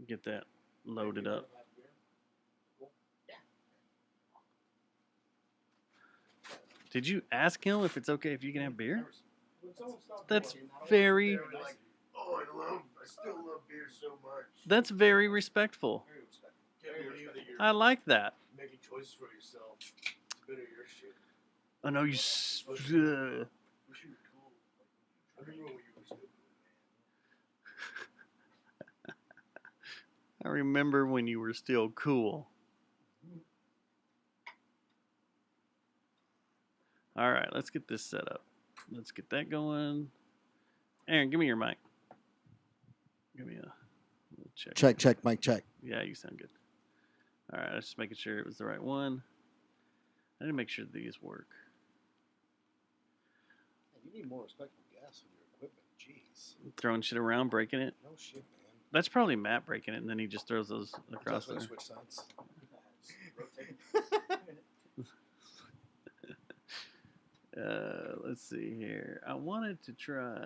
Get that loaded up. Did you ask him if it's okay if you can have beer? That's very. I still love beer so much. That's very respectful. I like that. Making choices for yourself. It's a bit of your shit. I know you. Wish you were cool. I remember when you were still cool, man. I remember when you were still cool. All right, let's get this set up. Let's get that going. Aaron, give me your mic. Give me a little check. Check, mic check. Yeah, you sound good. All right, I was just making sure it was the right one. I need to make sure these work. You need more respect for gas in your equipment. Jeez. Throwing shit around, breaking it. No shit, man. That's probably Matt breaking it, and then he just throws those across there. Switch sides. Let's see here. I wanted to try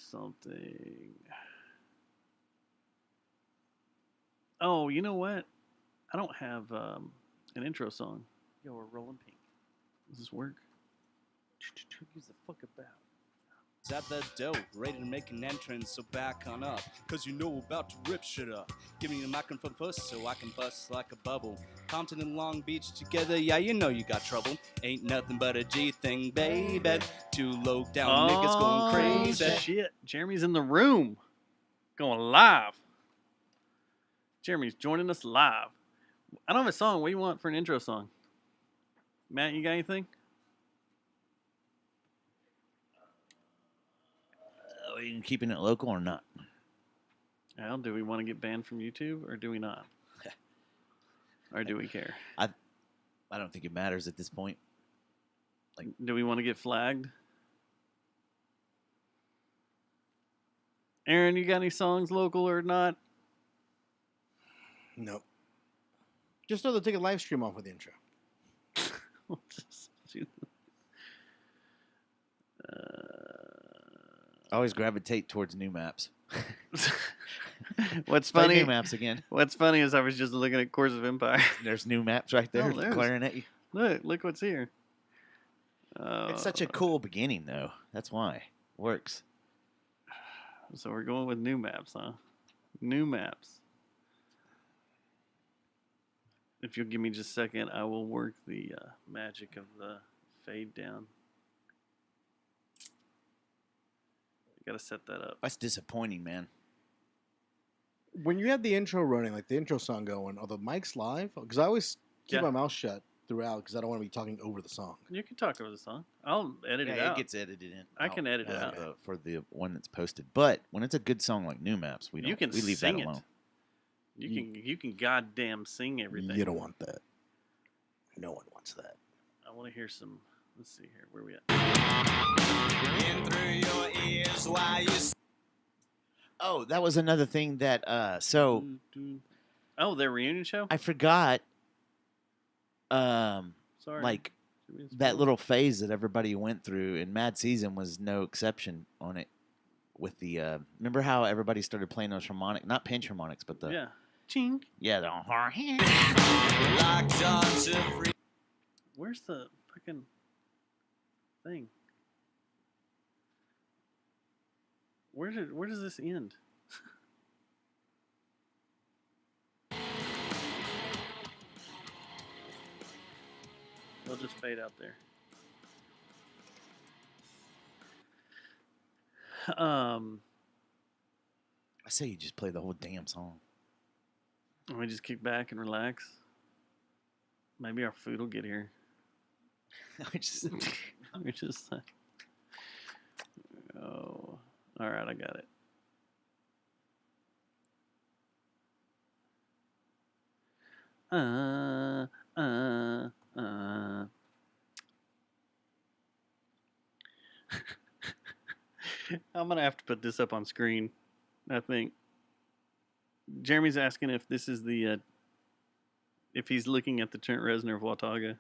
something. Oh, you know what? I don't have an intro song. Yo, we're rolling pink. Does this work? Who's the fuck about? At the dough, ready to make an entrance, so back on up, cause you know about to rip shit up. Give me the microphone first so I can bust like a bubble. Compton and Long Beach together, yeah, you know you got trouble. Ain't nothing but a G thing, baby. Two low down niggas going crazy. Shit, Jeremy's in the room. Going live. Jeremy's joining us live. I don't have a song. What do you want for an intro song? Matt, you got anything? Are you keeping it local or not? Al, do we want to get banned from YouTube or do we not? Or do we care? I don't think it matters at this point. Like, do we want to get flagged? Aaron, you got any songs local or not? Nope. Just know to take a live stream off with the intro. We'll just do I always gravitate towards new maps. What's Play funny? new maps again. What's funny is I was just looking at Course of Empire. There's new maps right there, Oh, there's- glaring at you. Look what's here. It's such a cool beginning, though. That's why. Works. So we're going with new maps, huh? New maps. If you'll give me just a second, I will work the magic of the fade down. Gotta set that up. That's disappointing, man. When you have the intro running, like the intro song going, are the mics live? Because I always keep my mouth shut throughout because I don't want to be talking over the song. You can talk over the song. I'll edit it Yeah, out. it gets edited in. I can edit it out. For the one that's posted. But when it's a good song like New Maps, we You can leave sing that it. alone. You can goddamn sing everything. You don't want that. No one wants that. I want to hear some. Let's see here. Where we at? In through your ears while you Oh, that was another thing that Oh, their reunion show. I forgot. Sorry. Like that little phase that everybody went through, and Mad Season was no exception on it. With the remember how everybody started playing those harmonic, not pinch harmonics, but the chink. Yeah, the like Johnson. Where's the fucking thing? Where does this end? They'll just fade out there. I say you just play the whole damn song. And we just kick back and relax. Maybe our food will get here. We're just like, oh, all right, I got it. I'm gonna have to put this up on screen, I think. Jeremy's asking if this is the if he's looking at the Trent Reznor of Watauga.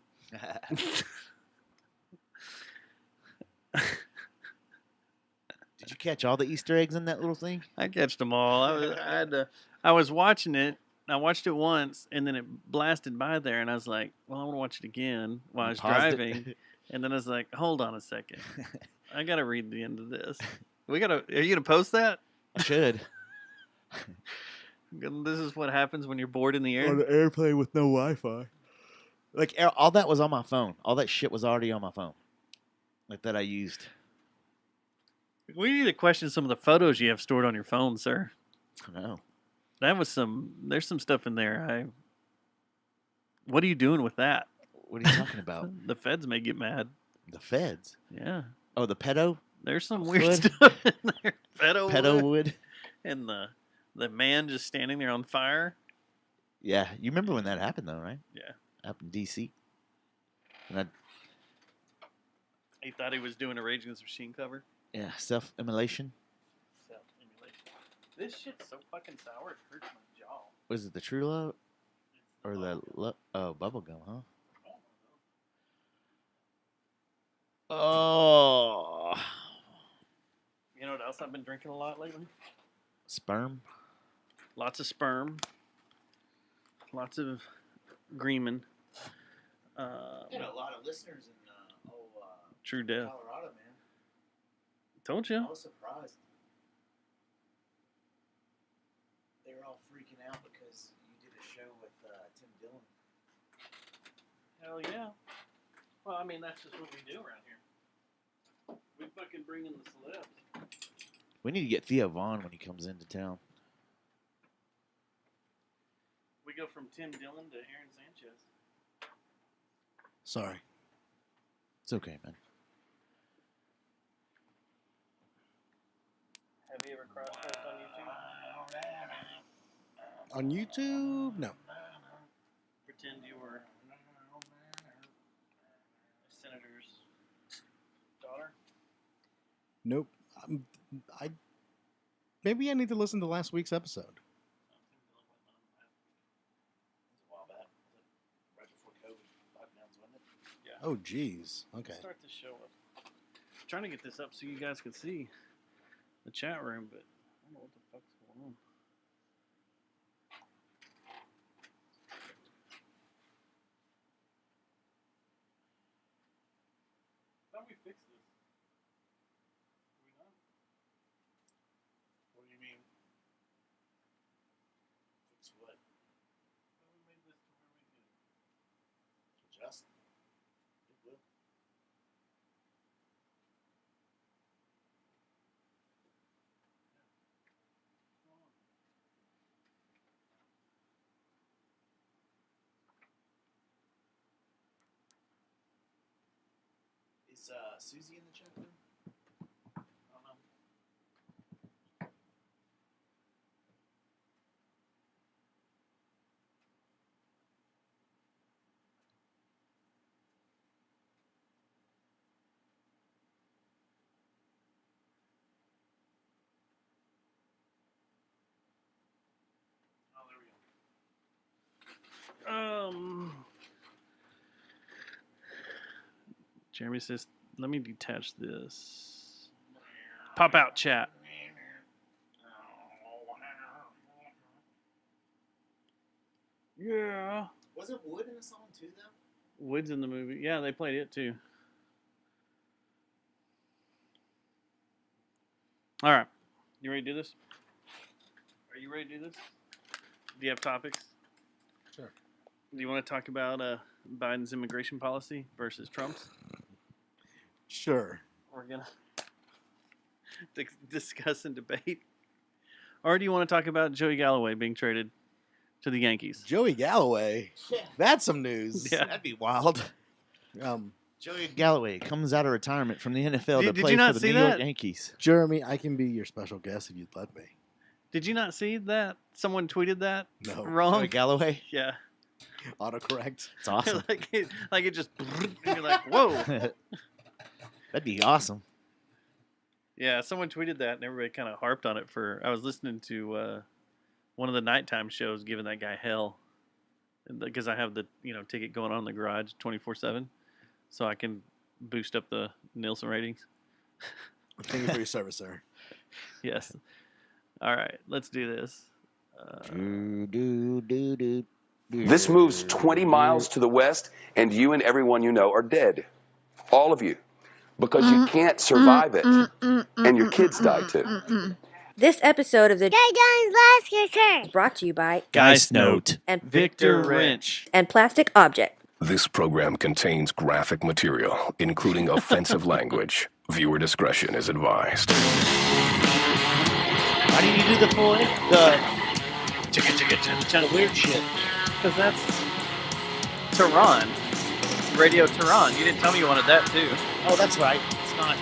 Did you catch all the Easter eggs in that little thing? I catched them all. I was watching it. I watched it once, and then it blasted by there, and I was like, "Well, I want to watch it again." While I was Paused it. driving, and then I was like, "Hold on a second, I gotta read the end of this." Are you gonna post that? I should. This is what happens when you're bored in the air. On an airplane with no Wi-Fi. Like all that was on my phone. All that shit was already on my phone. Like that I used. We need to question some of the photos you have stored on your phone, sir. I know. There's some stuff in there. What are you doing with that? What are you talking about? The feds may get mad. The feds. Yeah. Oh, the pedo. There's some weird Wood? stuff in there. Pedo wood. And the man just standing there on fire. Yeah, you remember when that happened though, right? Yeah. Happened in D.C. And He thought he was doing a Rage Against the Machine cover. yeah, self-immolation. Self-emulation. This shit's so fucking sour it hurts my jaw. Was it the True Love or the bubblegum, huh? Oh, You know what else I've been drinking a lot lately? sperm. Lots of sperm. Lots of Greenman. Got a lot of listeners in True Death. Colorado, man. Told you. I was surprised. They were all freaking out because you did a show with Tim Dillon. Hell yeah. Well, I mean, that's just what we do around here. We fucking bring in the celebs. We need to get Theo Vaughn when he comes into town. We go from Tim Dillon to Aaron Sanchez. Sorry. It's okay, man. Have you ever crossed paths on YouTube? On YouTube? No. Pretend you were a senator's daughter? Nope. Maybe I need to listen to last week's episode. Oh, geez. Okay. Start the show up. I'm trying to get this up so you guys can see the chat room, but I don't know what the fuck's going on. How do we fix this? Are we done? What do you mean? Fix what? How we made this to where we could? Adjust? It will. Is Susie in the chat room? I don't know. Oh, there we go. Jeremy says, let me detach this. Pop out chat. Yeah. Wasn't Wood in the song too, though? Wood's in the movie. Yeah, they played it too. All right. You ready to do this? Are you ready to do this? Do you have topics? Sure. Do you want to talk about Biden's immigration policy versus Trump's? Sure. We're going to discuss and debate. Or do you want to talk about Joey Galloway being traded to the Yankees? Joey Galloway. That's some news. Yeah. That'd be wild. Joey Galloway comes out of retirement from the NFL to Did play you not for the see New York that? Yankees. Jeremy, I can be your special guest if you'd let me. Did you not see that? Someone tweeted that No. wrong. Joey Galloway? Yeah. Autocorrect. It's awesome. like it just, and you're like, whoa. That'd be awesome. Yeah, someone tweeted that, and everybody kind of harped on it I was listening to one of the nighttime shows giving that guy hell. Because I have the ticket going on in the garage 24/7, so I can boost up the Nielsen ratings. Thank you for your service, sir. Yes. All right, let's do this. This moves 20 miles to the west, and you and everyone you know are dead. All of you. Because you can't survive it. And your kids die too. This episode of the Gay Guns Last Kicker is brought to you by Geist Note. and Victor Wrench. and Plastic Object. This program contains graphic material, including offensive language. Viewer discretion is advised. Why do you do the full the weird shit? Because that's Tehran. Radio Tehran. You didn't tell me you wanted that too. Oh, that's right. It's not.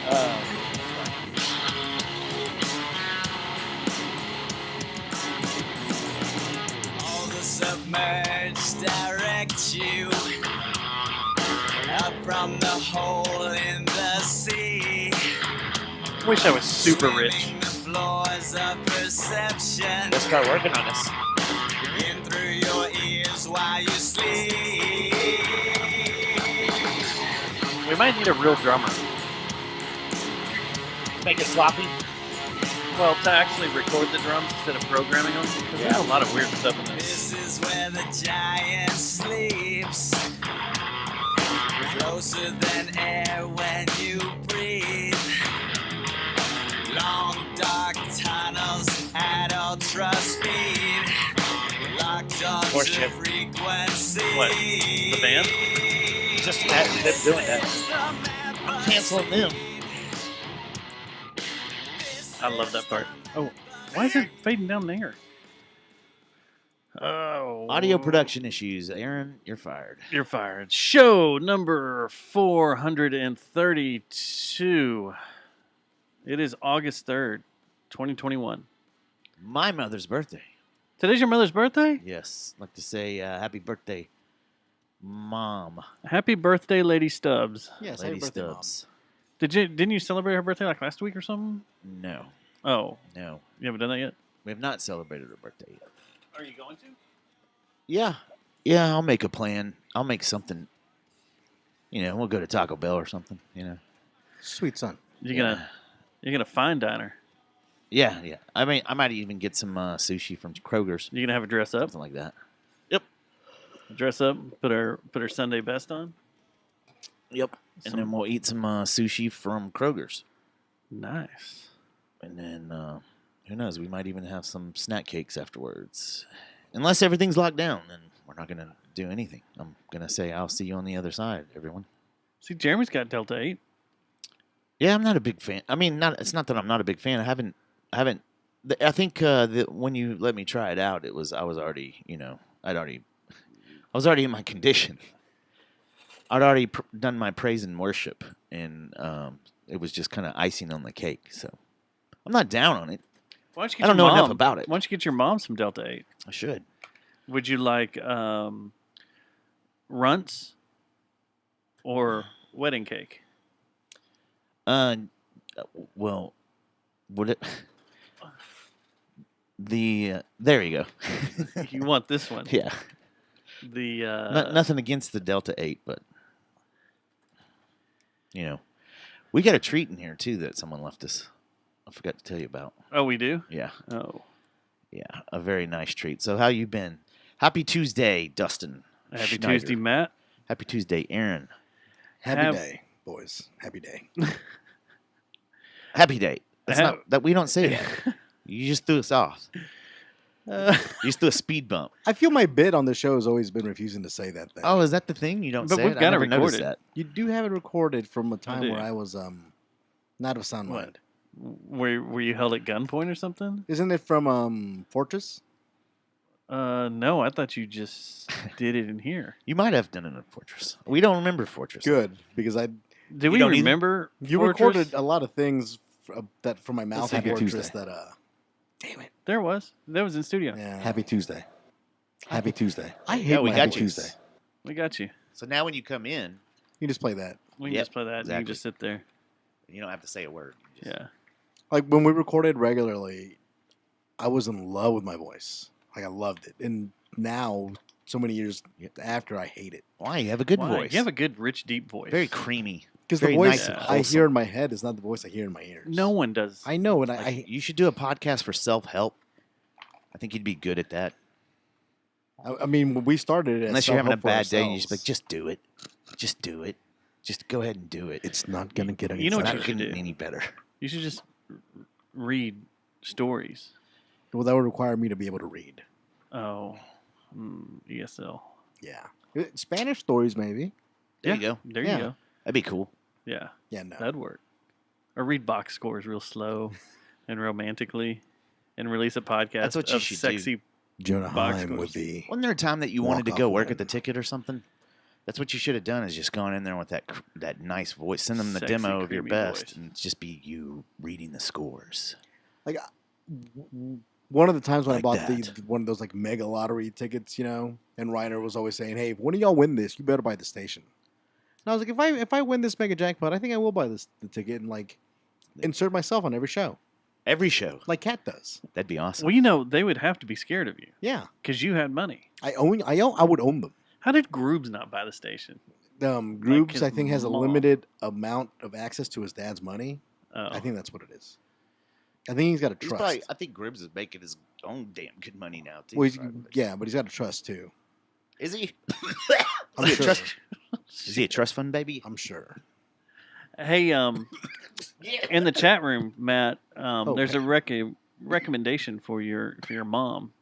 All the submerged direct you up from the hole in the sea. Wish I was super rich. The floors of perception Let's start working on this. in through your ears while you sleep. We might need a real drummer. Make it sloppy. Well, to actually record the drums instead of programming them. Because there's a lot of weird stuff in this. This is where the giant sleeps. Closer than air when you breathe. Long dark tunnels at ultra speed. Locked on Horse to shit. frequency. What? The band? Just that, them doing that. I'm canceling them. I love that part. Oh, why is it fading down there? Oh. Audio production issues. Aaron, you're fired. You're fired. Show number 432. It is August 3rd, 2021. My mother's birthday. Today's your mother's birthday? Yes. I'd like to say happy birthday, Mom. Happy birthday, Lady Stubbs. Yes, Lady happy birthday, Mom. Stubbs. Didn't you celebrate her birthday like last week or something? No. Oh, No. you haven't done that yet? We have not celebrated her birthday yet. Are you going to? Yeah. Yeah, I'll make a plan. I'll make something. We'll go to Taco Bell or something, Sweet son. You're gonna fine diner. Yeah, yeah. I mean, I might even get some sushi from Kroger's. You're gonna have her dress up. Something like that. Dress up. Put her Sunday best on. Yep. And then we'll eat some sushi from Kroger's. Nice. And then, who knows, we might even have some snack cakes afterwards. Unless everything's locked down, then we're not going to do anything. I'm going to say I'll see you on the other side, everyone. See, Jeremy's got Delta 8. Yeah, I'm not a big fan. I mean, it's not that I'm not a big fan. I think that when you let me try it out, I was already in my condition. I'd already done my praise and worship, and it was just kind of icing on the cake. So I'm not down on it. Why don't you get I don't your know mom, enough about it. Why don't you get your mom some Delta 8? I should. Would you like runts or wedding cake? Well, would it? There you go. You want this one? Yeah. Nothing against the Delta 8, but we got a treat in here too that someone left us. I forgot to tell you about. Oh, we do? Yeah. Oh. Yeah, a very nice treat. So how you been? Happy Tuesday, Dustin. Happy Schneider. Tuesday, Matt. Happy Tuesday, Aaron. Happy day, boys. Happy day. Happy day. That's not that we don't say that. You just threw us off. You just threw a speed bump. I feel my bit on the show has always been refusing to say that thing. Oh, is that the thing? You don't But say we've it? got I it never noticed recorded. that. You do have it recorded from a time do. where I was not of sound mind. Were you held at gunpoint or something? Isn't it from Fortress? No, I thought you just did it in here. You might have done it in Fortress. We don't remember Fortress. Good, because Did You we don't either? remember you Fortress? recorded a lot of things that from my mouth Happy at Fortress Tuesday. that damn it. There was. That was in studio. Yeah. Happy Tuesday. Happy Tuesday. I hate Yeah, we my got Happy you. Tuesday. We got you. So now when you come in, You just play that. We can Yep, just play that. And you exactly. can just sit there. you don't have to say a word. You just- Yeah. Like when we recorded regularly, I was in love with my voice. Like I loved it. And now, so many years after, I hate it. Why? You have a good Why? voice. You have a good, rich, deep voice. very creamy. Because the Very voice nice and I wholesome. hear in my head is not the voice I hear in my ears. No one does. I know, and Like, you should do a podcast for self-help. I think you'd be good at that. I mean, when we started it, Unless you're having a self-help for bad day and you just ourselves, like, just do it. Just do it. Just go ahead and do it. it's not gonna get any. You know It's what not you should getting do? any better. You should just read stories. Well, that would require me to be able to read. Oh, ESL. Yeah, Spanish stories maybe. There you go. There Yeah. you go. That'd be cool. Yeah, Yeah, no. that'd work. Or read box scores real slow and romantically, and release a podcast That's what you of should do. sexy. Jonah Box Heim would scores. be. Wasn't there a time that you wanted to Walk go off work man. at the ticket or something? That's what you should have done. Is just gone in there with that nice voice. Send them the Sexy, demo of your creamy best, voice. and just be you reading the scores. Like one of the times when Like I bought that. one of those like mega lottery tickets, and Reiner was always saying, "Hey, if one of y'all win this, you better buy the station." And I was like, if I win this mega jackpot, I think I will buy the ticket and like insert myself on every show, Every show. like Kat does. That'd be awesome. Well, they would have to be scared of you Yeah, because you had money. I would own them. How did Groobs not buy the station? Groobs, his I think, has a mom. limited amount of access to his dad's money. Oh. I think that's what it is. I think he's got to He's trust. probably, I think Gribbs is making his own damn good money now too. Well, probably. yeah, but he's got to trust too. Is he? I'm is, he a sure. trust, is he a trust fund baby? I'm sure. Hey, in the chat room, Matt, there's a recommendation for your mom.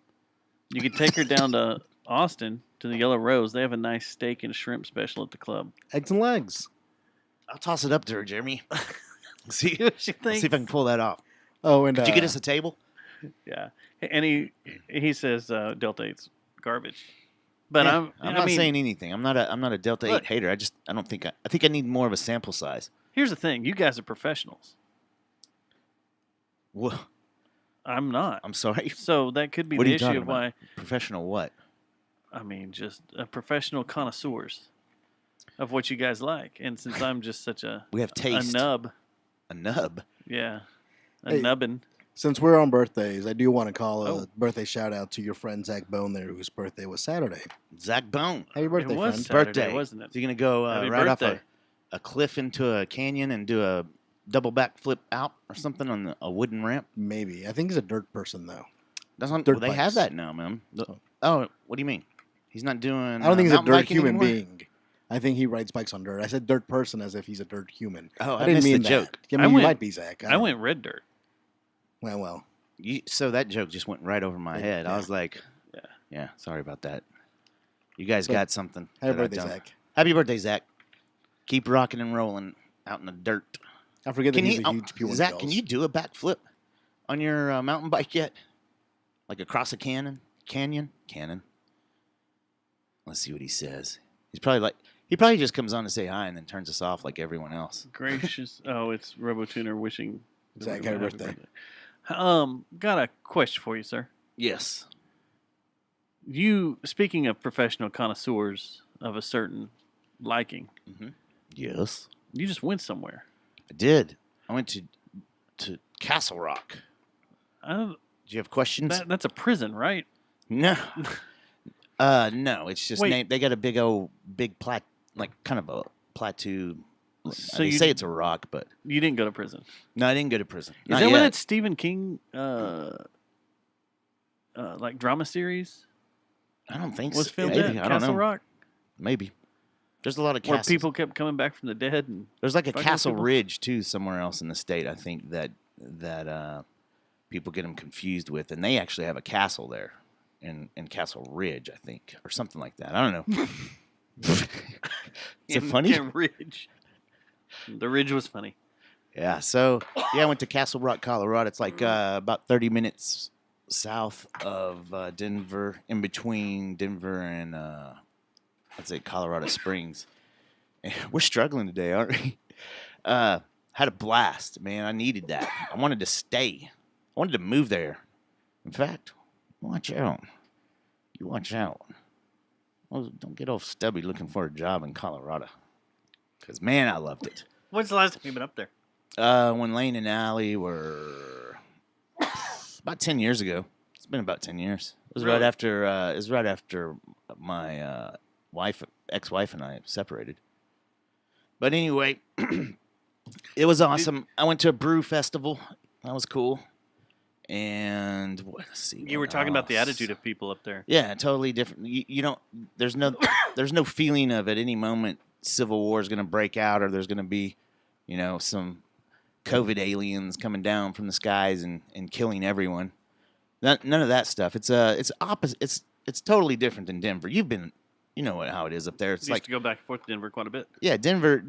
You could take her down to Austin to the Yellow Rose. They have a nice steak and shrimp special at the club. Eggs and legs. I'll toss it up to her, Jeremy. See, What she I'll see if I can pull that off. Oh, and Could you get us a table? Yeah, and he says Delta 8's garbage. But Yeah, I'm not mean, saying anything. I'm not a Delta 8 Look. hater. I don't think I think I need more of a sample size. Here's the thing: you guys are professionals. Whoa, I'm not. I'm sorry. So that could be What are the you issue talking of about? why. Professional what? I mean, just a professional connoisseurs of what you guys like. And since I'm just such a We have taste. nub, A nub. yeah, a Hey. nubbin. Since we're on birthdays, I do want to call a Oh. birthday shout out to your friend Zach Bone there, whose birthday was Saturday. Zach Bone. Happy birthday, it was friend. Saturday, Birthday. wasn't it? So you're gonna go Happy right birthday. off a cliff into a canyon and do a double back flip out or something on a wooden ramp? Maybe. I think he's a dirt person though. That's not, Dirt well, they have bikes. that now, man. Oh, what do you mean? He's not doing. I don't think he's a mountain dirt biking human anymore? being. I think he rides bikes on dirt. I said dirt person as if he's a dirt human. Oh, I didn't missed mean the that. joke. I I mean, you went- might be Zach. I went red dirt. Well. So that joke just went right over my head. I Yeah. was like, Yeah. yeah, sorry about that. You guys But got something. Happy that I birthday, don't. Zach. Happy birthday, Zach. Keep rocking and rolling out in the dirt. I forget that Can he's you, a huge Pure Zach, can you do a backflip on your mountain bike yet? Like across a canyon? Canyon. Let's see what he says. He probably just comes on to say hi and then turns us off like everyone else. Gracious. Oh, it's RoboTuner wishing Zach, everyone happy birthday. Got a question for you, sir. Yes. You, speaking of professional connoisseurs of a certain liking, Yes. you just went somewhere. I did. I went to Castle Rock. I don't, Do you have questions? that's a prison, right? No. No. It's just Wait. named. They got a big like kind of a plateau. So they you say d- it's a rock, but You didn't go to prison. no, I didn't go to prison. Is Not that yet. what that Stephen King like drama series I don't think was so. filmed Maybe. at? I don't Castle know. Rock? Maybe. There's a lot of Where castles. people kept coming back from the dead and There's like a fucking Castle people? Ridge too somewhere else in the state. I think that people get them confused with, and they actually have a castle there in Castle Ridge, I think, or something like that. I don't know. Is it funny? Ridge. The ridge was funny. Yeah. So yeah, I went to Castle Rock, Colorado. It's like about 30 minutes south of Denver, in between Denver and I'd say Colorado Springs. We're struggling today, aren't we? Had a blast, man. I needed that. I wanted to stay. I wanted to move there. In fact, watch out. You watch out. Well, don't get all stubby looking for a job in Colorado. Because, man, I loved it. When's the last time you've been up there? When Lane and Allie were about 10 years ago. It's been about 10 years. It was Really? right after my ex-wife and I separated. But anyway, it was awesome. I went to a brew festival. That was cool. And let's see. You were talking about the attitude of people up there. Yeah, totally different. You don't. There's no feeling of at any moment civil war is going to break out or there's going to be, some COVID aliens coming down from the skies and killing everyone. None of that stuff. It's opposite. It's totally different than Denver. You've been, how it is up there. It's used to go back and forth to Denver quite a bit. Yeah, Denver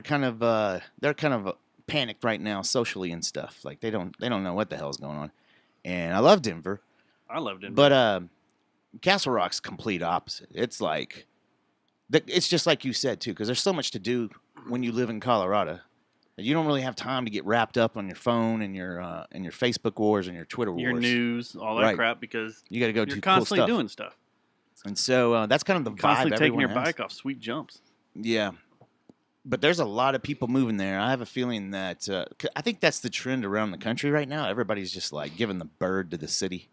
kind of they're kind of panicked right now socially and stuff. Like they don't know what the hell's going on. And I love Denver. I love Denver. But Castle Rock's complete opposite. It's like it's just like you said too, because there's so much to do when you live in Colorado. You don't really have time to get wrapped up on your phone and your Facebook wars and your Twitter wars, your news, all that crap, because you got to go you're do constantly cool stuff. doing stuff. And so that's kind of the vibe. Constantly taking your everyone has. bike off sweet jumps. Yeah, but there's a lot of people moving there. I have a feeling that I think that's the trend around the country right now. Everybody's just like giving the bird to the city.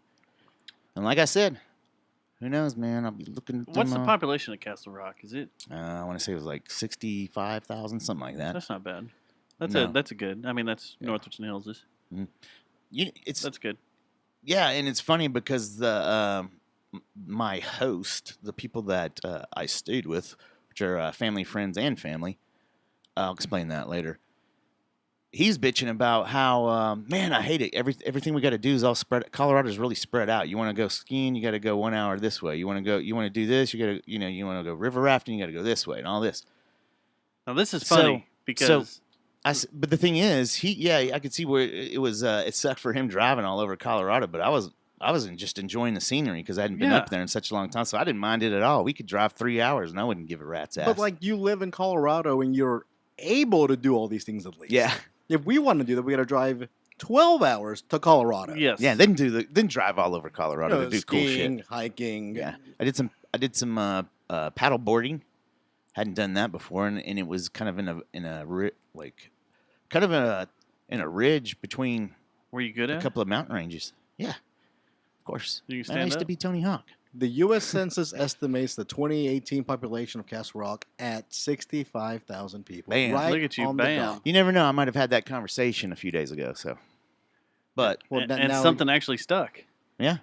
And like I said, who knows, man? I'll be looking at them, What's the population of Castle Rock? Is it? I want to say it was like 65,000, something like that. That's not bad. That's a good. I mean, that's North Richland Hills. That's good. Yeah, and it's funny because my host, the people that I stayed with, which are family, friends, and family, I'll explain that later. He's bitching about how, man, I hate it. Everything we got to do is all spread. Colorado's really spread out. You want to go skiing, you got to go 1 hour this way. You want to do this, you got to, you want to go river rafting, you got to go this way, and all this. Now this is funny because. But the thing is, I could see where it was. It sucked for him driving all over Colorado, but I wasn't just enjoying the scenery because I hadn't been up there in such a long time, so I didn't mind it at all. We could drive 3 hours, and I wouldn't give a rat's ass. But like you live in Colorado, and you're able to do all these things at least. Yeah. If we want to do that, we got to drive 12 hours to Colorado. Yes. Yeah. Then drive all over Colorado to do skiing, cool shit. hiking. Yeah. I did some paddle boarding. Hadn't done that before, and it was kind of in a ridge between. Were you good at a couple of mountain ranges? Yeah, of course. You I used to be Tony Hawk. The U.S. Census estimates the 2018 population of Castle Rock at 65,000 people. Bam. Right Look at you, on bam. the dot. You never know. I might have had that conversation a few days ago. So, but Well, and something actually stuck. yeah,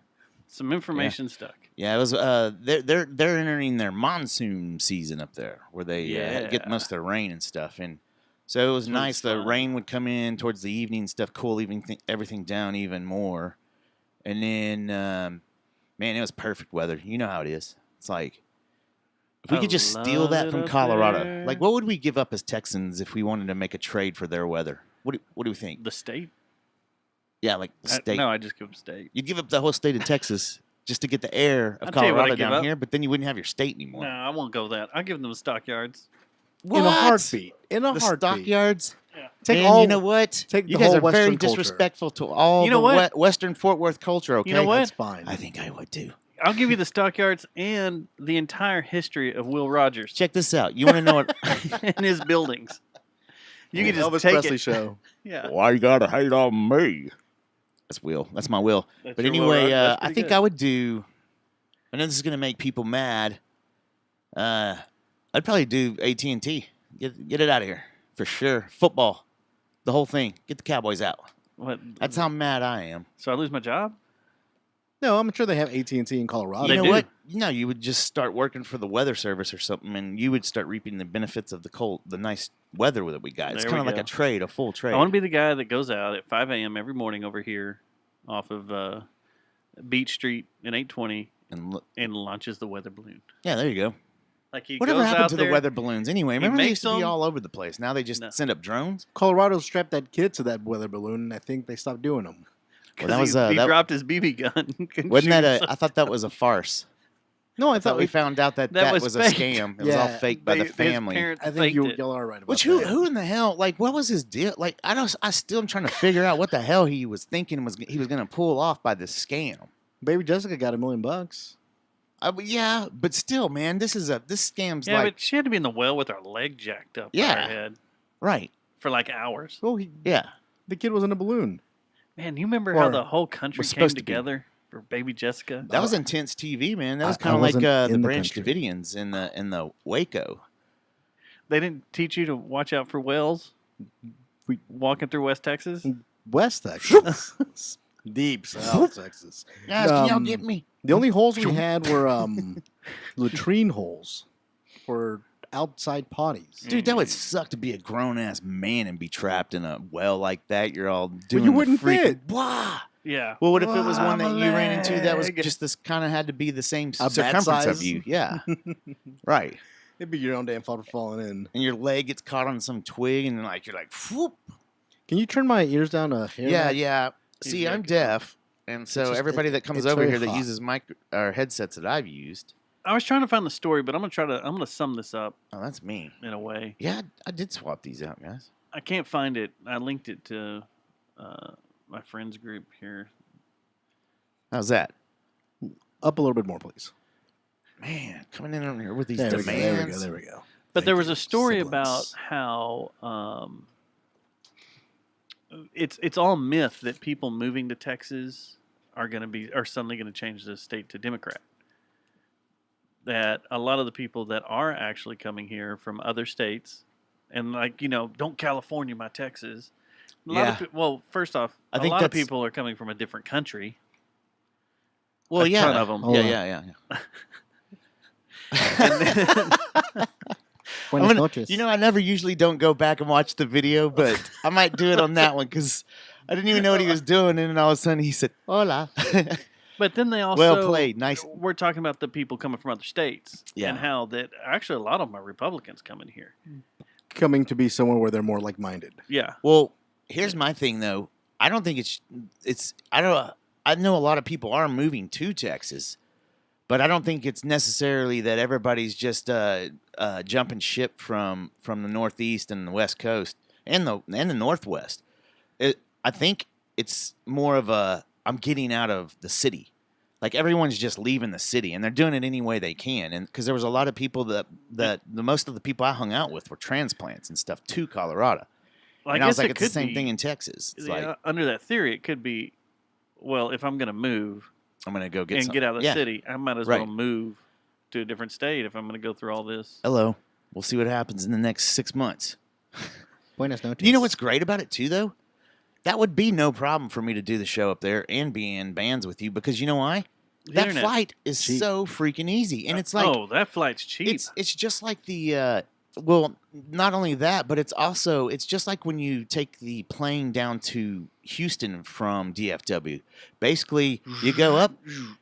Some information stuck. yeah. It was. They're entering their monsoon season up there, where they get most of their rain and stuff. And so it was nice. The rain would come in towards the evening, stuff cool, everything down even more. And then, man, it was perfect weather. You know how it is. It's like if we could just steal that from Colorado. Like, what would we give up as Texans if we wanted to make a trade for their weather? What do we think? The state? Yeah, like the state. No, I just give them state. You'd give up the whole state of Texas just to get the air of I'll tell you what Colorado I'd give down up. here, but then you wouldn't have your state anymore. No, I won't go that. I'll give them the stockyards. In a heartbeat. In a The heartbeat. stockyards. Yeah. Take Man, all, you know what? take You the guys whole are very Western culture. disrespectful to all You know the what? Western Fort Worth culture. Okay, You know what? That's fine. I think I would too. I'll give you the stockyards and the entire history of Will Rogers Check this out. You want to know what? and his buildings. You can just Elvis take Presley it. show. Yeah. Why you gotta hate on me? That's Will. That's my Will. That's But your Will anyway, Rogers. That's I pretty think good. I would do. I know this is gonna make people mad. I'd probably do AT&T. Get it out of here for sure. Football, the whole thing. Get the Cowboys out. What? That's how mad I am. So I lose my job? No, I'm sure they have AT&T in Colorado. They You know do. what? No, you would just start working for the weather service or something, and you would start reaping the benefits of the nice weather that we got. It's There kind of we like go. a trade, a full trade. I want to be the guy that goes out at 5 a.m. every morning over here off of Beach Street in 820 and look, and launches the weather balloon. yeah, there you go. Like he Whatever goes happened out to there, the weather balloons anyway? Remember they makes used to be them- all over the place. Now they just No. send up drones. Colorado strapped that kid to that weather balloon, and I think they stopped doing them. Well, that 'cause was he that, dropped his BB gun. Couldn't wasn't that shoot a? I thought that was a farce. No, I I thought thought we found out that That that was was a fake. scam. It was all Yeah, fake by the his family. parents I think faked it. y'all are right about Which that. who in the hell? Like, what was his deal? Like, I still am trying to figure out what the hell he was thinking he was going to pull off by this scam. Baby Jessica got $1 million. Yeah, but still, man, this scam's Yeah, like but she had to be in the well with her leg jacked up on Yeah. her head right. for like hours. Well, Yeah, the kid was in a balloon. Man, you remember how Or the whole country was came supposed to be. together for baby Jessica? that was intense TV, man. That was I kind of like wasn't the in the Branch country. Davidians in the Waco. They didn't teach you to watch out for whales walking through West Texas? West Texas. Deep South Texas. Guys, can y'all get me? The only holes we had were latrine holes for outside potties. Dude, that would suck to be a grown ass man and be trapped in a well like that. You're all doing you wouldn't fit. Wah! Yeah. Well, what if it was one that you ran into that was leg. just this kind of had to be the same A bat circumference of size? you? Yeah. Right. It'd be your own damn fault for falling in. And your leg gets caught on some twig and like you're like, whoop. Can you turn my ears down a hair? Yeah, back? yeah. See, I'm deaf. And so just- everybody that comes it's over very here that hot. uses or headsets that I've used. I was trying to find the story, but I'm gonna sum this up Oh, that's me. in a way. Yeah, I did swap these out, guys. I can't find it. I linked it to my friends group here. How's that? Up a little bit more, please. Man, coming in on here with these There we demands. go. There we go. But Thank there was you. a story Siblings. about how it's all myth that people moving to Texas are suddenly going to change the state to Democrat. That a lot of the people that are actually coming here from other states, and don't California my Texas. Well, first off, I a think lot of that's- people are coming from a different country. Well, A yeah. ton of 'em. Hold on. Yeah. And then, Buenas noches. I never usually don't go back and watch the video, but I might do it on that one because I didn't even know what he was doing, and then all of a sudden he said, "Hola." but then they also Well played. Nice. We're talking about the people coming from other states, Yeah. and how that actually a lot of them are Republicans coming here. Coming to be somewhere where they're more like-minded. Yeah, Well, here's my thing though. I don't think I know a lot of people are moving to Texas, but I don't think it's necessarily that everybody's just jumping ship from the Northeast and the West Coast and the Northwest. I think it's more of I'm getting out of the city. Like everyone's just leaving the city, and they're doing it any way they can. And because there was a lot of people that most of the people I hung out with were transplants and stuff to Colorado. well, And I was like, it it's the could same be- thing in Texas. It's like under that theory, it could be. Well, if I'm going to move I'm gonna go and get out of the yeah. city, I might as Right. well move to a different state if I'm going to go through all this. Hello. We'll see what happens in the next 6 months. Buenas noches. You know what's great about it too, though? That would be no problem for me to do the show up there and be in bands with you because you know why? The That internet. flight is Cheap. so freaking easy, and it's like oh, that flight's cheap. it's just like the well, not only that, but it's just like when you take the plane down to Houston from DFW. Basically, you go up,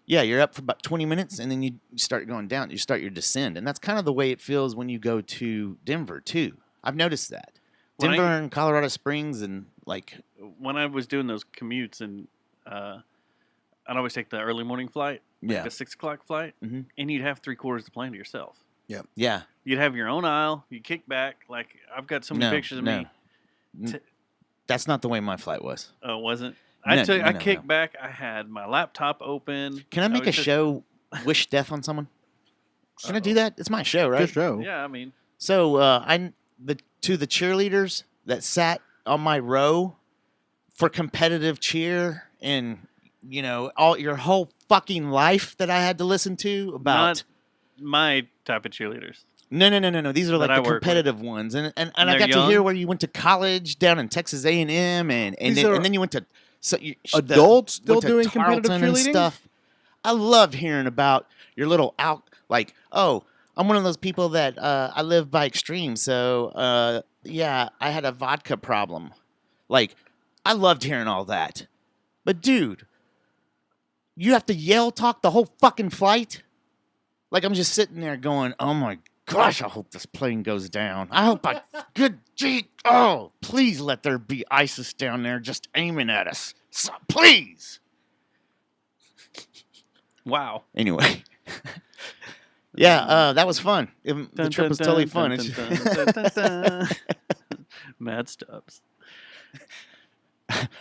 yeah, you're up for about 20 minutes, and then you start going down. You start your descent, and that's kind of the way it feels when you go to Denver too. I've noticed that When I- Denver and Colorado Springs, and like When I was doing those commutes, and I'd always take the early morning flight, yeah, the 6 o'clock flight, Mhm. and you'd have 3/4 of the plane to yourself. yeah. You'd have your own aisle. You kick back. Like I've got so many No, pictures of no. me. N- That's not the way my flight was. Oh, it wasn't. No, I no, kicked no. back. I had my laptop open. Can I make a was just- show wish death on someone? Can I do that? It's my show, right? Good show. Yeah, I mean, So to the cheerleaders that sat on my row for competitive cheer and all your whole fucking life that I had to listen to about not my type of cheerleaders. no. These are like that I the work with. competitive ones, and I they're got to hear young? where you went to college down in Texas A&M, and These are then you went to Adults still went to doing competitive Tarleton and cheerleading? stuff. I loved hearing about your little like, oh, I'm one of those people that I live by extreme, so yeah, I had a vodka problem. Like, I loved hearing all that. But dude, you have to yell talk the whole fucking flight? Like I'm just sitting there going, oh my gosh, I hope this plane goes down. I hope please let there be ISIS down there just aiming at us. So, please. Wow. Anyway. Yeah, that was fun. The trip was totally fun. Mad Stubbs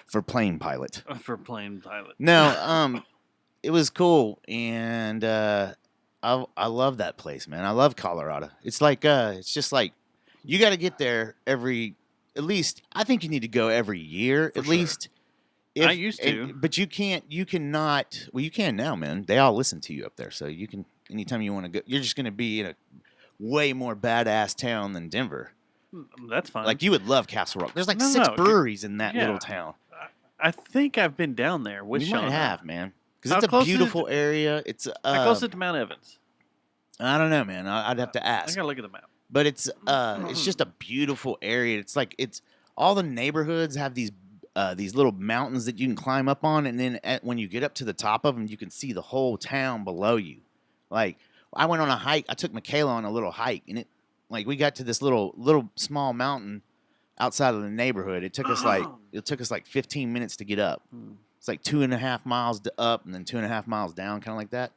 For plane pilot. for plane pilot. No, it was cool, and I love that place, man. I love Colorado. It's like it's just like you got to get there at least. I think you need to go every year at sure. least. I used to. but you cannot. Well, you can now, man. They all listen to you up there, so you can anytime you want to go. You're just going to be in a way more badass town than Denver. That's fine. Like you would love Castle Rock. There's like No, 6 no, breweries in that yeah. little town. I think I've been down there with You Sean. might have, man, because How it's a close is it beautiful area. It's How close is it to Mount Evans? I don't know, man. I'd have to I ask. gotta look at the map. But it's just a beautiful area. It's like all the neighborhoods have these little mountains that you can climb up on, and then when you get up to the top of them, you can see the whole town below you. Like I went on a hike. I took Michaela on a little hike, and we got to this little small mountain outside of the neighborhood. It took us like 15 minutes to get up. It's like 2.5 miles up, and then 2.5 miles down, kind of like that.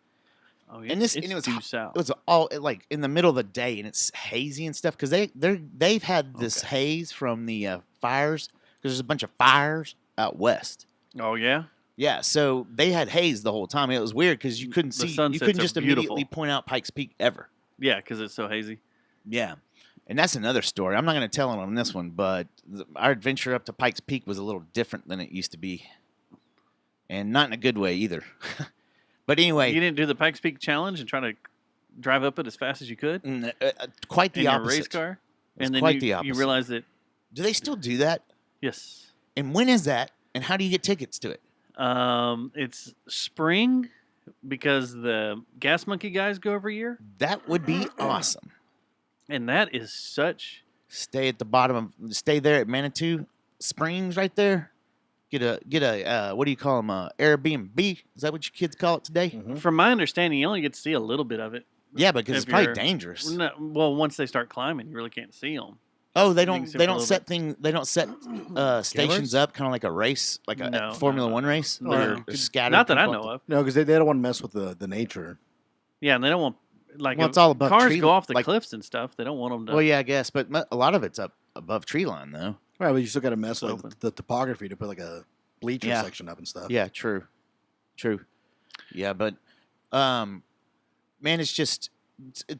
Oh, yeah. And it was due south. It was all like in the middle of the day, and it's hazy and stuff because they've had this haze from the fires because there's a bunch of fires out west. Oh yeah. Yeah, so they had haze the whole time. It was weird because you couldn't see. You couldn't just immediately point out Pikes Peak ever. Yeah, because it's so hazy. Yeah, and that's another story. I'm not going to tell it on this one, but our adventure up to Pikes Peak was a little different than it used to be, and not in a good way either. But anyway, You didn't do the Pikes Peak challenge and try to drive up it as fast as you could quite the in opposite. your race car, It's and then quite you, the you opposite. realize that Do they still do that? yes, And when is that? And how do you get tickets to it? it's spring because the Gas Monkey guys go every year, That would be awesome. and that is such. Stay at the bottom of. Stay there at Manitou Springs, right there. Get a what do you call them? Airbnb. Is that what you kids call it today? Mm-hmm. From my understanding, you only get to see a little bit of it. Yeah, because it's If probably you're- dangerous. No, well, once they start climbing, you really can't see them. Oh, they can don't. see They for a don't little set thing. They don't set stations up, kind of like a race, like a No, Formula no. One race. No. They're No. scattered. Not that I people know up of. No, because they don't want to mess with the nature. Yeah, and they don't want like Well, if it's all above cars tree- go off the like- cliffs and stuff. They don't want them to. Well, yeah, I guess, but a lot of it's up above tree line, though. Right, but you still got to mess It's with open. the topography to put like a bleacher Yeah. section up and stuff. Yeah, true. Yeah, but man, it's just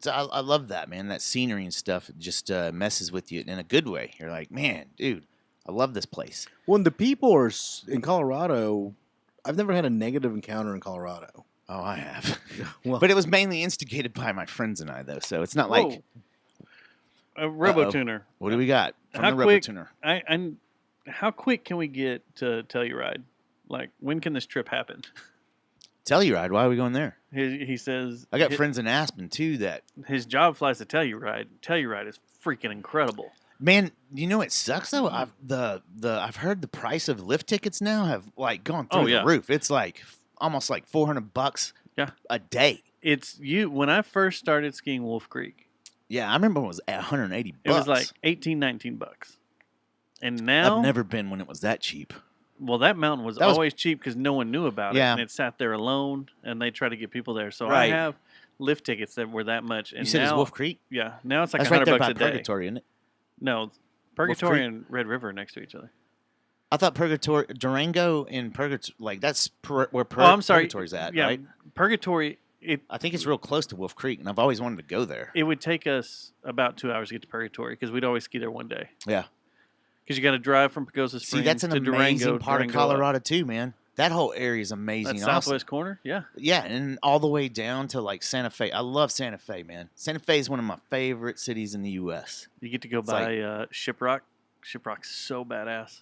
I love that, man. That scenery and stuff just messes with you in a good way. You're like, man, dude, I love this place. When the people are in Colorado, I've never had a negative encounter in Colorado. Oh, I have. Well, But it was mainly instigated by my friends and I, though. So it's not like a RoboTuner. what do we got from How the quick- RoboTuner? And how quick can we get to Telluride? Like, when can this trip happen? Telluride. Why are we going there? He says I got friends in Aspen too. That his job flies to Telluride. Telluride is freaking incredible. man, you know it sucks though. I've heard the price of lift tickets now have like gone through Oh, yeah. the roof. It's like almost like $400 a day. It's when I first started skiing Wolf Creek, Yeah, I remember when it was at $180. it was like 18, 19 bucks. And now, I've never been when it was that cheap. well, that mountain was That was- always cheap because no one knew about it, Yeah. and it sat there alone, and they try to get people there. So I Right. have lift tickets that were that much. And You said now, it's Wolf Creek. Yeah, now it's like That's right there $100 by a day. Purgatory, isn't it? No, Purgatory Creek? and Red River are next to each other. I thought Purgatory, Durango, and Purgatory, like that's where I'm sorry. Purgatory's at, Yeah, right? Purgatory. I think it's real close to Wolf Creek, and I've always wanted to go there. It would take us about 2 hours to get to Purgatory because we'd always ski there one day. Yeah. Because you got to drive from Pagosa Springs See, that's an to amazing Durango, part Durango of up. Colorado too, man. That whole area is amazing. That and awesome. southwest corner, yeah. Yeah, and all the way down to like Santa Fe. I love Santa Fe, man. Santa Fe is one of my favorite cities in the U.S. You get to go It's by Shiprock. Shiprock's so badass.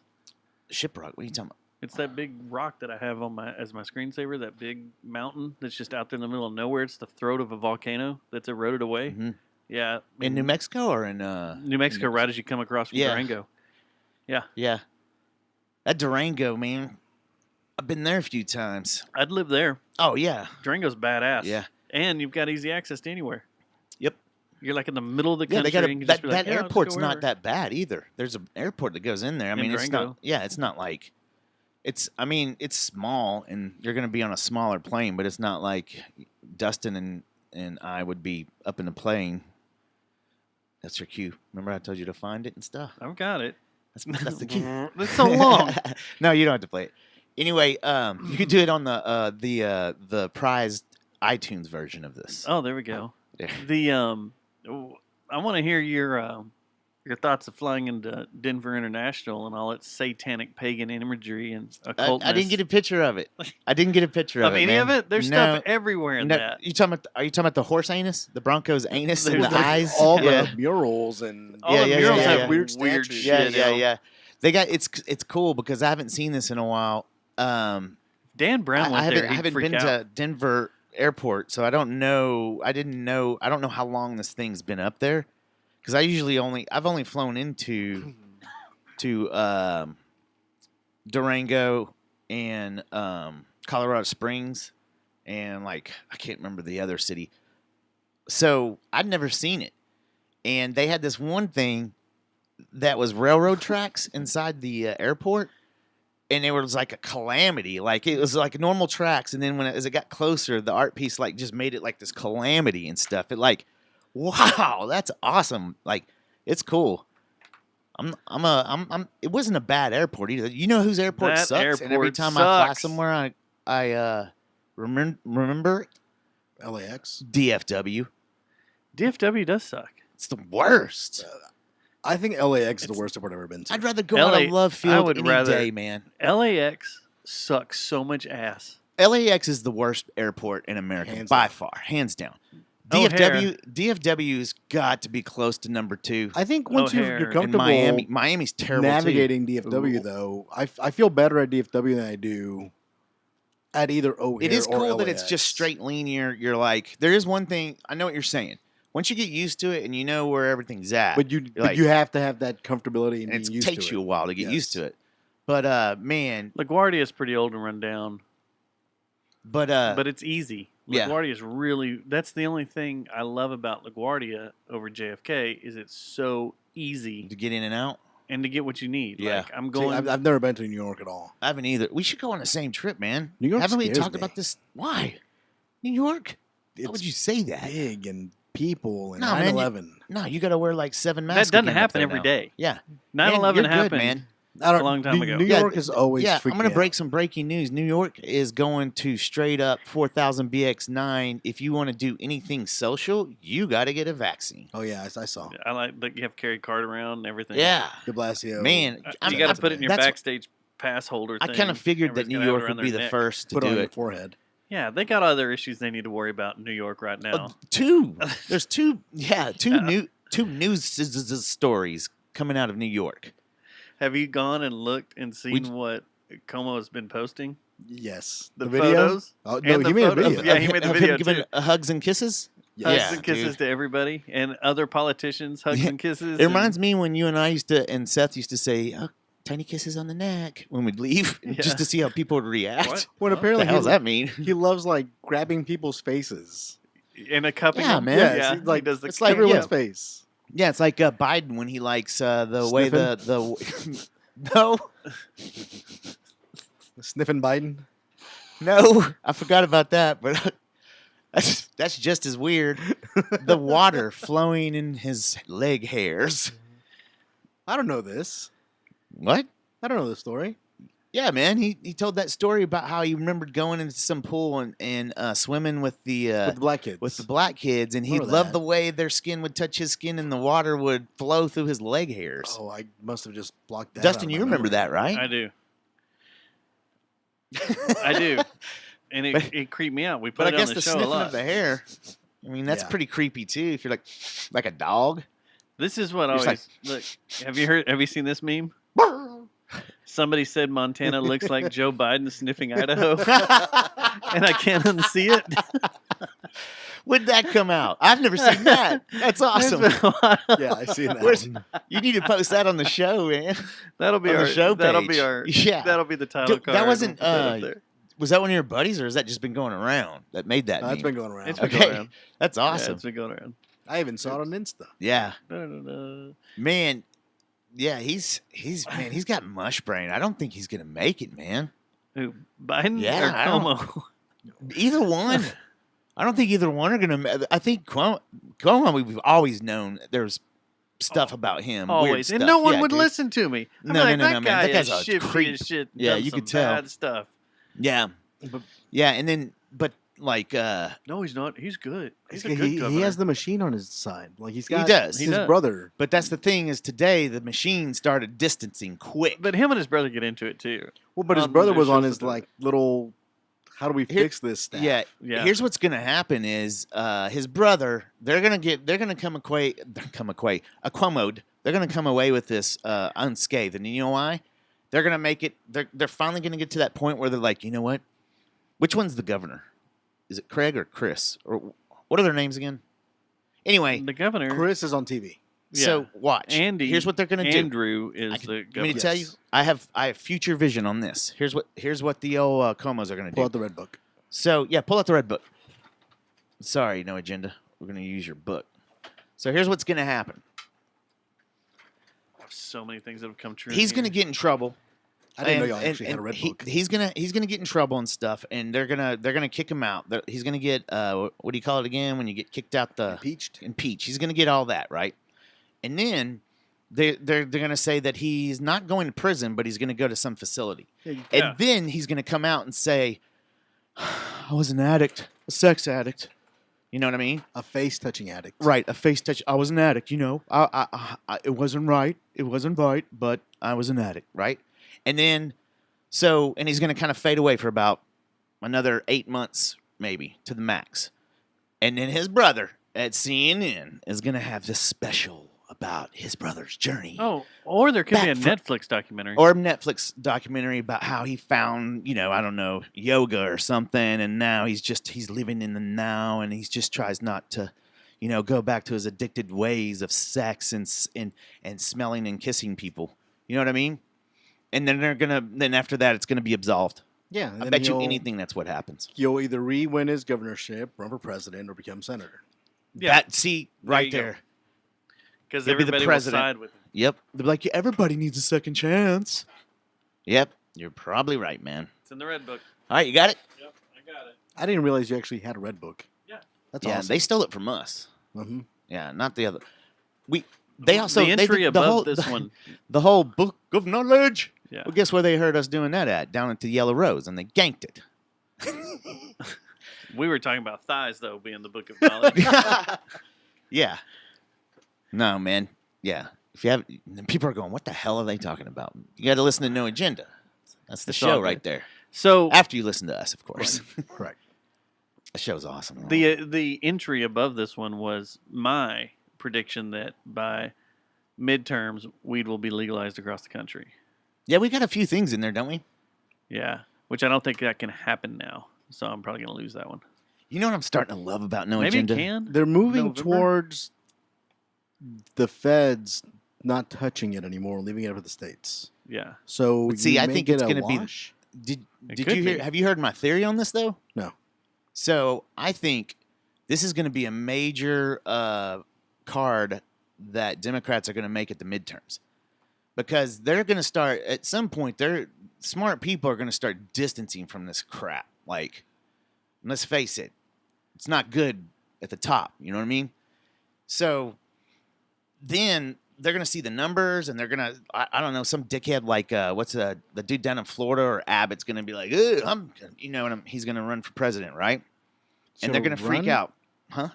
Shiprock, what are you talking about? It's that big rock that I have on as my screensaver. That big mountain that's just out there in the middle of nowhere. It's the throat of a volcano that's eroded away. Mhm. Yeah, In New Mexico or in New Mexico, right as you come across from Yeah. Durango. Yeah, that Durango, man. I've been there a few times. I'd live there. Oh yeah, Durango's badass. yeah. And you've got easy access to anywhere. Yep. You're like in the middle of the Yeah, country. they got and you can just that be like, that "Yeah, let's airport's go not wherever." that bad either. There's an airport that goes in there. I In mean, it's Durango. not. Yeah, it's not like. It's small, and you're going to be on a smaller plane, but it's not like Dustin and I would be up in the plane. That's your cue. Remember I told you to find it and stuff. I've got it. That's the cue. It's so long. No, you don't have to play it. Anyway, you could do it on the prized iTunes version of this. Oh, there we go. There. The I want to hear your Your thoughts of flying into Denver International and all its satanic pagan imagery and occultness. I didn't get a picture of it. I didn't get a picture of of it, any man. of it. There's stuff everywhere in that. You talking about? Are you talking about the horse anus, the Bronco's anus, and There's the like eyes? All the murals and All the murals have weird weird statues. shit. Yeah. They got it's cool because I haven't seen this in a while. Dan Brown went there. I haven't been to Denver Airport, so I don't know. I don't know how long this thing's been up there because I've only flown into Durango and Colorado Springs and I can't remember the other city. So I'd never seen it, and they had this one thing that was railroad tracks inside the airport. And it was like a calamity. Like it was like normal tracks, and then as it got closer, the art piece just made it like this calamity and stuff. It wow, that's awesome. Like it's cool. It wasn't a bad airport either. You know whose airport That sucks? And every airport time I fly sucks. somewhere, I remember LAX. DFW. DFW does suck. It's the worst. I think LAX is the worst airport I've ever been to. I'd rather go on a love field any day, man. LAX sucks so much ass. LAX is the worst airport in America hands down. DFW's got to be close to number 2. I think once you're comfortable, Miami's terrible navigating too. DFW though. I feel better at DFW than I do at either O'Hare. It is or cool that LAX. it's just straight linear. You're like, there is one thing. I know what you're saying. Once you get used to it and you know where everything's at, but you have to have that comfortability and it being used to it. takes you a while to get used to it. But man, LaGuardia is pretty old and run down. But it's easy. LaGuardia is really, that's the only thing I love about LaGuardia over JFK is it's so easy to get in and out and to get what you need. Yeah. Like, I'm going. I've never been to New York at all. I haven't either. We should go on the same trip, man. New York haven't we scares talked me. about this? Why? New York? Why would you say that? Big and people and No, man, 9/11. No, you got to wear like 7 masks. That doesn't again up happen there every now. day. Yeah. 9/11 you're good, happened, man. a long time ago. New York is always I'm freaking going to break out. some breaking news. New York is going to straight up 4,000 BX9. If you want to do anything social, you got to get a vaccine. Oh yeah, I saw. I like that you have to carry a card around and everything. Yeah. De Blasio. Man, You got to put it in your backstage pass holder I thing. kind of figured that Everybody's New gonna have it York around would be their the neck. first to Put it do on your it. forehead. Yeah, they got other issues they need to worry about in New York right now. 2. There's 2. Yeah, two news stories coming out of New York. Have you gone and looked and seen what Como has been posting? Yes. The video? photos? Oh, And no, the he made a photos? video. Yeah, he made the Of video him giving too. hugs and kisses. Hugs and kisses to everybody and other politicians. Hugs and kisses. It reminds me when you and I and Seth used to say, oh, tiny kisses on the neck when we'd leave, just to see how people would react. What? When apparently the hell does that mean? He loves grabbing people's faces. In a cupping. Yeah, them? man. Yeah, Yeah, like he does the it's like everyone's yeah. face. Yeah, it's like Biden when he likes the way the no Sniffing Biden. no I forgot about that, but that's just as weird. The water flowing in his leg hairs. I don't know this. What? I don't know the story. Yeah, man. He told that story about how he remembered going into some pool and swimming with the With the black kids. with the black kids, and he Remember loved that. the way their skin would touch his skin and the water would flow through his leg hairs. Oh, I must have just blocked that. Dustin, out of you my remember memory. that, right? I do. I do. And it creeped me out. We put But I it guess on the the show a sniffing lot. of the hair, I mean, that's Yeah. pretty creepy too. If you're like a dog. This is what You're always just look. Have you seen this meme? Somebody said Montana looks like Joe Biden sniffing Idaho, and I can't unsee it. When'd that come out? I've never seen that. That's awesome. It's been a while. Yeah, I see that. Where's- one. You need to post that on the show, man. That'll be on the our show That'll page. be our. Yeah. That'll be the title Dude, card. that wasn't, We'll put that up there. Was that one of your buddies, or has that just been going around that made that? That's meme? been going around. It's been Okay, going around. that's Yeah, awesome. it's been going around. I even saw it on Insta. Yeah, Da-da-da. man. Yeah, he's got mush brain. I don't think he's gonna make it, man. Who, Biden Yeah, I or don't- Cuomo? Either one. I don't think either one are gonna. I think Cuomo, we've always known there's stuff about him. weird Always, and stuff. no one Yeah, would dude. listen to me. I'm No, like, no, that man. guy That guy's is a shifty creep. as shit. Yeah, done you some could tell. bad stuff. Yeah, yeah, and then but like No, he's not. He's good. He's a good He governor. has the machine on his side. Like he's got does. his He does. brother. but that's the thing is today the machine started distancing quick. But him and his brother get into it too. Well, but his On brother their was on shows his that do it. like little. How do we Here- fix this staff? Yeah, Yeah. Here's what's gonna happen is his brother. They're gonna come away. A Cuomo'd. They're gonna come away with this unscathed, and you know why? They're gonna make it. They're finally gonna get to that point where they're like, you know what? Which one's the governor? Is it Craig or Chris? Or what are their names again? Anyway, The governor. Chris is on TV. so Yeah. watch. Andy. Here's what they're gonna do. Andrew is I can- the You want me governor. to tell you? Yes. I have future vision on this. Here's what the old Comos are gonna Pull do. out the red book. So yeah, pull out the red book. Sorry, no agenda. We're gonna use your book. So here's what's gonna happen. So many things that have come true. He's here. gonna get in trouble. I didn't know And- y'all and- actually had a and red he- book. He's gonna get in trouble and stuff, and they're gonna kick him out. He's gonna get what do you call it again when you get kicked out the Impeached. impeach. He's gonna get all that right, and then they're gonna say that he's not going to prison, but he's gonna go to some facility, and Yeah. then he's gonna come out and say, "I was an addict, a sex addict." You know what I mean? A face touching addict. Right, a face touch. I was an addict. You know, it wasn't right. It wasn't right, but I was an addict. Right, and then and he's going to kind of fade away for about another 8 months, maybe to the max, and then his brother at CNN is going to have this special about his brother's journey. Oh, or there could be a Back for- Netflix documentary. Or a Netflix documentary about how he found, I don't know, yoga or something, and now he's living in the now, and he just tries not to, go back to his addicted ways of sex and smelling and kissing people. You know what I mean? And then after that, it's gonna be absolved. Yeah. and I then bet you he'll- anything that's what happens. He'll either re-win his governorship, run for president, or become senator. Yeah. Right you go. there. Because he'll be the everybody will president. side with him. Yep. They're like, everybody needs a second chance. Yep. You're probably right, man. It's in the red book. All right, you got it? Yep, I got it. I didn't realize you actually had a red book. Yeah. That's Yeah, awesome. they stole it from us. Mhm. Yeah, not the other. They also the they entry did the above whole, this one. the whole book of knowledge. Yeah. Well, guess where they heard us doing that at? Down at the Yellow Rose, and they ganked it. We were talking about thighs, though, being the book of knowledge. Yeah. No, man. Yeah. If you have, people are going, what the hell are they talking about? You got to listen to No Agenda. That's the It's all show good. right there. So After you listen to us, of course. Correct. The show's awesome. the entry above this one was my prediction that by midterms, weed will be legalized across the country. Yeah, we got a few things in there, don't we? Yeah, which I don't think that can happen now. So I'm probably going to lose that one. You know what I'm starting to love about No Maybe Agenda? it can. They're moving November? towards the feds not touching it anymore, leaving it up to the states. Yeah. So But see, you I may think get it's a gonna be- wash. Did It you hear? could be. Have you heard my theory on this though? No. So I think this is going to be a major card that Democrats are going to make at the midterms, because they're going to start at some point. They're smart people are going to start distancing from this crap. Like, let's face it, it's not good at the top. You know what I mean? So then they're going to see the numbers, and they're going to, I don't know, some dickhead like, what's the dude down in Florida or Abbott's going to be like, he's going to run for president, right? And they're So going to freak run- out. Huh?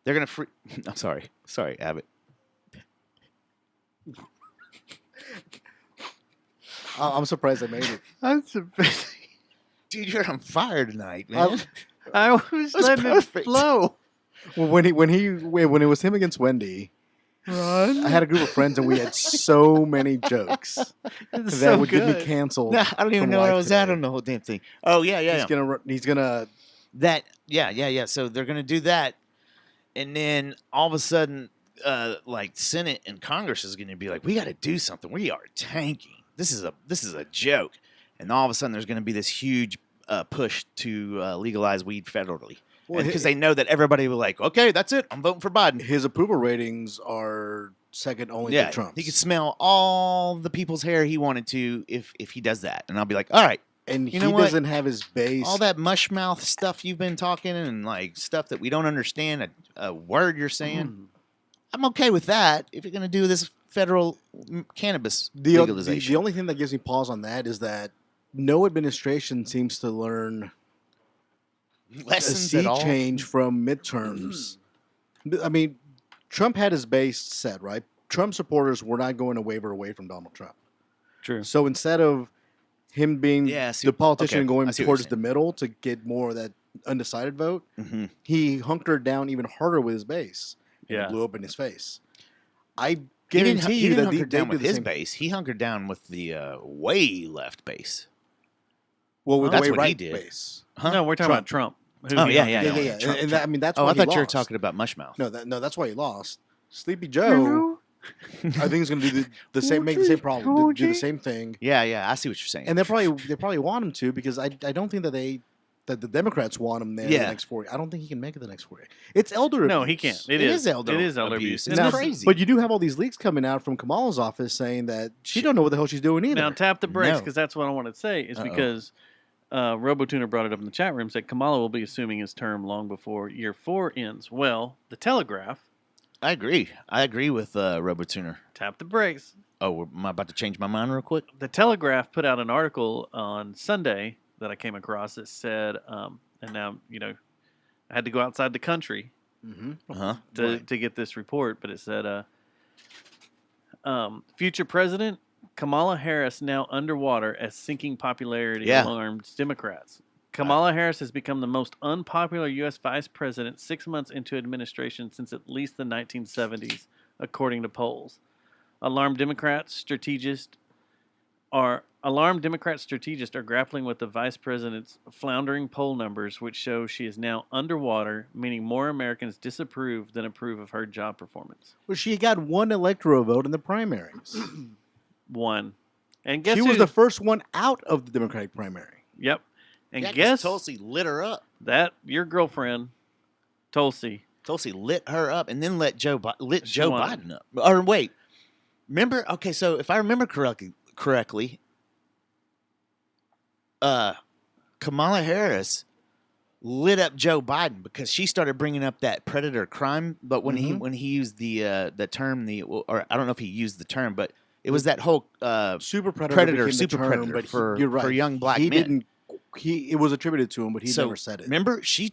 They're going to freak. I'm sorry. Sorry, Abbott. I'm surprised I made it. That's Dude, you're on fire tonight, man. I was That's letting perfect. it flow. Well, when it was him against Wendy, I had a group of friends and we had so many jokes It's that so would get me good. canceled. Nah, I don't even from know where I life was at today. on the whole damn thing. Oh, yeah, yeah. He's gonna That, yeah. So they're going to do that. And then all of a sudden, like Senate and Congress is going to be like, we got to do something. We are tanking. This is a joke. And all of a sudden, there's going to be this huge push to legalize weed federally. Well, Because they know that everybody will like, okay, that's it. I'm voting for Biden. his approval ratings are second only Yeah, to Trump's. he could smell all the people's hair he wanted to if he does that. And I'll be like, all right, and you he know what? doesn't have his base. all that mush mouth stuff you've been talking and like stuff that we don't understand a word you're saying. I'm okay with that if you're going to do this federal cannabis the legalization. only thing that gives me pause on that is that no administration seems to learn lessons sea at all. change from midterms. I mean, Trump had his base set, right? Trump supporters were not going to waver away from Donald Trump. True. So instead of him being Yeah, the politician okay, going I see what you're towards saying. the middle to get more of that undecided vote, Mm-hmm. he hunkered down even harder with his base. And Yeah. it blew up in his face. I He guarantee you didn't that hunker they down do with the his same. base. He hunkered down with the way left base. Well, with That's way what he right did. base. Huh? No, we're talking about Trump. Who Oh, he yeah, hunkered yeah, Yeah, down yeah, with. yeah. Trump, And I mean, that's Oh, why I he thought you were lost. talking about Mushmouth. No, that's why he lost. Sleepy Joe, I think he's going to do the same, make the same problem, do the same thing, Yeah, I see what you're saying. and they probably want him to because I don't think that the Democrats want him there the Yeah. next 4 years. I don't think he can make it the next 4 years. It's elder No, abuse. he can't. It is elder It is elder abuse. abuse. It's And Now, this- crazy. But you do have all these leaks coming out from Kamala's office saying that she don't know what the hell she's doing either. Now tap the brakes No. because that's what I want to say. Is Uh-oh. because RoboTuner brought it up in the chat room. Said Kamala will be assuming his term long before year 4 ends. Well, the Telegraph I agree with RoboTuner. tap the brakes. Oh, am I about to change my mind real quick? The Telegraph put out an article on Sunday that I came across that said, and now I had to go outside the country Mm-hmm. Uh-huh. to get this report, but it said, future president Kamala Harris now underwater as sinking popularity Yeah. alarms Democrats. Kamala Harris has become the most unpopular U.S. vice president 6 months into administration since at least the 1970s, according to polls. Alarmed Democrat strategists are grappling with the vice president's floundering poll numbers, which show she is now underwater, meaning more Americans disapprove than approve of her job performance. Well, she got one electoral vote in the primaries. One. And guess She who? was the first one out of the Democratic primary. Yep. And Yeah, 'cause guess Tulsi lit her up. that your girlfriend, Tulsi. Tulsi lit her up and then lit Joe She won. Biden up. Or wait, remember? Okay, so if I remember correctly, Kamala Harris lit up Joe Biden because she started bringing up that predator crime. But when he used the term or I don't know if he used the term, but it was that whole Super predator, predator, became the super term, predator but for you're right. for young black he men. Didn't. It was attributed to him, but he So, never said it. Remember, she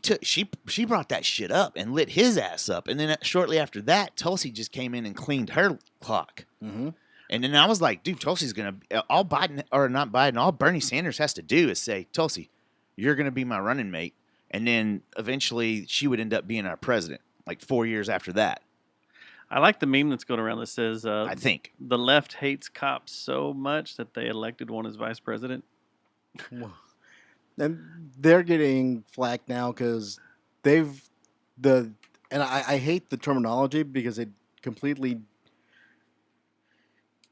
brought that shit up and lit his ass up, and then shortly after that, Tulsi just came in and cleaned her clock. Mm-hmm. And then I was like, dude, Tulsi's gonna all Biden or not Biden, all Bernie Sanders has to do is say, Tulsi, you're gonna be my running mate, and then eventually she would end up being our president, like 4 years after that. I like the meme that's going around that says, I think. the left hates cops so much that they elected one as vice president. And they're getting flack now because and I hate the terminology because it completely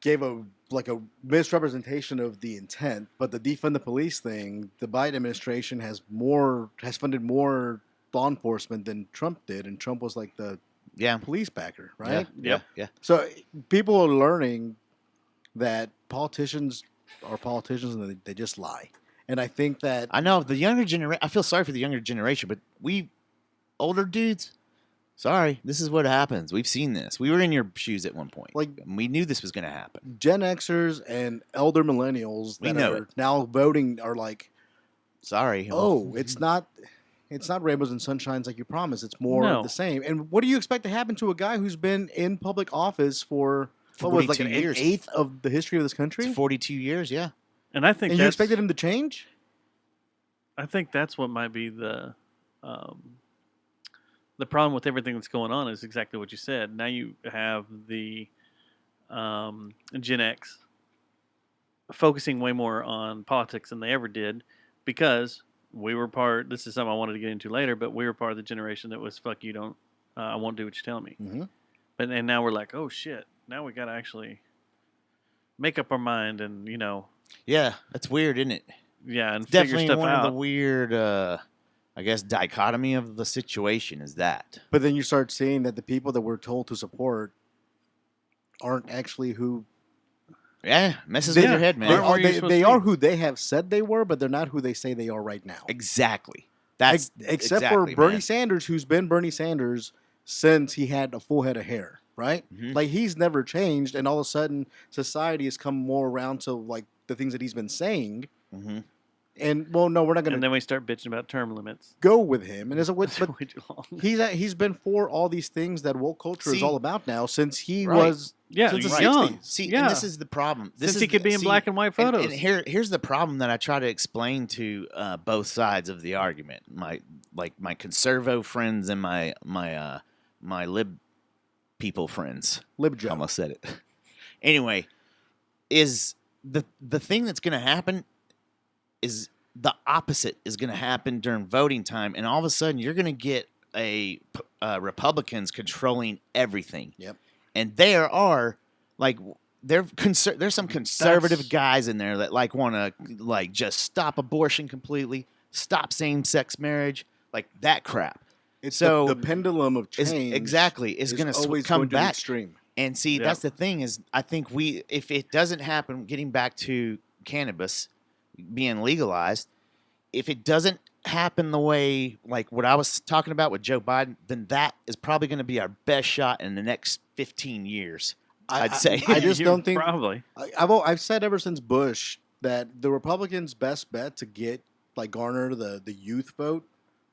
gave a misrepresentation of the intent. But the defund the police thing, the Biden administration has funded more law enforcement than Trump did, and Trump was like the police backer, right? Yeah. So people are learning that politicians are politicians and they just lie. And I think that I know the younger generation. I feel sorry for the younger generation, but we older dudes. Sorry, this is what happens. We've seen this. We were in your shoes at one point. Like, and we knew this was going to happen. Gen Xers and elder millennials We that know are it. now voting are like, Sorry. oh, it's not rainbows and sunshines like you promised. It's more No. of the same. And what do you expect to happen to a guy who's been in public office for what was it, like 42 an years. eighth of the history of this country? It's 42 years. Yeah. And I think And you expected him to change? I think that's what might be the problem with everything that's going on is exactly what you said. Now you have the Gen X focusing way more on politics than they ever did because we were part. This is something I wanted to get into later, but we were part of the generation that was fuck you, don't I won't do what you're telling me. Mm-hmm. And now we're like, oh shit, now we got to actually make up our mind and Yeah, that's weird, isn't it? yeah, and Definitely figure stuff one out. of the weird, I guess, dichotomy of the situation is that. But then you start seeing that the people that we're told to support aren't actually who Yeah, messes they, with your head, man. They, Aren't where are, you're they, supposed they to are be. who they have said they were, but they're not who they say they are right now. Exactly. That's Except exactly, for Bernie man. Sanders, who's been Bernie Sanders since he had a full head of hair, right? Mhm. Like he's never changed, and all of a sudden society has come more around to like the things that he's been saying. Mm-hmm. And well, no, we're not going And to then we start bitching about term limits. go with him. And but Way too long. he's been for all these things that woke culture is See, all about now since he right. was Yeah, since the he's young. 60s. See, Yeah. and this is the problem. Since he could be in black and white photos. And here's the problem that I try to explain to both sides of the argument. My conservo friends and my lib people friends. Lib Joe. Almost said it. Anyway, is the thing that's going to happen is the opposite is going to happen during voting time, and all of a sudden you're going to get Republicans controlling everything. Yep. And there are there's some conservative guys in there that want to just stop abortion completely, stop same-sex marriage, that crap. It's so the pendulum of change. Is going to always come going to the back. extreme. And see, that's the thing is, I think if it doesn't happen, getting back to cannabis being legalized, if it doesn't happen the way what I was talking about with Joe Biden, then that is probably going to be our best shot in the next 15 years. I'd say. I just don't think probably. I've said ever since Bush that the Republicans' best bet to get garner the youth vote,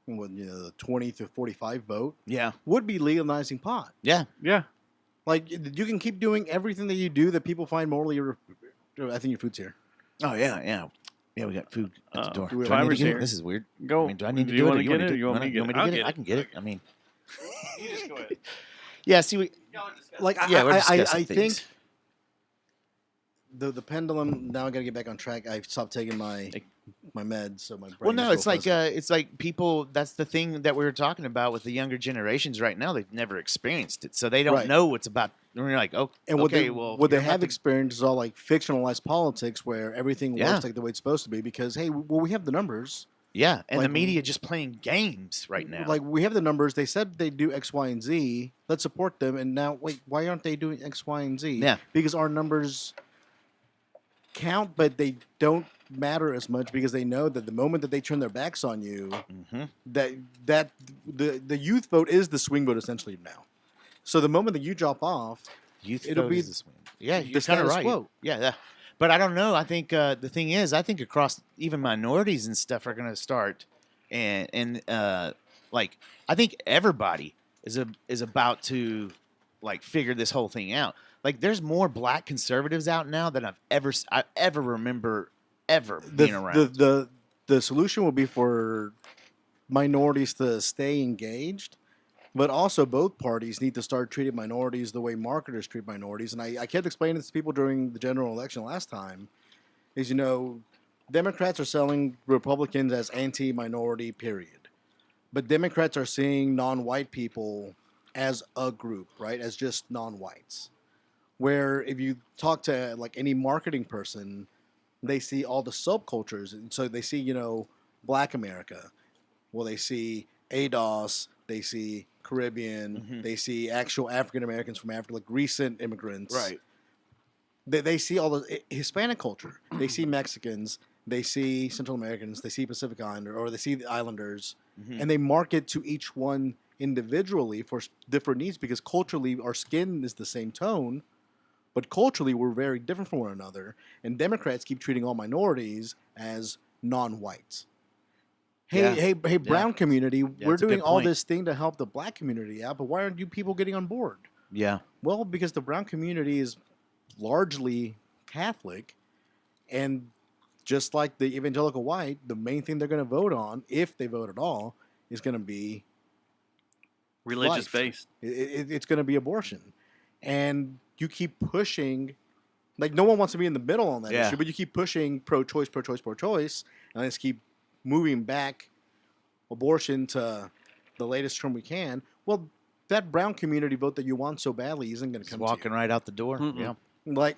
the 20 to 45 vote, would be legalizing pot. Yeah. You can keep doing everything that you do that people find morally. I think your food's here. Oh yeah. Yeah, we got food at the door. do we Do I have need to it? get it? This is weird. Go. Do I need to Do do you it? wanna Or get it, or you want me to get it? I'll it? get I it. can get it. I mean, You just go ahead. yeah. See, We're discussing I things. think the pendulum. Now I got to get back on track. I've stopped taking my meds, so my brain. Well, no, is real fuzzy. it's like people. That's the thing that we were talking about with the younger generations right now. They've never experienced it, so they don't Right. know what's about. And we're like, oh, And what okay, they, well, what they you're about have to- experienced is all fictionalized politics where everything Yeah. works the way it's supposed to be because, hey, well, we have the numbers. Yeah, and the like- media just playing games right now. We have the numbers. They said they do X, Y, and Z. Let's support them. And now, wait, why aren't they doing X, Y, and Z? Yeah. Because our numbers count, but they don't matter as much because they know that the moment that they turn their backs on you, Mm-hmm. that the youth vote is the swing vote essentially now. So the moment that you drop off, Youth it'll vote be is this one. Yeah, the you're kind of status right. quo. Yeah. But I don't know. I think the thing is, I think across even minorities and stuff are going to start, and I think everybody is about to figure this whole thing out. There's more black conservatives out now than I ever remember being around. The solution will be for minorities to stay engaged, but also both parties need to start treating minorities the way marketers treat minorities. And I kept explaining this to people during the general election last time, is, Democrats are selling Republicans as anti-minority, period. But Democrats are seeing non-white people as a group, right, as just non-whites. Where if you talk to any marketing person, they see all the subcultures. And so they see, Black America. Well, they see ADOS, they see Caribbean, they see actual African Americans from Africa, recent immigrants. Right. They see all the Hispanic culture. They see Mexicans, they see Central Americans, they see Pacific Islander, or they see the Islanders, and they market to each one individually for different needs because culturally our skin is the same tone, but culturally we're very different from one another. And Democrats keep treating all minorities as non-whites. Hey, brown community, we're that's a doing good all point. this thing to help the black community out, but why aren't you people getting on board? Yeah. Well, because the brown community is largely Catholic, and just like the evangelical white, the main thing they're going to vote on, if they vote at all, is going to be Religious life. based. It's going to be abortion. And you keep pushing, no one wants to be in the middle on that Yeah. issue, but you keep pushing pro-choice, and let's keep moving back abortion to the latest term we can. Well, that brown community vote that you want so badly isn't going to Just come walking to you. right out the door. Mm-mm. Yeah.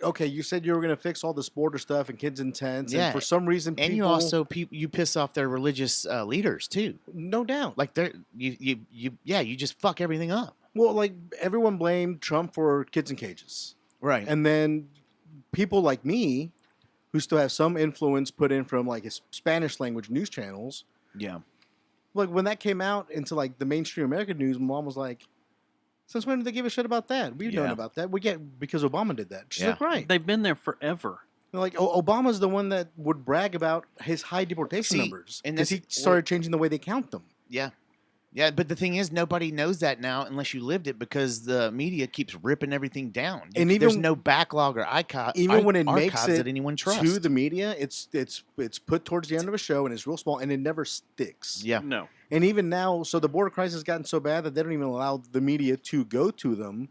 Okay, you said you were going to fix all this border stuff and kids in tents, Yeah. and for some reason, And you people- also you piss off their religious leaders too. no doubt. They're you just fuck everything up. Well, everyone blamed Trump for kids in cages, Right. and then people like me, who still have some influence put in from his Spanish language news channels. Yeah. When that came out into the mainstream American news, Mom was like, "Since when did they give a shit about that? We've known Yeah. about that. We get because Obama did that." She's Yeah. like, "Right." They've been there forever. Like Obama's the one that would brag about his high deportation numbers, and because he started changing the way they count them. Yeah. Yeah, but the thing is, nobody knows that now unless you lived it, because the media keeps ripping everything down. And there's even- no backlog or Even when it makes archives it that anyone trusts. to the media, it's put towards the end of a show and it's real small and it never sticks. Yeah. No. And even now, so the border crisis has gotten so bad that they don't even allow the media to go to them.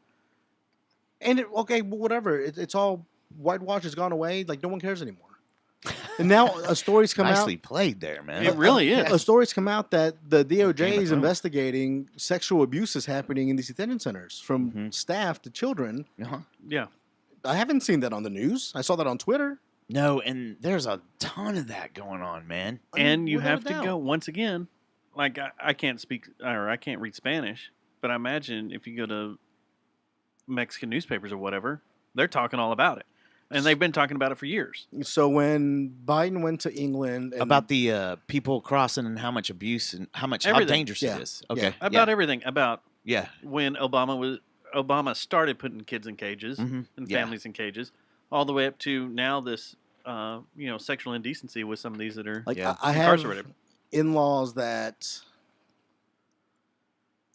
And whatever, it's all whitewash has gone away. Like no one cares anymore. And now a story's come Nicely out. played there, man. It really is. A story's come out that the DOJ Game of is Thrones. investigating sexual abuses happening in these detention centers, from Mhm. staff to children. Uh-huh. Yeah. I haven't seen that on the news. I saw that on Twitter. No, and there's a ton of that going on, man. I mean, And you without have a to doubt. go once again. Like I can't speak or I can't read Spanish, but I imagine if you go to Mexican newspapers or whatever, they're talking all about it, and they've been talking about it for years. So when Biden went to England and About the people crossing and how much abuse and how Everything. dangerous Yeah. it is. Okay. About everything. About Yeah. when Obama started putting kids in cages Mhm. and Yeah. families in cages, all the way up to now this sexual indecency with some of these that are like Yeah. I have incarcerated. in-laws that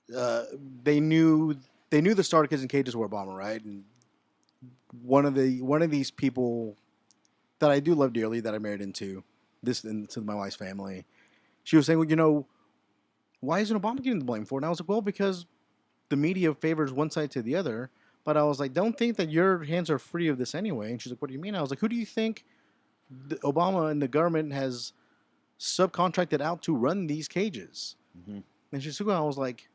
they knew the starter kids in cages were Obama, right? And one of these people that I do love dearly, that I married into my wife's family, she was saying, well, why isn't Obama getting the blame for it? And I was like, well, because the media favors one side to the other. But I was like, don't think that your hands are free of this anyway. And she's like, what do you mean? I was like, who do you think Obama and the government has subcontracted out to run these cages? Mhm. And she's like, I was like,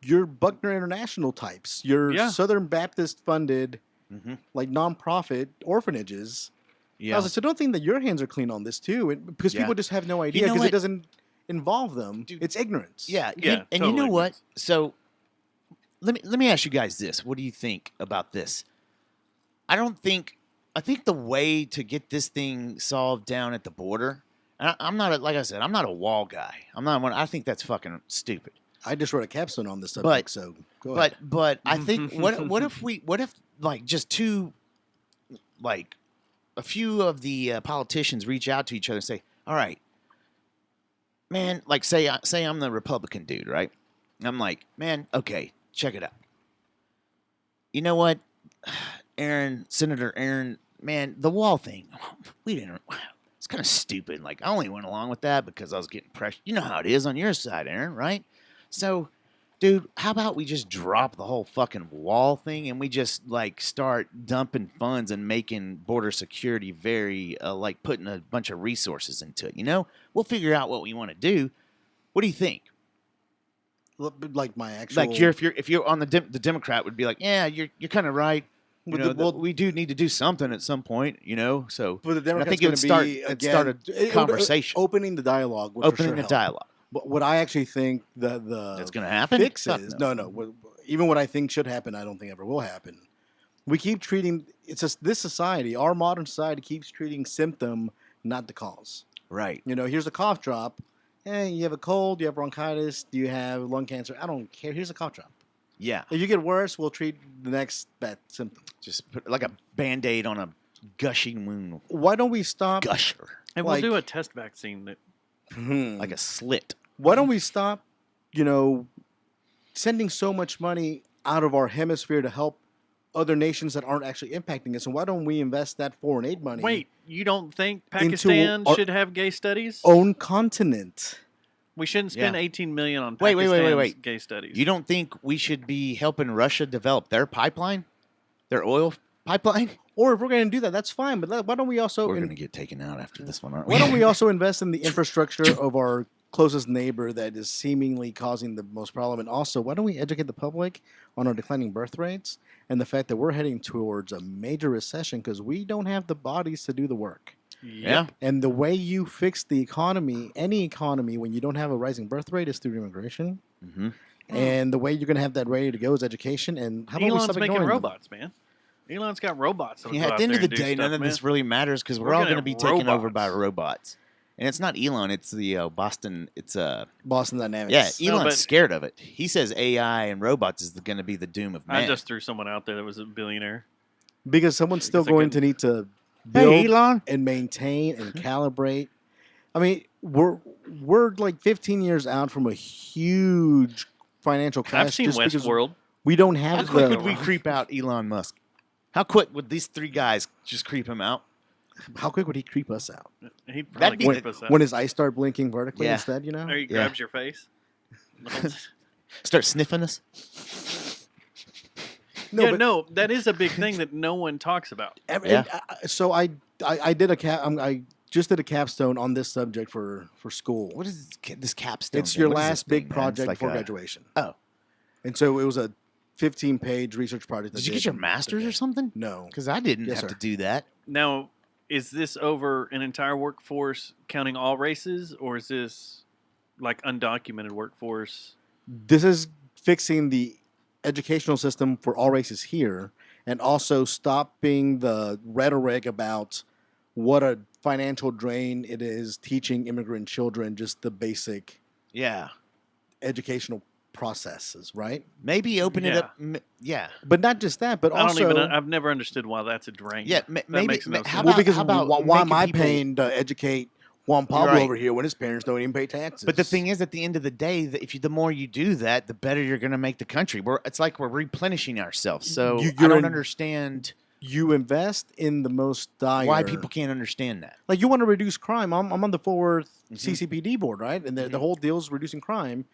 you're Buckner International types. You're Yeah. Southern Baptist funded, Mhm. like nonprofit orphanages. I Yeah. was like, so don't think that your hands are clean on this too. Because Yeah. people just have no idea know because what? it doesn't involve them. Dude. It's ignorance. Yeah. Yeah, And you know totally what? agrees. So let me ask you guys this. What do you think about this? I think the way to get this thing solved down at the border, and I'm not like I said, I'm not a wall guy. I'm not one. I think that's fucking stupid. I just wrote a capstone on this subject, so go ahead. But I think what if like just a few of the politicians reach out to each other and say, all right, man, like say I'm the Republican dude, right? And I'm like, man, okay, check it out. You know what, Senator Aaron, man, the wall thing, it's kind of stupid. Like I only went along with that because I was getting pressure. You know how it is on your side, Aaron, right? So, dude, how about we just drop the whole fucking wall thing and we just like start dumping funds and making border security very like putting a bunch of resources into it. You know, we'll figure out what we want to do. What do you think? Like my actual, Like if you're on the Democrat would be like, yeah, you're kind of right. You know, we do need to do something at some point. You know, so but the and I Democrats think it would start a conversation, opening the dialogue, would for opening sure the help. dialogue. But what I actually think the That's going to happen. fix Fuck is no. even what I think should happen, I don't think ever will happen. We keep treating this society, our modern society, keeps treating symptom, not the cause. Right. You know, here's a cough drop. Hey, you have a cold, you have bronchitis, do you have lung cancer? I don't care. Here's a cough drop. Yeah. If you get worse, we'll treat the next bad symptom. Just put like a Band-Aid on a gushing wound. Why don't we stop? Gusher. And Like- we'll do a test vaccine that Like a slit. Why don't we stop, sending so much money out of our hemisphere to help other nations that aren't actually impacting us? And why don't we invest that foreign aid money? Wait, you don't think Pakistan our should have gay studies? own continent. We shouldn't spend Yeah. 18 million on Wait, Pakistan's wait. gay studies. You don't think we should be helping Russia develop their pipeline? Their oil pipeline? Or if we're going to do that, that's fine. But why don't we also We're going to get taken out after this one, aren't we? why don't we also invest in the infrastructure of our closest neighbor that is seemingly causing the most problem? And also, why don't we educate the public on our declining birth rates and the fact that we're heading towards a major recession because we don't have the bodies to do the work? Yeah. And the way you fix the economy, any economy, when you don't have a rising birth rate, is through immigration. Mm-hmm. And the way you're going to have that ready to go is education. And how about we Elon's stop making ignoring them? robots, man. Elon's got robots. that'll Yeah, go at out the end there of the and do day, none stuff, of this man. really matters because we're We're all gonna going to be have taken over by robots. robots. And it's not Elon, it's the Boston. It's Boston Dynamics. yeah, No, Elon's but- scared of it. He says AI and robots is going to be the doom of man. I just threw someone out there that was a billionaire. Because someone's still Because I going to couldn't- need to build Elon. and maintain and calibrate. I mean, we're like 15 years out from a huge financial crash. I've seen just because Westworld. we don't How have quick the. would we creep out Elon Musk? How quick would these three guys just creep him out? How quick would he creep us out? He'd That'd probably be keep us out. When his eyes start blinking vertically Yeah. instead, you know? Or he grabs your face. Start sniffing us? No, that is a big thing that no one talks about. So I did I just did a capstone on this subject for school. What is this capstone? It's thing? your What is this last big thing, man? It's project like before a- graduation. Oh. And so it was a 15-page research project. Did you get your master's or something? No. Because I didn't Yes, have sir. to do that. Now, is this over an entire workforce counting all races, or is this like undocumented workforce? This is fixing the educational system for all races here, and also stopping the rhetoric about what a financial drain it is teaching immigrant children just the basic Yeah. educational processes, right? Maybe open it Yeah. up. Yeah. But not just that, but I don't also even. I've never understood why that's a drain. Yeah. That Maybe. makes no How sense. well, because about why am making I people- paying to educate Juan Pablo right. over here when his parents don't even pay taxes? But the thing is, at the end of the day, that the more you do that, the better you're going to make the country. It's like we're replenishing ourselves. So I you're don't in- understand you invest in the most dire. why people can't understand that. Like, you want to reduce crime. I'm on the Fort Worth Mhm. CCPD board, right? And the whole deal is reducing crime.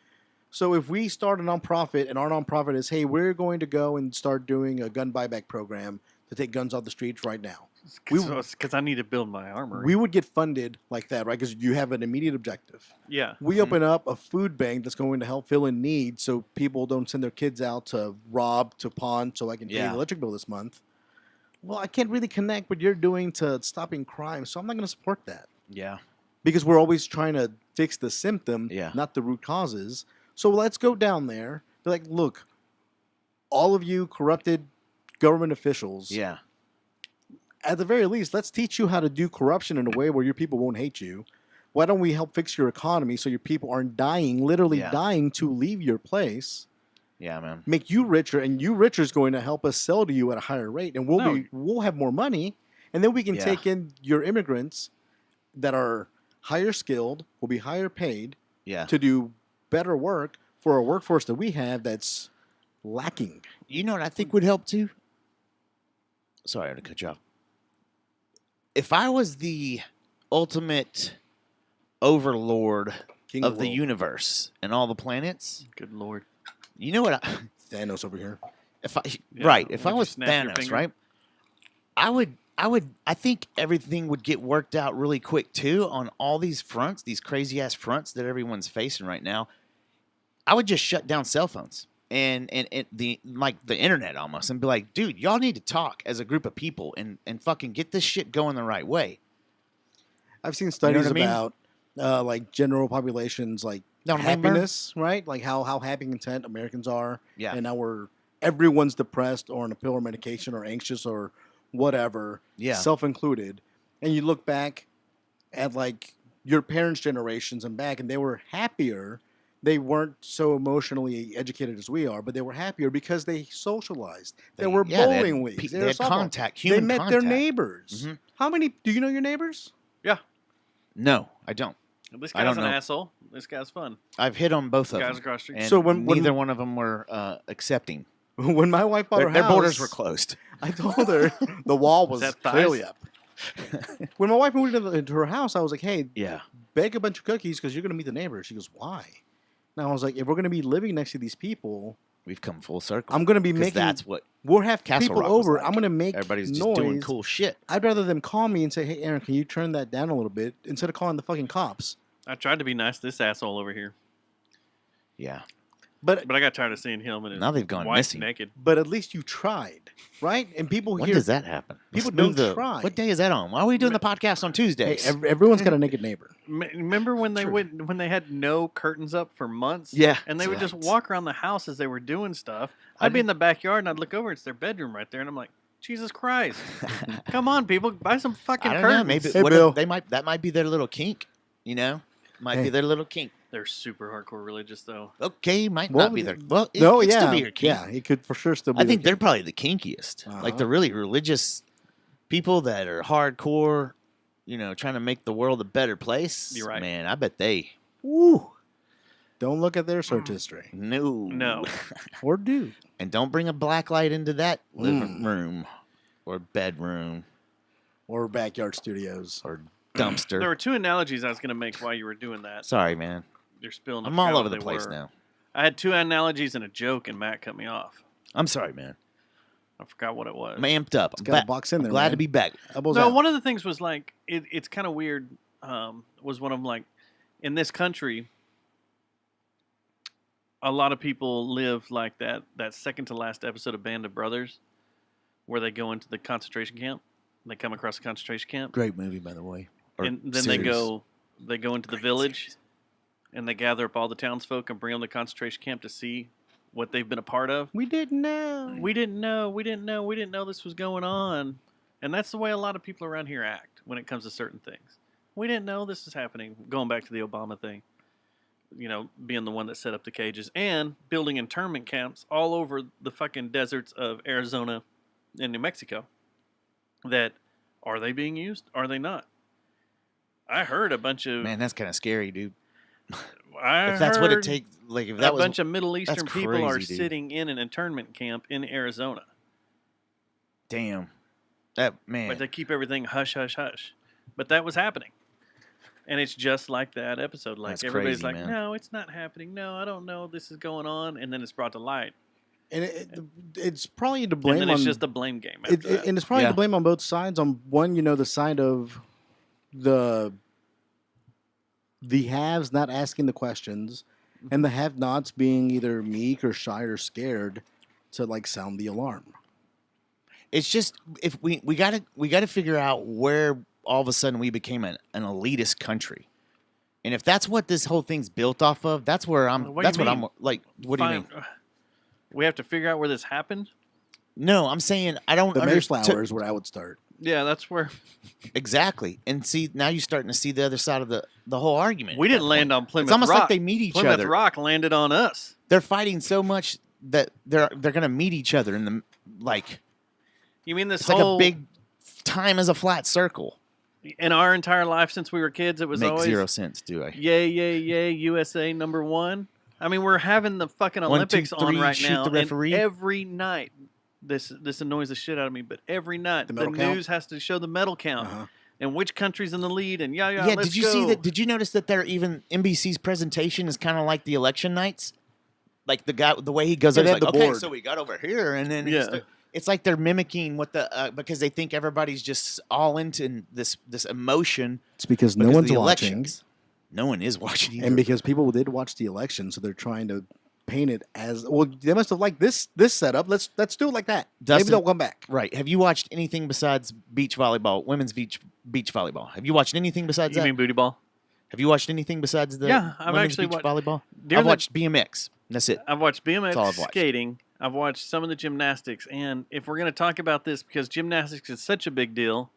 So if we start a nonprofit and our nonprofit is, hey, we're going to go and start doing a gun buyback program to take guns off the streets right now, Because I need to build my armory. we would get funded like that, right? Because you have an immediate objective. yeah. We open up a food bank that's going to help fill in needs so people don't send their kids out to rob, to pawn, so I can pay Yeah. the electric bill this month. Well, I can't really connect what you're doing to stopping crime, so I'm not going to support that. Yeah. Because we're always trying to fix the symptom, Yeah. not the root causes. So let's go down there. They're like, look, all of you corrupted government officials, Yeah. at the very least, let's teach you how to do corruption in a way where your people won't hate you. Why don't we help fix your economy so your people aren't dying, literally Yeah. dying to leave your place, Yeah, man. make you richer, and you richer is going to help us sell to you at a higher rate, and No. we'll have more money, and then we can Yeah. take in your immigrants that are higher skilled, will be higher paid, Yeah. to do better work for a workforce that we have that's lacking. You know what I think would help too? Sorry, I had to cut you off. If I was the ultimate overlord King of the world. universe and all the planets, Good lord. you know what? Thanos over here. If I Yeah, right, if I would you was snap your Thanos, finger? right? I think everything would get worked out really quick too on all these fronts, these crazy ass fronts that everyone's facing right now. I would just shut down cell phones and the internet almost and be like, dude, y'all need to talk as a group of people and fucking get this shit going the right way. I've seen studies what I mean? about like general populations, like No, remember? happiness, right? Like how happy and content Americans are. Yeah. And now everyone's depressed or on a pill or medication or anxious or whatever, Yeah. self included. And you look back at like your parents' generations and back, and they were happier. They weren't so emotionally educated as we are, but they were happier because they socialized. There were they had bowling leagues. they were had softball. contact, They human met contact. their neighbors. Mhm. How many? Do you know your neighbors? Yeah. No, I don't. This I don't guy's an know. asshole. This guy's fun. I've hit on both of Guys them. across the street. And So when neither one of them were accepting. when my wife bought Their, her their house, borders were closed. I told her the wall was that thighs? clearly up. When my wife moved into her house, I was like, "Hey, Yeah. bake a bunch of cookies because you're going to meet the neighbors." She goes, "Why?" And I was like, "If we're going to be living next to these people, We've come full circle. I'm going to be 'Cause making. that's what We'll have Castle people Rock was over. like. I'm going to make everybody's just noise. doing cool shit. I'd rather them call me and say, "Hey, Aaron, can you turn that down a little bit?" instead of calling the fucking cops. I tried to be nice to this asshole over here, Yeah. But but I got tired of seeing him and his Now they've gone wife missing. naked. at least you tried, right? And people When here, does that happen? people Let's move don't try. What day is that on? Why are we doing the podcast on hey, Tuesdays? everyone's got a naked neighbor. Remember when they True. went when they had no curtains up for months? Yeah, and they would just right. walk around the house as they were doing stuff. I'd be in the backyard and I'd look over. It's their bedroom right there, and I'm like, Jesus Christ! Come on, people, buy some fucking I don't curtains. know. Maybe Hey, what Bill. if that might be their little kink. You know, might Hey. be their little kink. They're super hardcore religious, though. Okay, might Well, not be their. Well, it No, could yeah, still be your kink. yeah, it could for sure still be. I their think they're kink. probably the kinkiest, like Uh-huh. the really religious people that are hardcore, trying to make the world a better place. You're right. Man, I bet they. Woo. Don't look at their search history. No. Or do. And don't bring a black light into that living room or bedroom Or backyard studios. or dumpster. There were two analogies I was going to make while you were doing that. Sorry, man. You're spilling. I'm all over the place now. I had two analogies and a joke, and Matt cut me off. I'm sorry, man. I forgot what it was. I'm amped up. It's got a box in there. Glad man. to be back. Elbows No, out. one of the things was like it's kind of weird. Was one of them like in this country, a lot of people live like that second to last episode of Band of Brothers, where they go into the concentration camp. They come across a concentration camp, Great movie, by the way. Or and then series. they go into the village, and they gather up all the townsfolk and bring them to the concentration camp to see what they've been a part of. We didn't know. We didn't know this was going on. And that's the way a lot of people around here act when it comes to certain things. We didn't know this was happening. Going back to the Obama thing, being the one that set up the cages and building internment camps all over the fucking deserts of Arizona and New Mexico. That, are they being used? Are they not? I heard a bunch of... Man, that's kind of scary, dude. I If that's what it heard takes, like if that a was bunch of Middle Eastern that's people are crazy, dude. sitting in an internment camp in Arizona. damn, that man. But they keep everything hush, hush, hush. But that was happening. And it's just like that episode. Like That's everybody's crazy, like, man. no, it's not happening. No, I don't know. This is going on. And then it's brought to light. And it's probably to blame And then it's on just a blame game after that. and it's probably Yeah. to blame on both sides. On one, the side of the haves not asking the questions, and the have-nots being either meek or shy or scared to like sound the alarm. It's just if we gotta figure out where all of a sudden we became an elitist country, and if that's what this whole thing's built off of, that's where I'm. What do That's you what mean? I'm like. What do you Fine. mean? We have to figure out where this happened. No, I'm saying I don't The understand. Mayflower is where I would start. Yeah, that's where Exactly, and see now you're starting to see the other side of the whole argument. we at didn't that land point. on Plymouth It's almost Rock. like they meet each Plymouth other. Rock landed on us. They're fighting so much that they're gonna meet each other in the like. You mean this It's like whole a big time as a flat circle. in our entire life since we were kids? It was Makes always zero sense, do I? yay, yay, yay, USA #1. I mean, we're having the fucking 1, 2, Olympics on 3, right shoot now, the referee. and every night, this annoys the shit out of me. But every night, The the medal count? news has to show the medal count Uh-huh. and which country's in the lead, and yeah, Yeah, let's did you go. see that? Did you notice that they're even NBC's presentation is kind of like the election nights? Like the way he goes Yeah, over, they he's like, had the okay, board. so we got over here, and then Yeah. it's like they're mimicking what the because they think everybody's just all into this emotion. It's because no because of one's the watching, elections. No one is watching either. and because people did watch the election, so they're trying to paint it as well. They must have liked this setup. Let's do it like that. Dustin- Maybe they'll come back. Right. Have you watched anything besides beach volleyball, women's beach volleyball? Have you watched anything besides You that? mean booty ball? Have you watched anything besides the Yeah, I've women's actually beach watched- volleyball? During I've the- watched BMX. That's it. I've watched BMX, That's all I've watched. skating. I've watched some of the gymnastics, and if we're going to talk about this because gymnastics is such a big deal,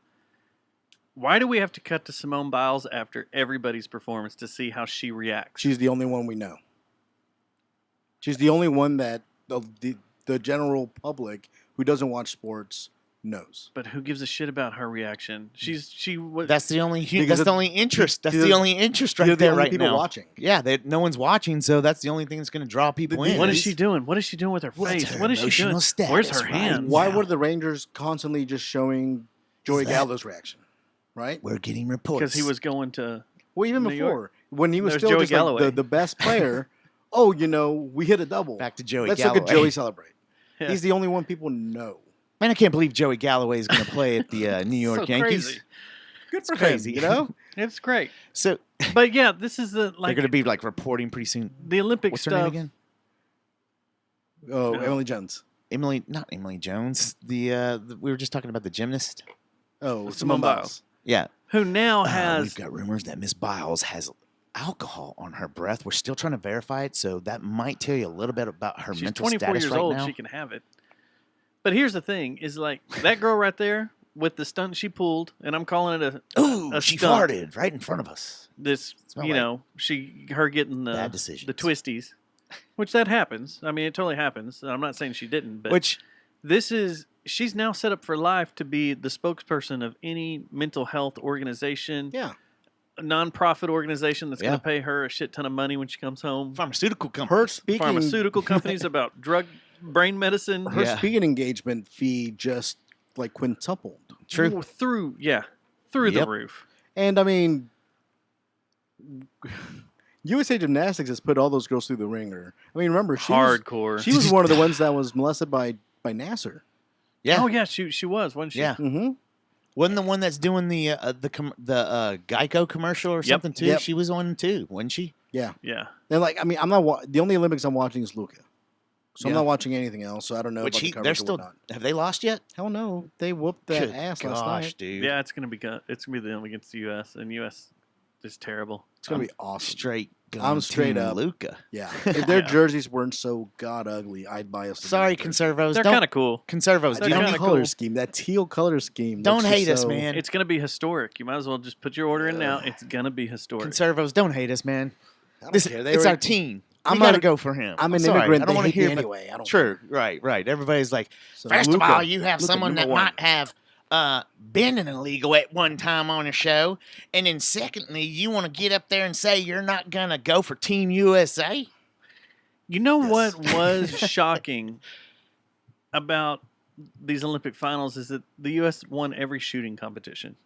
why do we have to cut to Simone Biles after everybody's performance to see how she reacts? She's the only one we know. She's the only one that the general public who doesn't watch sports knows. But who gives a shit about her reaction? She was That's the only Because that's it- the only interest. That's they're- the only interest right They're the there only right people now. watching. Yeah, no one's watching, so that's the only thing that's going to draw people in. What is she doing? What is she doing with her What's face? her What is she doing? emotional status Where's her right hand? Why now? were the Rangers constantly just showing Joey that- Gallo's reaction? Right? We're getting reports Because he was going to. Well, even New before York? when he was There's still Joey just like Galloway. the best player. Oh, we hit a double. back to Joey Let's Galloway. look at Joey celebrate. Yeah. He's the only one people know. Man, I can't believe Joey Galloway is going to play at the New York So Yankees. crazy. Good for crazy. him, It's great. So But yeah, this is the they're like going to be like reporting pretty soon. the Olympic What's her stuff. name again? Oh, Yeah. Emily Jones. Not Emily Jones. We were just talking about the gymnast. Oh, Simone Simone Biles. Biles. Yeah, Who now we've has got rumors that Miss Biles has alcohol on her breath. We're still trying to verify it, so that might tell you a little bit about her she's mental 24 status years right old, now. she can have it. But here's the thing: is like that girl right there with the stunt she pulled, and I'm calling it Ooh, a she stunt. farted right in front of us. This, Smell you like know, her getting bad the decisions. twisties, which that happens. I mean, it totally happens. I'm not saying she didn't, but Which this is she's now set up for life to be the spokesperson of any mental health organization. Yeah. A nonprofit organization that's Yeah. going to pay her a shit ton of money when she comes home. Pharmaceutical Her company. speaking, Pharmaceutical companies about brain medicine. her Yeah. speaking engagement fee just like quintupled. True. Through the Yep. roof. And I mean, USA Gymnastics has put all those girls through the ringer. I mean, remember Hardcore. She was one of the ones that was molested by Nasser. Yeah. Oh yeah, she was, wasn't she? Yeah. Mm-hmm. Wasn't the one that's doing the Geico commercial or something too? Yep. She was on too, wasn't she? Yeah. Yeah. And like, I mean, I'm not the only Olympics I'm watching is Luca, so I'm Yeah. not watching anything else. So I don't know Which about the they're coverage or still. whatnot. Have they lost yet? Hell no, they whooped that Good ass last gosh, night. dude. Yeah, it's gonna be them against the U.S. and U.S. is terrible. It's gonna be awesome. Straight. I'm straight up. Luca. Yeah, if their Yeah. jerseys weren't so god ugly, I'd buy us. Sorry, conservos. They're Don't kind of cool. conservos. They're That kinda color cool. scheme, that teal color scheme. Don't looks hate just us, so- man. It's gonna be historic. You might as well just put your order in now. It's gonna be historic. Conservos, don't hate us, man. I don't This, care. They it's were- our team. I'm We gotta a- go for him. I'm an sorry. immigrant. I don't They want to hate me hear. but- anyway. I don't. True. Right. Everybody's like, So first Luka- of all, you have Luka, someone that number one. might have been an illegal at one time on a show, and then secondly, you want to get up there and say you're not gonna go for Team USA. You know Yes. what was shocking about these Olympic finals is that the U.S. won every shooting competition.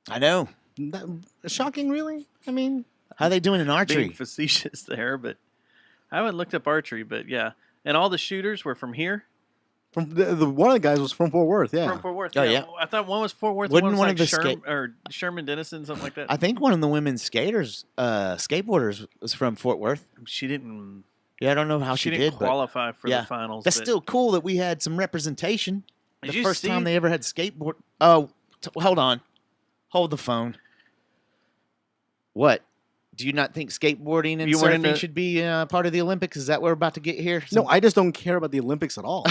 I know. That, shocking, really? I mean, How they doing in archery? Being facetious there, but I haven't looked up archery. But yeah, and all the shooters were from here, from the one of the guys was from Fort Worth. Yeah. from Fort Worth. Oh, yeah. I thought one was Fort Worth. Wasn't one one was of like the Sherman Denison, something like that. I think one of the women's skateboarders was from Fort Worth. She didn't. Yeah, I don't know how she, didn't did, but qualify for yeah. the finals. that's but still cool that we had some representation. Did The you first time see- they ever had skateboard. Oh, hold on. Hold the phone. What? Do you not think skateboarding and You weren't surfing into- should be part of the Olympics? Is that what we're about to get here? No, I just don't care about the Olympics at all.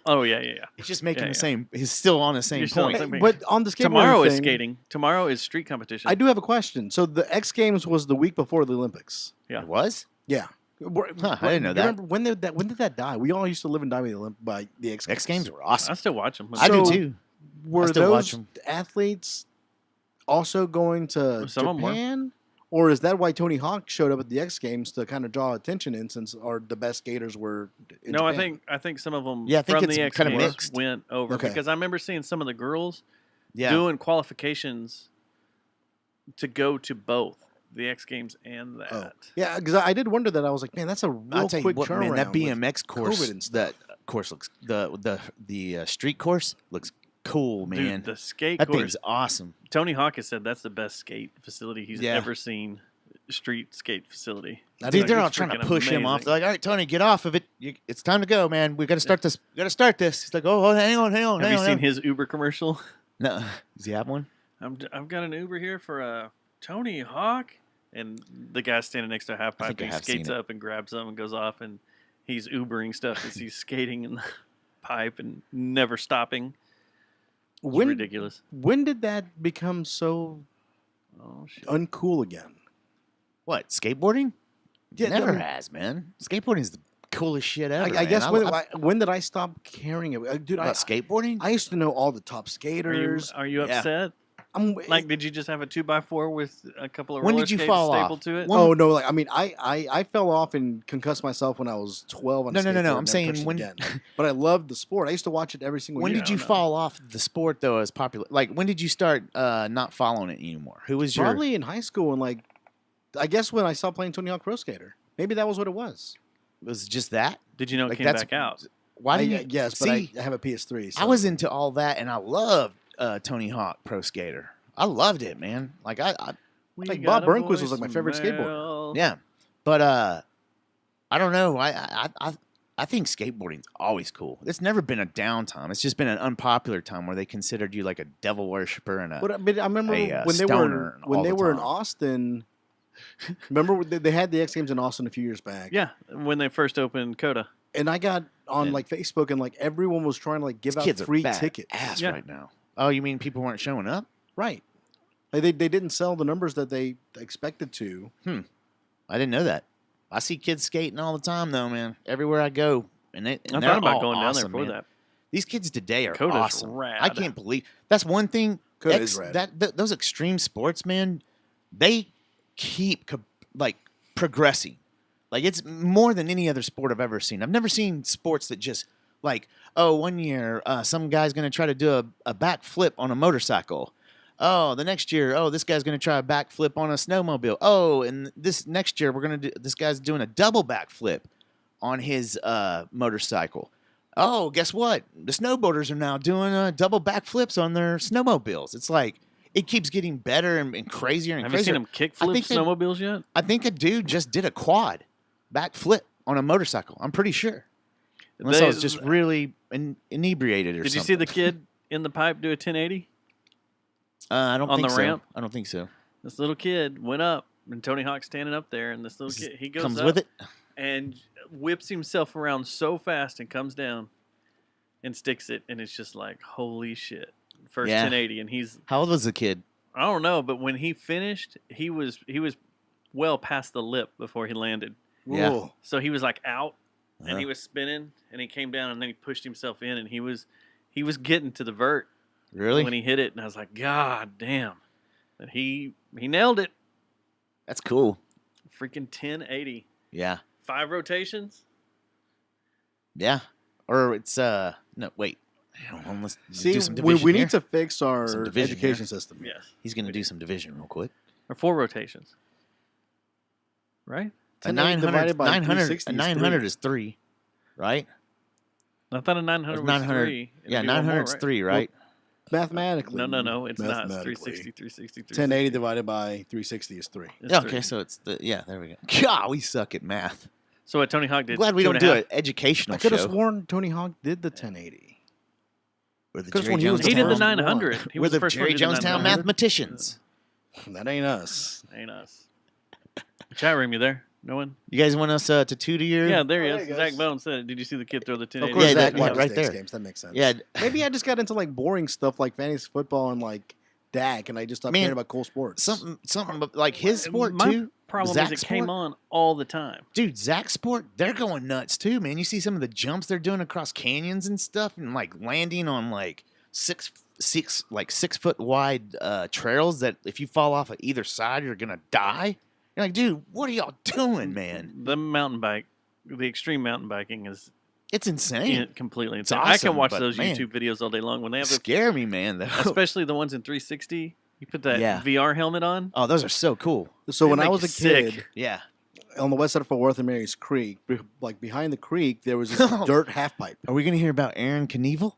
Oh yeah. He's just making Yeah, the yeah. same. He's still on the same You're still on point. the same- But on the skateboarding Tomorrow is thing, skating. Tomorrow is street competition. I do have a question. So the X Games was the week before the Olympics. Yeah. It was? Yeah. Huh, I didn't know You that. Remember when did that die? We all used to live and die by the X Games. X Games were awesome. I still watch them. I do So- too. Were still watch those 'em. athletes also going to Some of 'em were. Japan? Or is that why Tony Hawk showed up at the X Games to kind of draw attention in, since the best skaters were in No, Japan? I think some of them Yeah, I think from it's the X kinda Games mixed. went over Okay. because I remember seeing some of the girls Yeah. doing qualifications to go to both the X Games and that. Oh. Yeah, because I did wonder that. I was like, man, that's a real I'll tell you quick what, turnaround. man, that with BMX course, COVID and stuff. that course looks the street course looks cool, Dude, man. the skate That course. thing's awesome. Tony Hawk has said that's the best skate facility he's Yeah. ever seen. Street skate facility. I Dude, think they're it's all trying to freaking push him off. amazing. They're like, "All right, Tony, get off of it. It's time to go, man. We got to start this. We got to start this." He's like, "Oh, hang on." Have you seen his Uber commercial? No, does he have one? I've got an Uber here for Tony Hawk, and the guy standing next to a half I pipe. think I He have seen skates it. up and grabs them and goes off, and he's Ubering stuff as he's skating in the pipe and never stopping. It's when ridiculous. when did that become so Oh shit! uncool again? What skateboarding? Yeah, Never I mean, has, man. Skateboarding is the coolest shit ever. I man. guess I- when did I stop caring about? Dude, about skateboarding. I used to know all the top Are you, skaters. are you Yeah. upset? I'm Like, did you just have a 2x4 with a couple of When roller did you skates fall off? stapled to it? When- oh no, like I mean, I fell off and concussed myself when I was 12. On a No. skateboard and I'm never saying touched it when. again. But I loved the sport. I used to watch it every single When year. did you no. fall off the sport though as popular? Like when did you start not following it anymore? Who was your? Probably in high school and like, I guess when I stopped playing Tony Hawk Pro Skater. Maybe that was what it was. Was it just that? Did you know it Like came that's back out? Why didn't you? Yes, but see? I have a PS3. I so- was into all that, and I loved Tony Hawk Pro Skater. I loved it, man. Like I We Like, got Bob a Burnquist was, like, my favorite voicemail. yeah, but I don't know. I think skateboarding's always cool. It's never been a downtime. It's just been an unpopular time where they considered you like a devil worshiper and a. But I remember a, when they stoner were all the in time. Austin. Remember they had the X Games in Austin a few years back. Yeah, when they first opened Coda. And I got on And- like Facebook and like everyone was trying to like give These out kids free are bad tickets. ass Yeah. right now. Oh, you mean people weren't showing up? Right. Like they didn't sell the numbers that they expected to. I didn't know that. I see kids skating all the time, though, man. Everywhere I go, and I they're thought about all going down there awesome, for man. that. These kids today are Coda's awesome. rad. I can't believe that's one thing. Coda is rad. Those extreme sports, man, they keep progressing. Like it's more than any other sport I've ever seen. I've never seen sports that just like, oh, one year some guy's going to try to do a backflip on a motorcycle. Oh, the next year, oh, this guy's going to try a backflip on a snowmobile. Oh, and this next year this guy's doing a double backflip on his motorcycle. Oh, guess what? The snowboarders are now doing double backflips on their snowmobiles. It's like it keeps getting better and crazier and Have crazier. you seen them kickflip snowmobiles yet? I think a dude just did a quad backflip on a motorcycle. I'm pretty sure. Unless I was just really inebriated or something. Did you see the kid in the pipe do a 1080? I don't on think the so. ramp? I don't think so. This little kid went up, and Tony Hawk's standing up there, and this little kid, he goes comes up with it. and whips himself around so fast and comes down and sticks it, and it's just like, holy shit. First Yeah. 1080, and he's, How old was the kid? I don't know, but when he finished, he was well past the lip before he landed. Yeah. Ooh. So he was like out, and Uh-huh. he was spinning, and he came down, and then he pushed himself in, and he was getting to the vert Really? when he hit it, and I was like, God damn. And he nailed it. That's cool. Freaking 1080. Yeah. 5 rotations? Yeah. Or it's no, wait. Hold on, let's See, do some we division here. need to fix Some our division education here. system. Yes. He's going to do some division real quick. Or 4 rotations. Right? A 1080 divided by 360 is 900 3. is 3, right? I thought a 900 was 900 3. It'd Yeah, be one more, 900 is right? 3, right? Mathematically. No, it's not. It's Mathematically. 360, 360, 1080 divided by 360 is 3. It's Yeah, 3. okay, so it's yeah, there we go. God, we suck at math. So what Tony Hawk did? Glad we two don't and a do half- an educational I could have show. sworn Tony Hawk did the 1080. We're the Could've Jerry sworn he was Jonestown. He did the First 900. He We're was the first one Jerry to do the Jonestown 900. mathematicians. That ain't us. Ain't us. Chat room, you there? No one? You guys want us to tutor your? Yeah, there he Oh, is. there he Zach goes. Bone said it. Did you see the kid throw the 1080? Of course, Yeah, that that- watches right Stakes there. games. That makes sense. Yeah. Maybe I just got into like boring stuff like fantasy football and like DAC, and I just stopped Man, caring about cool sports. Something like his sport My too. problem Zach is it came sport? on all the time. Dude, Zach Sport, they're going nuts too, man. You see some of the jumps they're doing across canyons and stuff, and like landing on like six foot wide trails that if you fall off of either side, you're gonna die. You're like, dude, what are y'all doing, man? The mountain bike, the extreme mountain biking is It's insane. completely It's insane. I can awesome, watch but those man, YouTube videos all day long when they have, Scare me, man. Though. especially the ones in 360. You put that Yeah. VR helmet on. Oh, those are so cool. So They when I make was you a sick. kid, Yeah. on the west side of Fort Worth and Mary's Creek, like behind the creek, there was this dirt half pipe. Are we gonna hear about Aaron Knievel?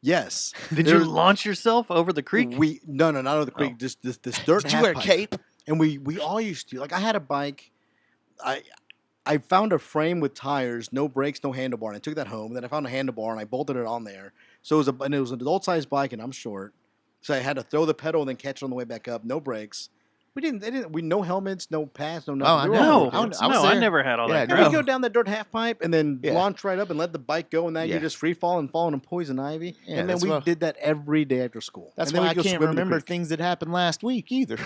Yes. Did There you was- launch yourself over the creek? No, not over the creek. Oh. Just this dirt Did you half wear a pipe. cape? And we all used to. Like I had a bike. I found a frame with tires, no brakes, no handlebar, and I took that home. And then I found a handlebar and I bolted it on there. So it was an adult sized bike, and I'm short, so I had to throw the pedal and then catch it on the way back up. No brakes. We no helmets, no pads, no nothing. I We were know. all I kids. was no, I there. never had all Yeah, that. And crap. we go down that dirt half pipe and then Yeah. launch right up and let the bike go, and then Yeah. you just free fall and falling in poison ivy. Yeah, and then that's we why- did that every day after school. That's and then why I we'd go can't swim in the remember creek. things that happened last week either.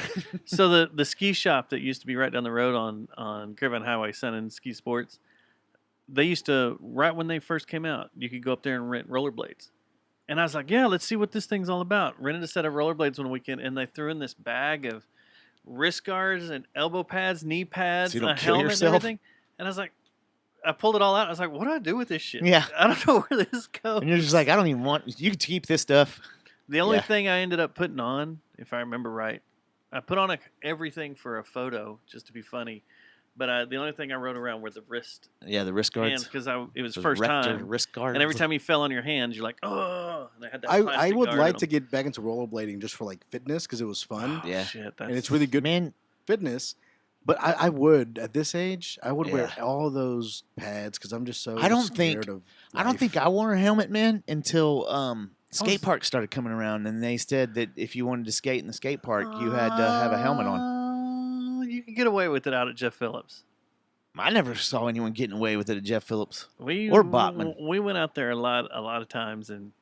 So the ski shop that used to be right down the road on Caravan Highway, Sun and Ski Sports, they used to, right when they first came out, you could go up there and rent rollerblades. And I was like, yeah, let's see what this thing's all about. Rented a set of rollerblades one weekend, and they threw in this bag of wrist guards and elbow pads, knee pads, So you don't a kill helmet yourself? and everything. And I was like, I pulled it all out. I was like, what do I do with this shit? Yeah. I don't know where this goes. And you're just like, I don't even want. You can keep this stuff. The only Yeah. thing I ended up putting on, if I remember right, I put on everything for a photo just to be funny. But the only thing I rode around were the wrist Yeah, the wrist guards. hands because it was Those first Raptor time. wrist guards. And every time you fell on your hands, you're like, oh. And I had that I plastic would guard like on to 'em. get back into rollerblading just for like fitness because it was fun Yeah. Shit, that's, and it's really good Man, fitness. But I would at this age I would wear Yeah. all those pads because I'm just so I don't scared think- of I don't life. think I wore a helmet, man, until skate parks started coming around, and they said that if you wanted to skate in the skate park, you had to have a helmet on. You can get away with it out at Jeff Phillips. I never saw anyone getting away with it at Jeff Phillips. We Or Botman. We went out there a lot of times, and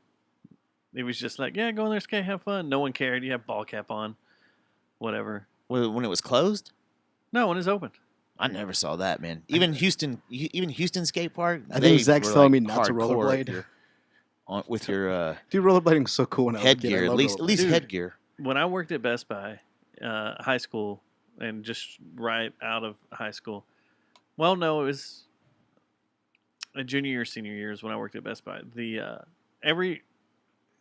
it was just like, yeah, go in there, skate, have fun. No one cared. You have ball cap on, whatever. When it was closed, No, when it's open. I never saw that, man. Even Houston skate park. I they think Zach's were, telling like, me not to hardcore rollerblade. here. with your Dude, rollerblading was so cool when I was a kid. I headgear. At loved least rollerblading. headgear. When I worked at Best Buy, high school, and just right out of high school. Well, no, it was a junior or senior years when I worked at Best Buy. Every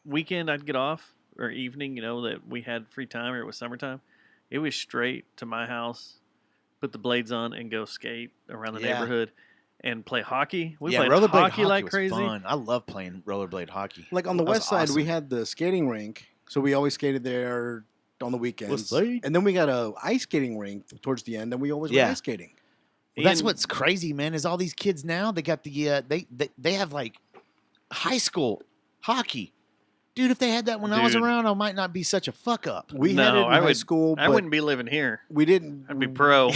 weekend I'd get off or evening, that we had free time or it was summertime. It was straight to my house, put the blades on, and go skate around the neighborhood and play hockey. We played rollerblade hockey like was crazy. Fun. I love playing rollerblade hockey. Like on the That was west side, we awesome. had the skating rink, so we always skated there on the weekends. West And then we got a ice skating rink towards the end, and we always Yeah. went ice skating. Well, that's And- what's crazy, man. Is all these kids now? They got the they have like high school hockey. Dude, if they had that when I was Dude. around, I might not be such a fuck up. We No, had it in I high would- school, I but wouldn't be living here. we didn't. I'd be pro.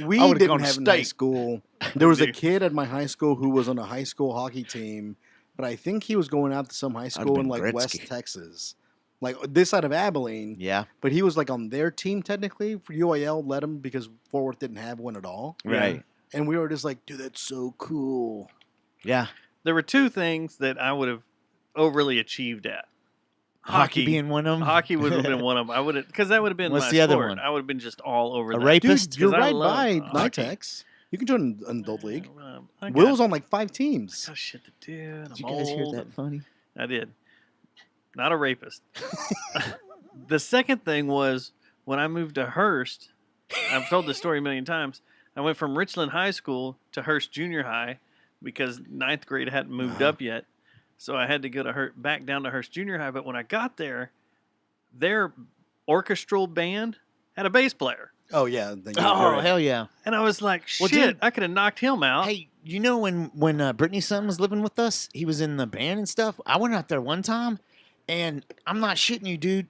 We I would've didn't gone have it in high state. school. There was a Dude. kid at my high school who was on a high school hockey team, but I think he was going out to some high school been in like West Gretzky. Texas, like this side of Abilene. Yeah, But he was like on their team technically. For UIL let him because Fort Worth didn't have one at all. right. And we were just like, dude, that's so cool. Yeah, There were two things that I would have overly achieved at. hockey being one of them. Hockey would have been one of them. I would have, because that would have been What's my the other sport. one? I would have been just all over A that. rapist? Dude, you're 'Cause I right love by hockey. Nitex. You can join an adult league. I got- Will's on like 5 teams. got shit to do. and Did I'm you guys hear old. that funny? I did. Not a rapist. The second thing was when I moved to Hearst. I've told this story a million times. I went from Richland High School to Hearst Junior High because ninth grade hadn't moved up yet. So I had to go to back down to Hearst Junior High. But when I got there, their orchestral band had a bass player. Oh yeah. Oh hell yeah! And I was like, Well, shit, dude, I could have knocked him out. Hey, you know when Brittany's son was living with us, he was in the band and stuff. I went out there one time, and I'm not shitting you, dude.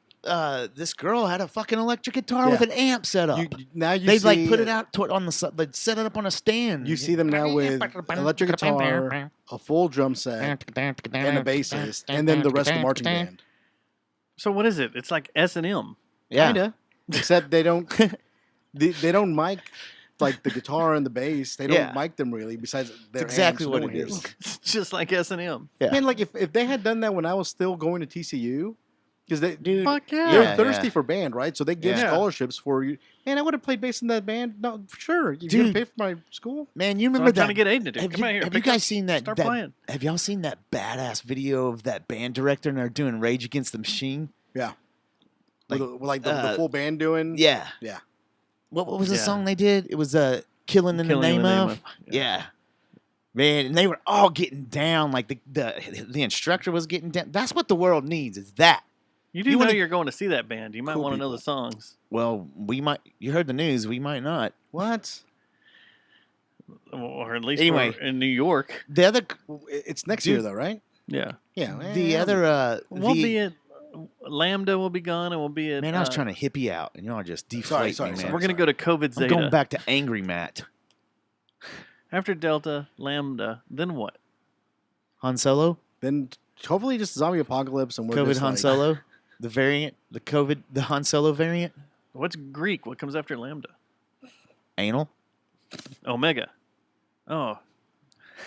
This girl had a fucking electric guitar with Yeah. an amp set up. Now you They'd see, like put it out on the they'd set it up on a stand. You see them now with electric guitar, a full drum set, and a bassist, and then the rest of the marching band. So what is it? It's like S&M. Yeah. Kinda. Except they don't they don't mic like the guitar and the bass. They don't Yeah. mic them really. Besides their exactly hands, what no it one hears is. them. It's just like S&M. Yeah. Man, like if they had done that when I was still going to TCU, because they Dude, Fuck yeah. they're Yeah, thirsty yeah. for band, right? So they give Yeah. scholarships for you. Man, I would have played bass in that band. No, sure. You Dude. gonna pay for my school? Man, you So remember I'm trying that? to get Aiden to do. Have Come out here. have you pick up- guys seen that? Start that- playing. Have y'all seen that badass video of that band director and they're doing Rage Against the Machine? Yeah. Like, with the full band doing. Yeah. Yeah. What was the Yeah. song they did? It was Killing in the Name of. Yeah. Man, and they were all getting down. Like the instructor was getting down. That's what the world needs. Is that. You do You know wanna- you're going to see that band. You might Cool want to know people. the songs. Well, we might. You heard the news. We might not. What? Or at least Anyway. we're in New York. The other. It's next Dude. year though, right? Yeah. Yeah. The other. We'll the- be at Lambda will be gone and we'll be at Man, I was trying to hippie out, and y'all just deflate sorry, me, sorry. man. we're gonna go to COVID I'm Zeta. going back to Angry Matt. After Delta, Lambda, then what? Han Solo, Then hopefully just zombie apocalypse and we're COVID just Han like, Solo, the variant, the Han Solo variant, What's Greek? What comes after Lambda? anal. Omega. Oh.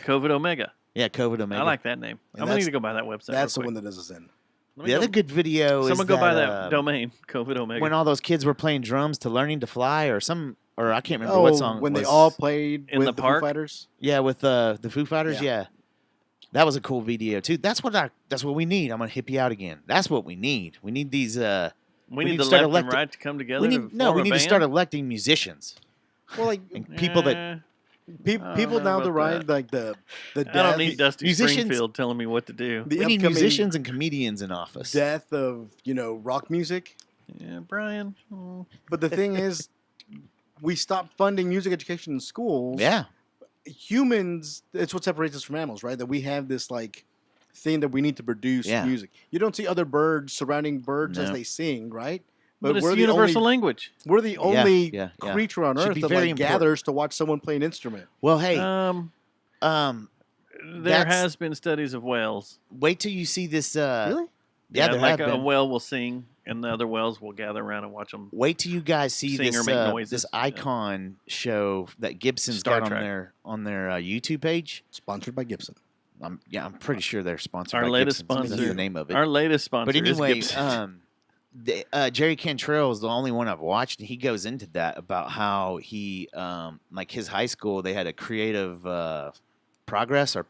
COVID Omega. Yeah, COVID Omega. I like that name. And I'm gonna need that's- to go buy that website. That's the real one quick. that does us in. Let me The go- other good video Someone is go buy that, that domain. COVID Omega. when all those kids were playing drums to Learning to Fly, or I can't remember what song. when it they was. all played In with the the park? Foo Fighters. Yeah, with the Foo Fighters. Yeah. Yeah. That was a cool video too. That's what we need. I'm gonna hip you out again. That's what we need. We need these. we we need need the to start left and electing- right to come together. We to need form a to band? start electing musicians Well, like and people that Eh, people know now about the ride that. like the I death, don't need Dusty musicians- Springfield telling me what to do. the we need upcoming musicians and comedians in office. death of rock music. Yeah, Brian. Oh. But the thing is, we stopped funding music education in schools. Yeah. Humans, it's what separates us from animals, right? That we have this like thing that we need to produce Yeah. music. You don't see other birds surrounding birds as No. they sing, right? But it's we're the universal only, language. we're the only yeah. creature on Should earth be that very like important. gathers to watch someone play an instrument. Well, hey, There that's- has been studies of whales. wait till you see this. Really? Yeah, there like have a been. whale will sing, and the other whales will gather around and watch them. Wait till you guys see Sing or this make this noises. Yeah. icon show that Gibson's Star got Trek. on their YouTube page. Sponsored by Gibson. I'm pretty sure they're sponsored Our by latest Gibson's. That's sponsor. the name of it. Our latest sponsor. But anyway, is Gibson. Jerry Cantrell is the only one I've watched, and he goes into that about how he, like his high school, they had a creative progress or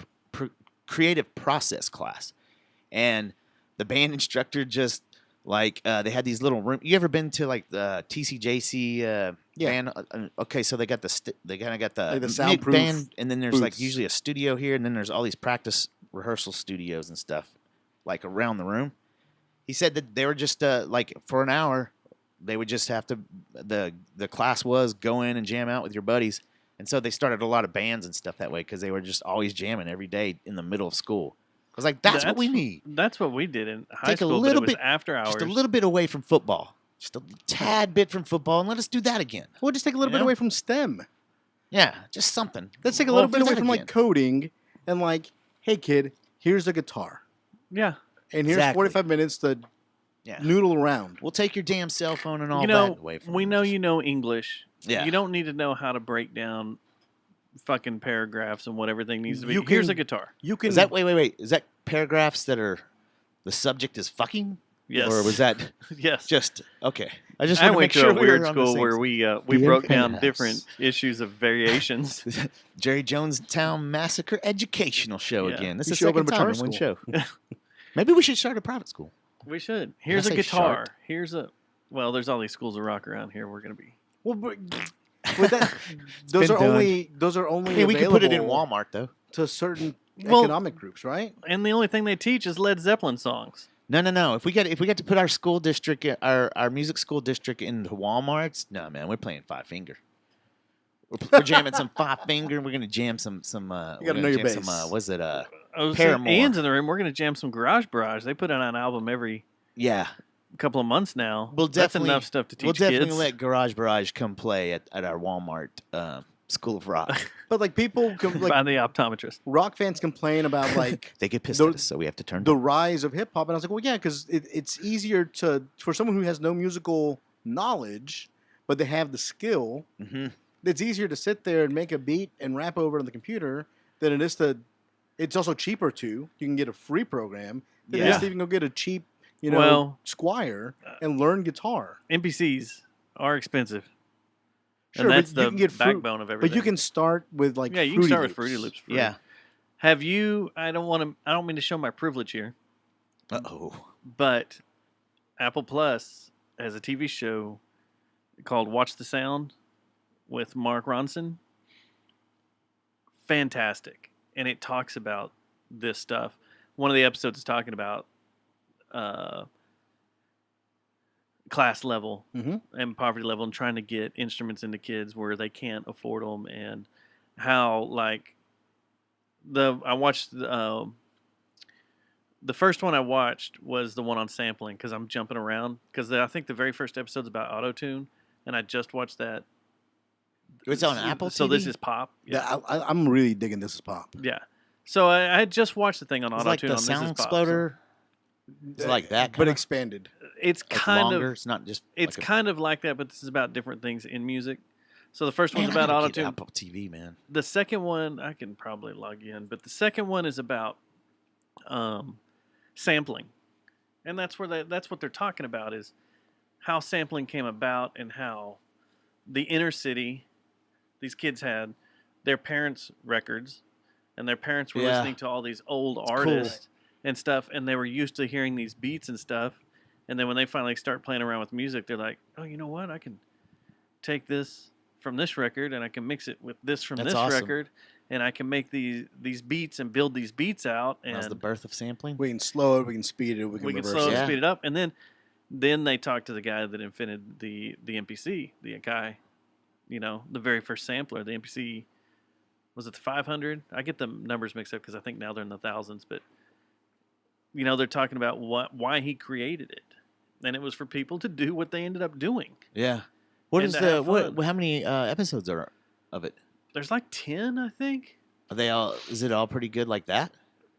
creative process class, and the band instructor just like they had these little room. You ever been to like the TCJC band? Okay, so they got they kind of got the, Like the mid soundproof band, and then there's like booths. usually a studio here, and then there's all these practice rehearsal studios and stuff like around the room. He said that they were just like for an hour, they would just have to the class was go in and jam out with your buddies, and so they started a lot of bands and stuff that way because they were just always jamming every day in the middle of school. I was like, that's what we need. That's what we did in high Take a school. little but it was bit after hours. just a little bit away from football, just a tad bit from football, and let us do that again. We'll just take a little You bit know? away from STEM. Yeah, just something. Let's take a Well, little bit do away that from like again. coding and like, hey kid, here's a guitar, Yeah. and here's Exactly. 45 minutes to Yeah. noodle around. We'll take your damn cell phone and all You know, that away from we us. know you know English. Yeah. You don't need to know how to break down fucking paragraphs and what everything needs to be. You Here's can- a guitar. You can Is that wait? Is that paragraphs that are the subject is fucking? Yes. Or was that yes. just okay? I just I want to went make to sure a we weird were on the school same where we Yeah. broke down Yes. different issues of variations. Jerry Jonestown Massacre educational show Yeah. again. This We is should the open second a time in charter one show. Maybe we should start a private school. We should. Here's a say guitar. shart? Here's a. Well, there's all these schools of rock around here. We're gonna be. well, but that, those been are done. only I mean, we could put it in available Walmart though. to certain Well- economic groups, right? And the only thing they teach is Led Zeppelin songs. No. If we get to put our school district, our music school district into Walmart's, no man, we're playing Five Finger. We're jamming some Five Finger. We're gonna jam some. You we're gotta gonna know your jam some, bass. was it I was saying, Paramore. Ian's in the room. We're gonna jam some Garage Barrage. They put out an album every Yeah. couple of months now. We'll That's definitely enough stuff to teach We'll definitely kids. let Garage Barrage come play at our Walmart School of Rock. But like people, by like the optometrist. rock fans complain about like They get pissed The- at us, so we have to turn the down. rise of hip hop, and I was like, well, yeah, because it's easier for someone who has no musical knowledge, but they have the skill. Mm-hmm. It's easier to sit there and make a beat and rap over on the computer than it is to. It's also cheaper too. You can get a free program than it is Yeah. to even go get a cheap, Well, Squire and learn guitar. NPCs are expensive. Sure, and that's but you the can get backbone of everything. But you can start with like yeah, you can Fruity start with Loops. Fruity Loops. Free. Yeah. Have you? I don't mean to show my privilege here, Uh-oh. but Apple Plus has a TV show called Watch the Sound with Mark Ronson. Fantastic, and it talks about this stuff. One of the episodes is talking about class level and poverty level and trying to get instruments into kids where they can't afford them, and how like I watched the first one I watched was the one on sampling because I'm jumping around because I think the very first episode's about auto-tune, and I just watched that. It's on Apple So TV? this is Pop. Yeah, I'm really digging This Is Pop. Yeah. So I had just watched the thing on It's like auto-tune the on This Sound Is Pop. so Exploder. It's like that, but kinda? expanded. it's Like kind longer. of It's not just. it's like kind of like that, but this is about different things in music. So the first man, one's I about gotta get auto-tune. Apple TV, man. The second one I can probably log in, but the second one is about sampling, and that's what they're talking about is how sampling came about and how the inner city these kids had their parents' records, and their parents were Yeah. listening to all these old cool. artists and stuff, and they were used to hearing these beats and stuff. And then when they finally start playing around with music, they're like, "Oh, you know what? I can take this from this record, and I can mix it with this from That's this awesome. record, and I can make these beats and build these beats out." And That was the birth of sampling. We can slow it, we can speed it, we can we can reverse slow it. and Yeah. speed it up, and then they talk to the guy that invented the MPC, the guy, the very first sampler. The MPC, was it the 500? I get the numbers mixed up because I think now they're in the thousands, but they're talking about why he created it, and it was for people to do what they ended up doing. Yeah. What And is to the have what? fun. How many episodes are of it? There's like 10, I think. Are they all? Is it all pretty good like that?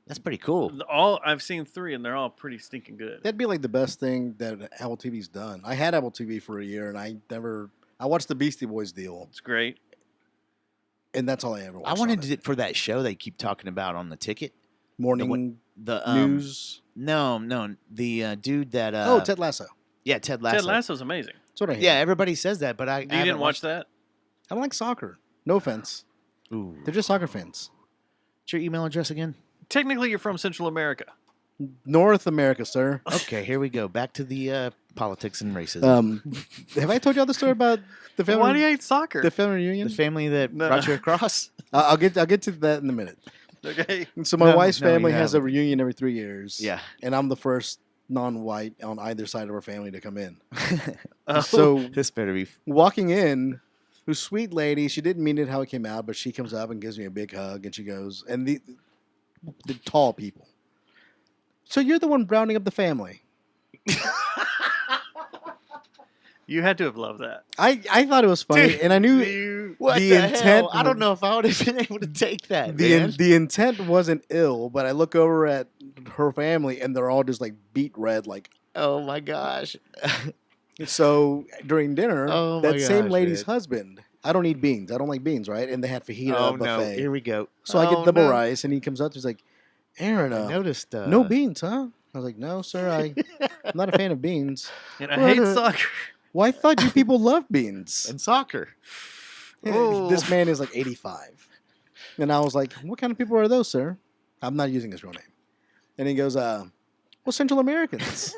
That's pretty cool. I've seen 3, and they're all pretty stinking good. That'd be like the best thing that Apple TV's done. I had Apple TV for a year, and I watched the Beastie Boys deal, It's great. and that's all I ever watched. I wanted on it. it for that show they keep talking about on the ticket. Morning The news. No, the dude that Ted Lasso. yeah, Ted Lasso. Ted Lasso's amazing. That's what I hear. Yeah, everybody says that, but I You didn't watch that? I don't like soccer. No offense. Ooh. They're just soccer fans. What's your email address again? Technically, you're from Central America. North America, sir. Okay, here we go. Back to the politics and racism. Have I told y'all the story about the family? Why do you hate soccer? The family reunion? The family that No. brought you across? I'll get to that in a minute. Okay. So my No, wife's no, you family has a haven't. reunion every 3 years. Yeah. And I'm the first non-white on either side of our family to come in. Oh, So This better be. walking in, who's sweet lady, she didn't mean it how it came out, but she comes up and gives me a big hug, and she goes, and the tall people. So you're the one rounding up the family. you had to have loved that. I thought it was funny, Dude, and I knew you, What The the, intent hell? I was- don't know if I would have been able to take that, man. the intent wasn't ill, but I look over at her family, and they're all just like beet red, like. Oh my gosh. So during dinner, Oh my that same gosh, lady's man. husband. I don't eat beans. I don't like beans, right? And they had fajita Oh no. buffet. Here we go. So I Oh, get double no. rice, and he comes up. He's like, "Aaron, I noticed. no beans, huh?" I was like, "No, sir. I'm not a fan of beans." and I hate soccer. Well, I thought you people love beans. And soccer. Oh. This man is like 85, and I was like, "What kind of people are those, sir?" I'm not using his real name. And he goes, "Well, Central Americans."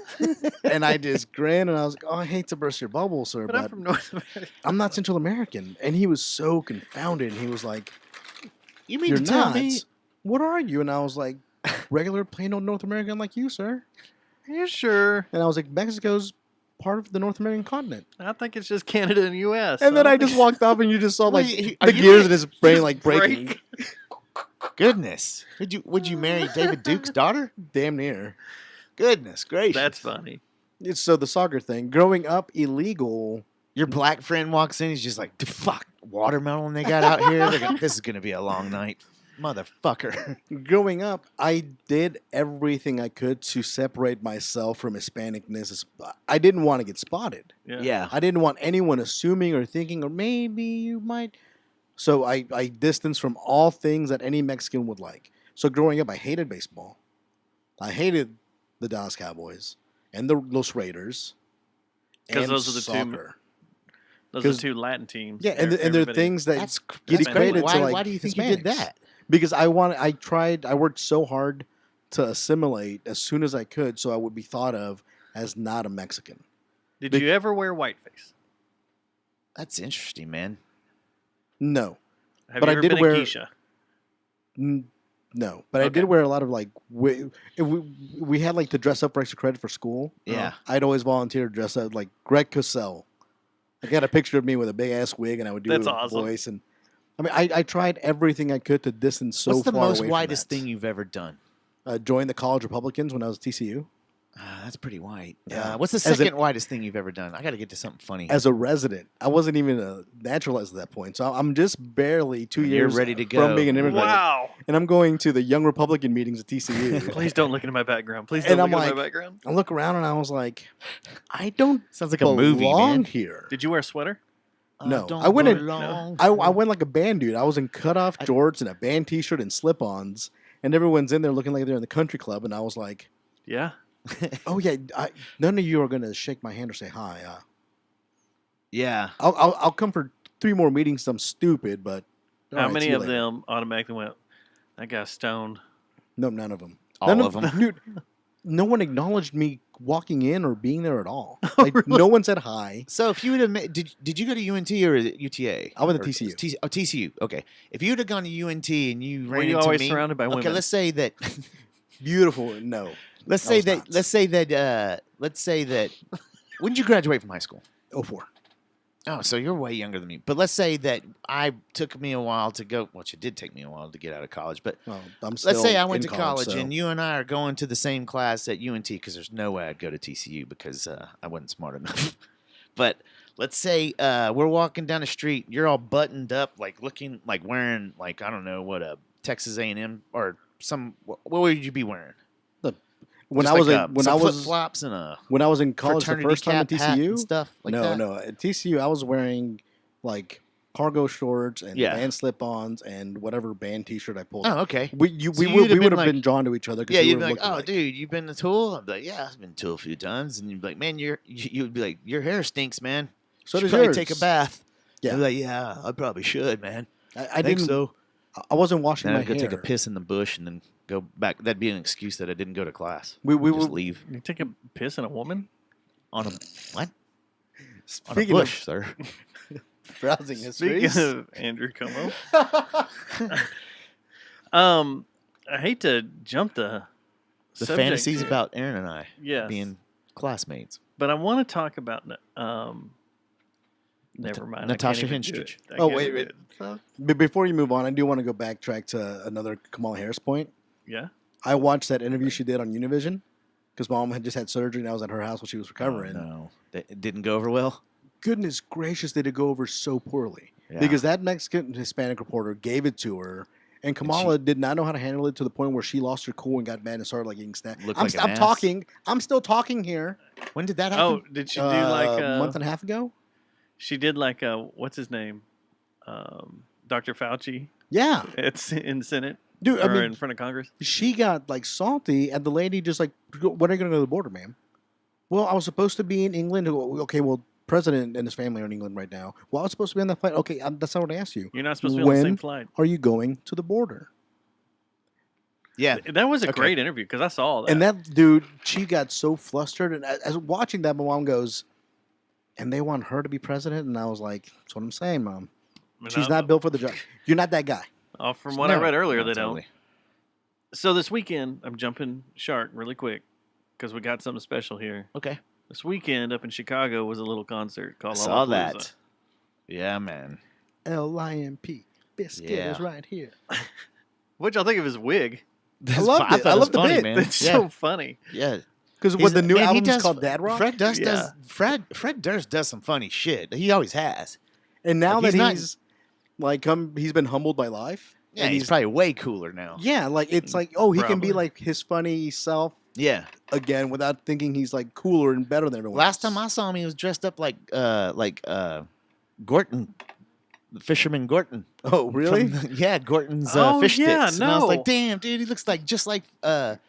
And I just grinned, and I was like, "Oh, I hate to burst your bubble, sir, But I'm but from North America. I'm not Central American." And he was so confounded. He was like, You mean "You're to tell not? me? What are you?" And I was like, "Regular, plain old North American like you, sir." Are you sure? And I was like, "Mexico's part of the North American continent." I think it's just Canada and U.S. And then I don't just think- walked off, and you just saw like Wait, are the you gears like- in his brain like breaking. break? Goodness. Would you marry David Duke's daughter? Damn near. Goodness gracious. That's funny. It's so the soccer thing. Growing up illegal. Your black friend walks in. He's just like, "The fuck watermelon they got out here. This is gonna be a long night, motherfucker." Growing up, I did everything I could to separate myself from Hispanicness. I didn't want to get spotted. Yeah. Yeah. I didn't want anyone assuming or thinking, or maybe you might. So I distanced from all things that any Mexican would like. So growing up, I hated baseball. I hated the Dallas Cowboys and the Los Raiders. 'Cause and those are the two- soccer. Those are 'Cause- two Latin teams. Yeah, and there are Everybody- things that That's get that's equated great. to Why like why do you think you did Hispanics. that? Because I worked so hard to assimilate as soon as I could, so I would be thought of as not a Mexican. Did Bec- you ever wear whiteface? That's interesting, man. No, Have But you I ever did been wear- a geisha? No, but I Okay. did wear a lot of like we had like to dress up for extra credit for school. Yeah. I'd always volunteer to dress up like Greg Cosell. I got a picture of me with a big ass wig, and I would do That's a awesome. voice. And I mean, I tried everything I could to distance so What's the far most away from whitest that. thing you've ever done? Joined the College Republicans when I was at TCU That's pretty white. Yeah. What's the As second whitest thing you've ever done? I got to get to something funny. as a resident. I wasn't even a naturalized at that point, so I'm just barely 2 And you're years ready to from go. being an immigrant. Wow. And I'm going to the Young Republican meetings at TCU. Please don't look into my background. Please And don't look I'm into my like- background. I look around and I was like, I don't Sounds like a movie, belong man. here. Did you wear a sweater? No, don't I went in- belong I here. went like a band dude. I was in cutoff jorts and a band T-shirt and slip-ons, and everyone's in there looking like they're in the country club, and I was like, Yeah. "Oh yeah, none of you are gonna shake my hand or say hi. Yeah. I'll come for 3 more meetings. I'm stupid, but all How right, many see you of later." them automatically went, that guy's stoned? No, none of them. All None of them. dude. No one acknowledged me walking in or being there at all. Like no one said hi. So if you would have did you go to UNT or is it UTA? I went to Or TCU. TCU. Okay. If you would have gone to UNT and you Were ran you into always me, surrounded by okay, women? let's say that. Beautiful. No. Let's I say was that. not. Let's say that. When did you graduate from high school? 04. Oh, so you're way younger than me. But let's say that took me a while to go. Well, it did take me a while to get out of college. But Well, I'm still let's say I went in to college so- and you and I are going to the same class at UNT because there's no way I'd go to TCU because I wasn't smart enough. But let's say we're walking down the street. You're all buttoned up, like looking like wearing like I don't know what a Texas A&M or some. What would you be wearing? when Just I was like, when some I was flip-flops and a when I was in college the fraternity first time at cap hat and TCU. stuff like no, that. no, at TCU I was wearing like cargo shorts and Yeah. band slip-ons and whatever band T-shirt I pulled. Oh, okay. We So we you'd would have been have like- been drawn to each other. 'Cause Yeah, we you'd be would've like, looked "Oh, alike. dude, you been to Tool?" I'd be like, "Yeah, I've been to Tool a few times." And you'd be like, "Man, you'd be like, your hair stinks, man. So You does should probably yours. take a bath." Yeah. I'd be like, "Yeah, I probably should, man. I think didn't. so." I wasn't washing Then my I'd go hair. take a piss in the bush and then go back. That'd be an excuse that I didn't go to class. We Just were leave You take a piss in a woman? on a what? On a speaking bush, sir. of browsing Speaking histories. of Andrew Como, I hate to jump the The subject fantasies here. about Aaron and I Yes. being classmates. But I want to talk about never mind. I can't Natasha even do Henstridge. it. I Oh, can't wait, do wait. it. But before you move on, I do want to go backtrack to another Kamala Harris point. Yeah. I watched that interview she did on Univision because mom had just had surgery and I was at her house while she was recovering. Oh, no, it didn't go over well. Goodness gracious, did it go over so poorly? Yeah. Because that Mexican Hispanic reporter gave it to her, and Kamala did not know how to handle it to the point where she lost her cool and got mad and started like getting snapped. Looked I'm, like an I'm ass. talking. I'm still talking here. When did that Oh, happen? did she do like a month and a half ago? she did like what's his name? Dr. Fauci. Yeah, It's in the Senate dude. I or mean, in front of Congress. she got like salty, and the lady just like, "When are you going to go to the border, ma'am?" Well, I was supposed to be in England. Okay, well, president and his family are in England right now. Well, I was supposed to be on that flight. Okay, that's not what I asked you. You're not supposed to be on the When same flight. are you going to the border? Yeah, That was a Okay. great interview because I saw that. And that dude, she got so flustered. And as watching that, my mom goes, "And they want her to be president?" And I was like, "That's what I'm saying, mom. And She's I- not built for the job. You're not that guy." From what I No, read earlier, no, they totally. don't. So this weekend, I'm jumping shark really quick because we got something special here. Okay, This weekend up in Chicago was a little concert I called saw Lollapalooza. that. Yeah, man. LIMP biscuit is Yeah. right here. What'd y'all think of his wig? I loved it. thought I was loved the funny, bit. man. It's yeah, so funny. yeah. Because He's- what the new man, he album is does- called Dad Rock. Fred Durst Yeah. does. Fred Durst does some funny shit. He always has. And now Like, that he's he's been humbled by life. Yeah, and he's probably way cooler now. yeah, like it's like, oh, he can be Probably. like his funny self Yeah. again without thinking he's like cooler and better than everyone. Last else. time I saw him, he was dressed up like Gorton, the fisherman Gorton. Oh, really? Yeah, Gorton's Oh, fish yeah, sticks. And I was no. like, damn, dude, he looks like just like The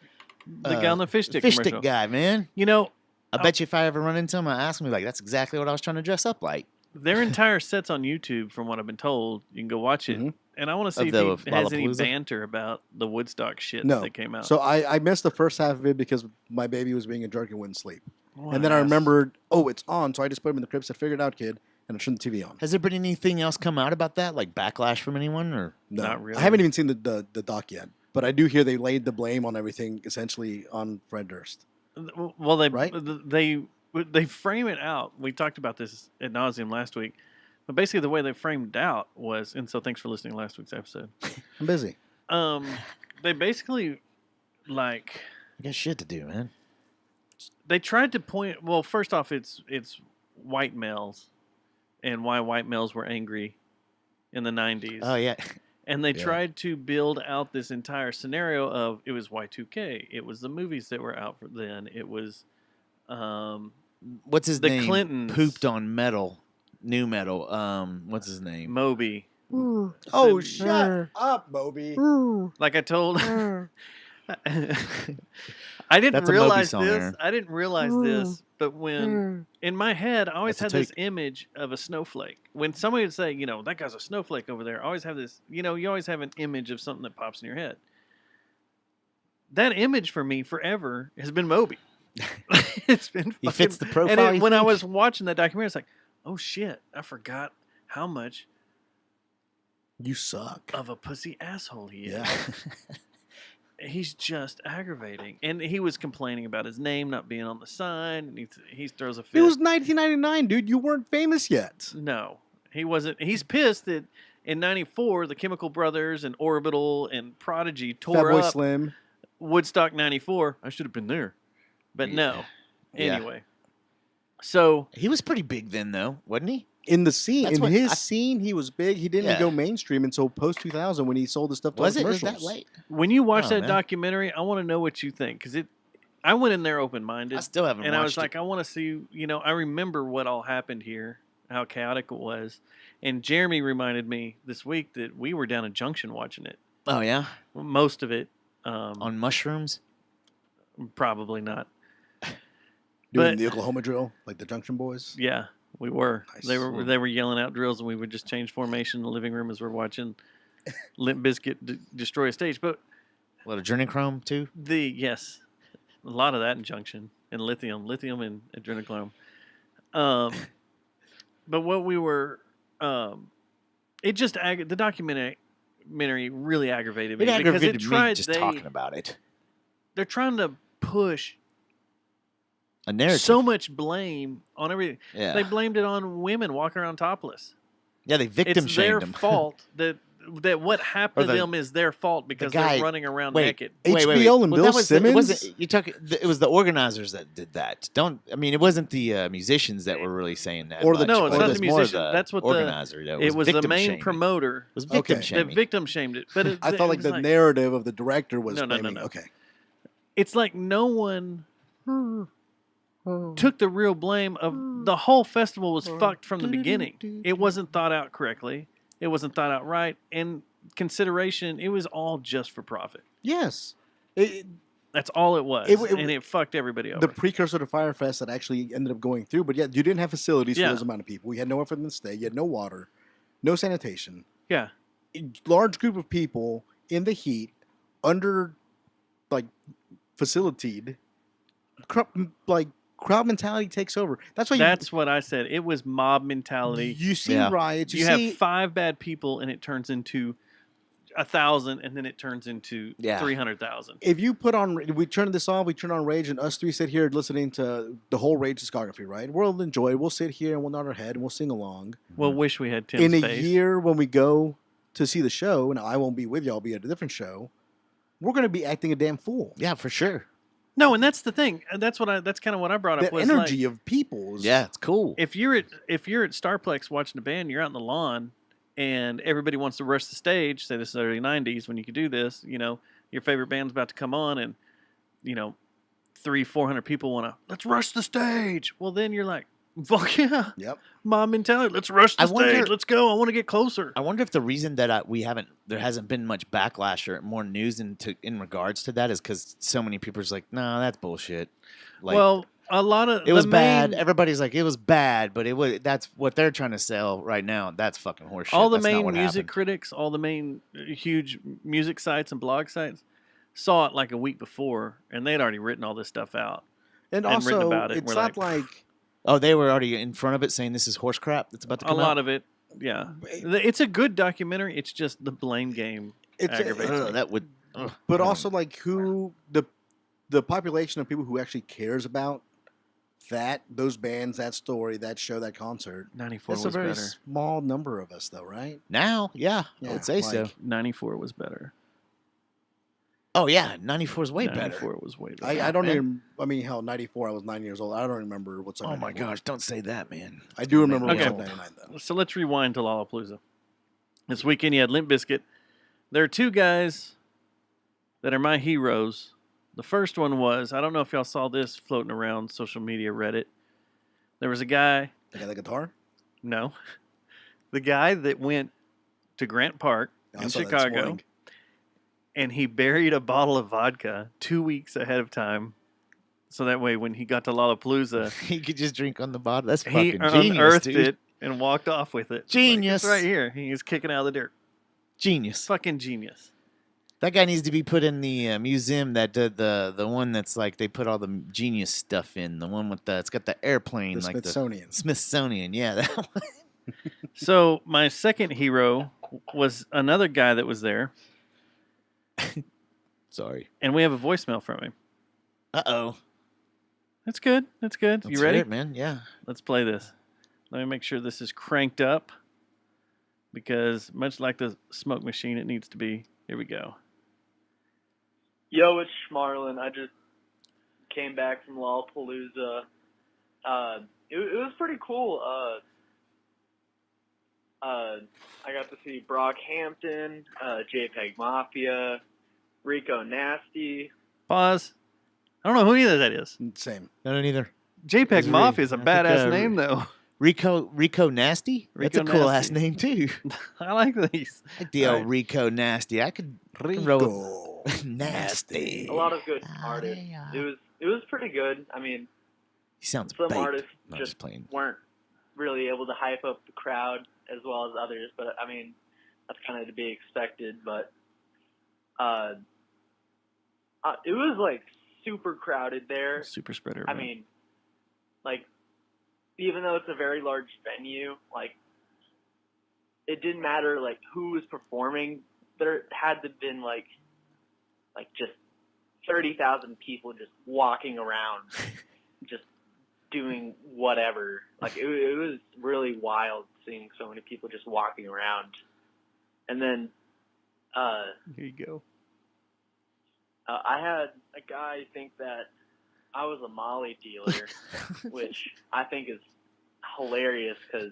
guy on the fish stick fish commercial. stick guy, man. You know, I bet you if I ever run into him, I ask him, like, that's exactly what I was trying to dress up like. their entire set's on YouTube, from what I've been told. You can go watch it. Mhm. And I want to see Of if the he has any Lollapalooza? banter about the Woodstock shit No. that came out. So I missed the first half of it because my baby was being a jerk and wouldn't sleep. What And then I an ass. remembered, oh, it's on. So I just put him in the crib, said, "Figure it out, kid," and I turned the TV on. Has there been anything else come out about that, like backlash from anyone, or No, Not really. I haven't even seen the doc yet, but I do hear they laid the blame on everything essentially on Fred Durst. Well, Right? they frame it out. We talked about this ad nauseum last week, but basically the way they framed it out was, and so thanks for listening to last week's episode. I'm busy. They basically like I got shit to do, man? they tried to point. Well, first off, it's white males and why white males were angry in the 90s. Oh yeah, And they Yeah. tried to build out this entire scenario of it was Y2K. It was the movies that were out for then. It was what's his The name? Clintons. Pooped on metal, new metal. What's his name? Moby. Oh, Said- shut up, Moby. Like I told I didn't That's a Moby realize song, this. Aaron. I didn't realize this, but when in my head I always That's had a this image of a snowflake. When somebody would say, that guy's a snowflake over there, I always have this, you always have an image of something that pops in your head. That image for me forever has been Moby. It's been He fits the fucking- profile, And you when I think? was watching that documentary, it's like, oh shit, I forgot how much You suck. of a pussy asshole he is. Yeah. He's just aggravating. And he was complaining about his name not being on the sign. And he throws a fit. It was 1999, dude. You weren't famous yet. No, he wasn't. He's pissed that in 94, the Chemical Brothers and Orbital and Prodigy tore Fatboy up Slim. Woodstock 94. I should have been there. But no. Yeah. Anyway. So, He was pretty big then, though, wasn't he? In the scene, That's in what his I- scene, he was big. He didn't Yeah. go mainstream until post 2000 when he sold the stuff to Was all it? the Was commercials. that late? when you watch Oh, that man. documentary, I want to know what you think. Because I went in there open-minded. I still haven't and I was watched like, I want to see, I remember what all happened here. how chaotic it was. And Jeremy reminded me this week that we were down in Junction watching it. Oh yeah, Most of it. on mushrooms. Probably not. Doing But the Oklahoma drill, like the Junction Boys. yeah, we were. Nice. They were yelling out drills, and we would just change formation in the living room as we're watching Limp Bizkit destroy a stage. But What, adrenochrome too? yes, a lot of that in Junction and lithium and adrenochrome. But what we were, it just the documentary really aggravated me It because aggravated it tried. me just talking about it. They're trying to push A narrative. so much blame on everything. Yeah. They blamed it on women walking around topless. Yeah, they victim It's shamed their them. fault that what happened Or to the- them is their fault because guy- they're running around wait, naked. HBO and Bill that was Simmons? It wasn't, it was the organizers that did that. It wasn't the musicians that were really saying that. Or the- much. No, it's It not was the more musician. the That's what organizer. That it was the victim main shaming. promoter. It was victim Okay. The shaming. victim shamed it, but I felt like it the was narrative of the director was No. blaming. Okay. It's like no one took the real blame of the whole festival was fucked from the beginning. It wasn't thought out correctly. It wasn't thought out right. And consideration, it was all just for profit. Yes. That's all it was. It- and it fucked everybody over. The precursor to Firefest that actually ended up going through, but yet you didn't have facilities Yeah. for those amount of people. You had nowhere for them to stay. You had no water, no sanitation. yeah. A large group of people in the heat, under like facilitated, crowd mentality takes over. That's why That's what I said. It was mob mentality. you see Yeah. riots. You see, have 5 bad people and it turns into 1,000 and then it turns into Yeah. 300,000. if you put on, we turn this on, we turn on Rage, and us three sit here listening to the whole Rage discography, right? We'll enjoy it. We'll sit here and we'll nod our head and we'll sing along. Well, wish we had Tim's In a face. year, when we go to see the show, and I won't be with you, I'll be at a different show, we're going to be acting a damn fool. Yeah, for sure. No, and that's the thing. That's kind of what I brought up. That Was energy like, of people. Yeah, it's cool. if you're at Starplex watching a band, you're out in the lawn, and everybody wants to rush the stage. Say this is early '90s when you could do this. You know, your favorite band's about to come on, and 300-400 people want to let's rush the stage. Well, then you're like, fuck yeah, Yep. mob mentality. Let's rush the I stage. wonder- Let's go. I want to get closer. I wonder if the reason that there hasn't been much backlash or more news in regards to that is because so many people are just like, no, that's bullshit. Like, Well, a lot of it was the bad. main- Everybody's like, it was bad, but it was. That's what they're trying to sell right now. That's fucking horseshit. all the That's not main what music happened. critics, all the main huge music sites and blog sites saw it like a week before, and they'd already written all this stuff out. And and written also, about it. it's We're not like, like Oh, they were already in front of it saying this is horse crap that's about to A come lot out. of it, yeah. It's a good documentary. It's just the blame game it's aggravates me. That would. but also like who the population of people who actually cares about those bands, that story, that show, that concert. 94 That's a was very better. small number of us, though, right? Now, yeah, I Yeah, would say so. like- 94 was better. Oh yeah, 94 is way 94 better. was way better. I don't man. even. I mean, hell, 94. I was 9 years old. I don't remember what's. Oh my gosh, don't say that, man. I do remember Okay. what's 99 though. So let's rewind to Lollapalooza. This weekend you had Limp Bizkit. There are 2 guys that are my heroes. The first one was, I don't know if y'all saw this floating around social media, Reddit. There was a guy, I got the guitar. no, the guy that went to Grant Park I in saw that this Chicago, morning. and he buried a bottle of vodka 2 weeks ahead of time. So that way, when he got to Lollapalooza, He could just drink on the bottle. That's he fucking genius, unearthed dude. it and walked off with it. Genius. It's right here. He was kicking out of the dirt. Genius. Fucking genius. That guy needs to be put in the museum that did the one that's like they put all the genius stuff in. The one with it's got the airplane, The like Smithsonian. the Smithsonian. Yeah, that one. So my second hero was another guy that was there, Sorry. and we have a voicemail from him. Uh-oh. That's good. That's good. Let's You hear ready? it, man? Yeah. Let's play this. Let me make sure this is cranked up because much like the smoke machine, it needs to be. Here we go. Yo, it's Schmarlin. I just came back from Lollapalooza. It was pretty cool. I got to see Brockhampton, JPEG Mafia, Rico Nasty. Pause. I don't know who either that is. Same. I don't either. JPEG That's Mafia is a I think, badass name, though. Rico Nasty? That's Rico a cool ass Nasty. name too. I like these. Like the old Alright. Rico Nasty. I can roll with Nasty. A lot of good Ah, artists. yeah. It was pretty good. I mean, He sounds some baked. artists Not just just playing. weren't really able to hype up the crowd as well as others, but I mean, that's kind of to be expected. But it was like super crowded there. Super spreader. I mean, like, even though it's a very large venue, like, it didn't matter like who was performing. There had to have been like just 30,000 people just walking around, just doing whatever. Like it was really wild seeing so many people just walking around. And then here you go. I had a guy think that I was a Molly dealer, which I think is hilarious because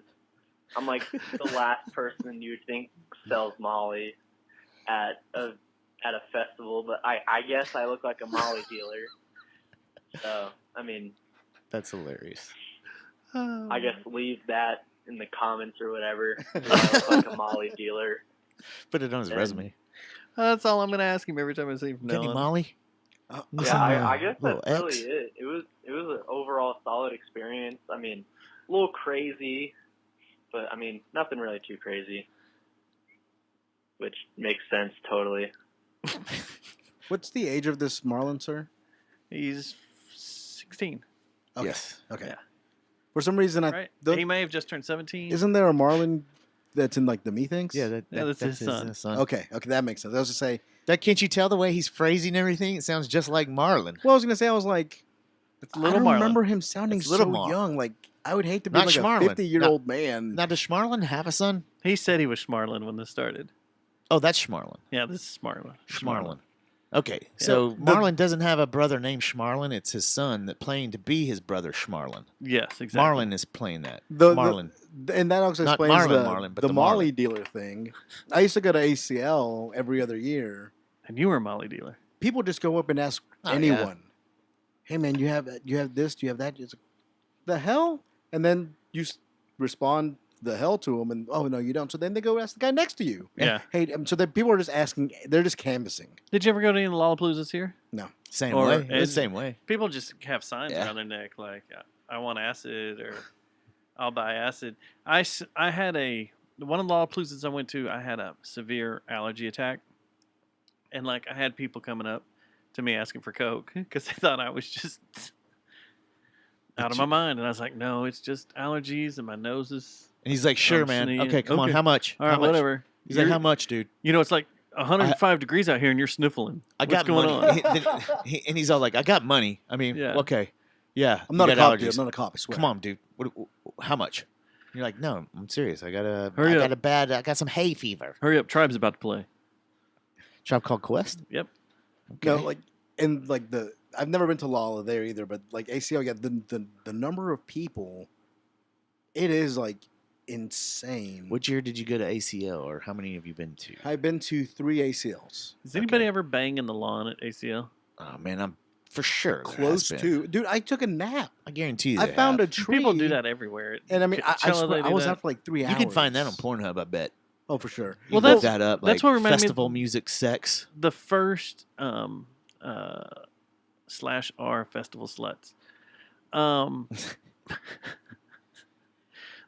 I'm like the last person you would think sells Molly at a festival, but I guess I look like a Molly dealer. So, I mean, That's hilarious. I guess leave that in the comments or whatever. I look like a Molly dealer. Put it on his And- resume. That's all I'm gonna ask him every time I see him from Get now any on. Molly? Yeah, I guess little that's really X. it. It was an overall solid experience. I mean, a little crazy, but I mean, nothing really too crazy, which makes sense totally. What's the age of this Marlin, sir? He's 16. Okay. Yes. Okay. Yeah. For some reason, Right? He may have just turned 17. isn't there a Marlin that's in like the Methinks? Yeah, that's his son. Okay. Okay, that makes sense. I was just say. That can't you tell the way he's phrasing everything? It sounds just like Marlon. Well, I was gonna say I was like, It's I little don't Marlon. remember him sounding It's little so Mar. young. Like I would hate to be Not like Schmarlin. a 50-year-old man. Now, does Schmarlin have a son? He said he was Schmarlin when this started. Oh, that's Schmarlin. Yeah, this is Schmarlin. Schmarlin. Okay, so Marlin doesn't have a brother named Schmarlin. It's his son that playing to be his brother Schmarlin. Yes, exactly. Marlin is playing that. Marlin. Marlin. And that also Not explains Marlin, but the the Molly Marlin. dealer thing. I used to go to ACL every other year. And you were a Molly dealer. People just go up and ask Oh, anyone, "Hey man, you have this? Do you have that?" It's like, the hell? And then you respond the hell to them, and oh no, you don't. So then they go ask the guy next to you. Yeah. Hey, so then people are just asking. They're just canvassing. Did you ever go to any of the Lollapaloozas here? No. Same Or way. It's Ed- the same way. People just have signs Yeah. around their neck like, I want acid or I'll buy acid. I had one of the Lollapaloozas I went to, I had a severe allergy attack. And like I had people coming up to me asking for Coke because they thought I was just out of my mind. And I was like, no, it's just allergies and my nose is. And he's like, sure, I'm man. sneezing. Okay, come on. How much? All How right, much? whatever. He's like, You're- how much, dude? You know, it's like 105 degrees out here and you're sniffling. I What's got going money. on? And he's all like, I got money. I mean, Yeah. okay. Yeah. I'm not you a got cop, dude. allergies. I'm not a cop. I swear. Come on, dude. How much? You're like, no, I'm serious. I Hurry up. I got some hay fever. Hurry up. Tribe's about to play. Tribe Called Quest? Yep. Okay. No, like and like I've never been to Lala there either, but like ACL, yeah, the number of people, it is like insane. What year did you go to ACL, or how many have you been to? I've been to 3 ACLs. Does anybody ever bang in the lawn at ACL? Oh, man, I'm for sure there Close has been. to, dude. I took a nap. I guarantee you I they found have. a tree. People do that everywhere. And I mean, I Coachella, swear, they I do was that. out for like 3 hours. You can find that on Pornhub, I bet. Oh, for sure. You Well, can look that's- that up. that's like what reminded me- festival music, sex. The first /R festival sluts.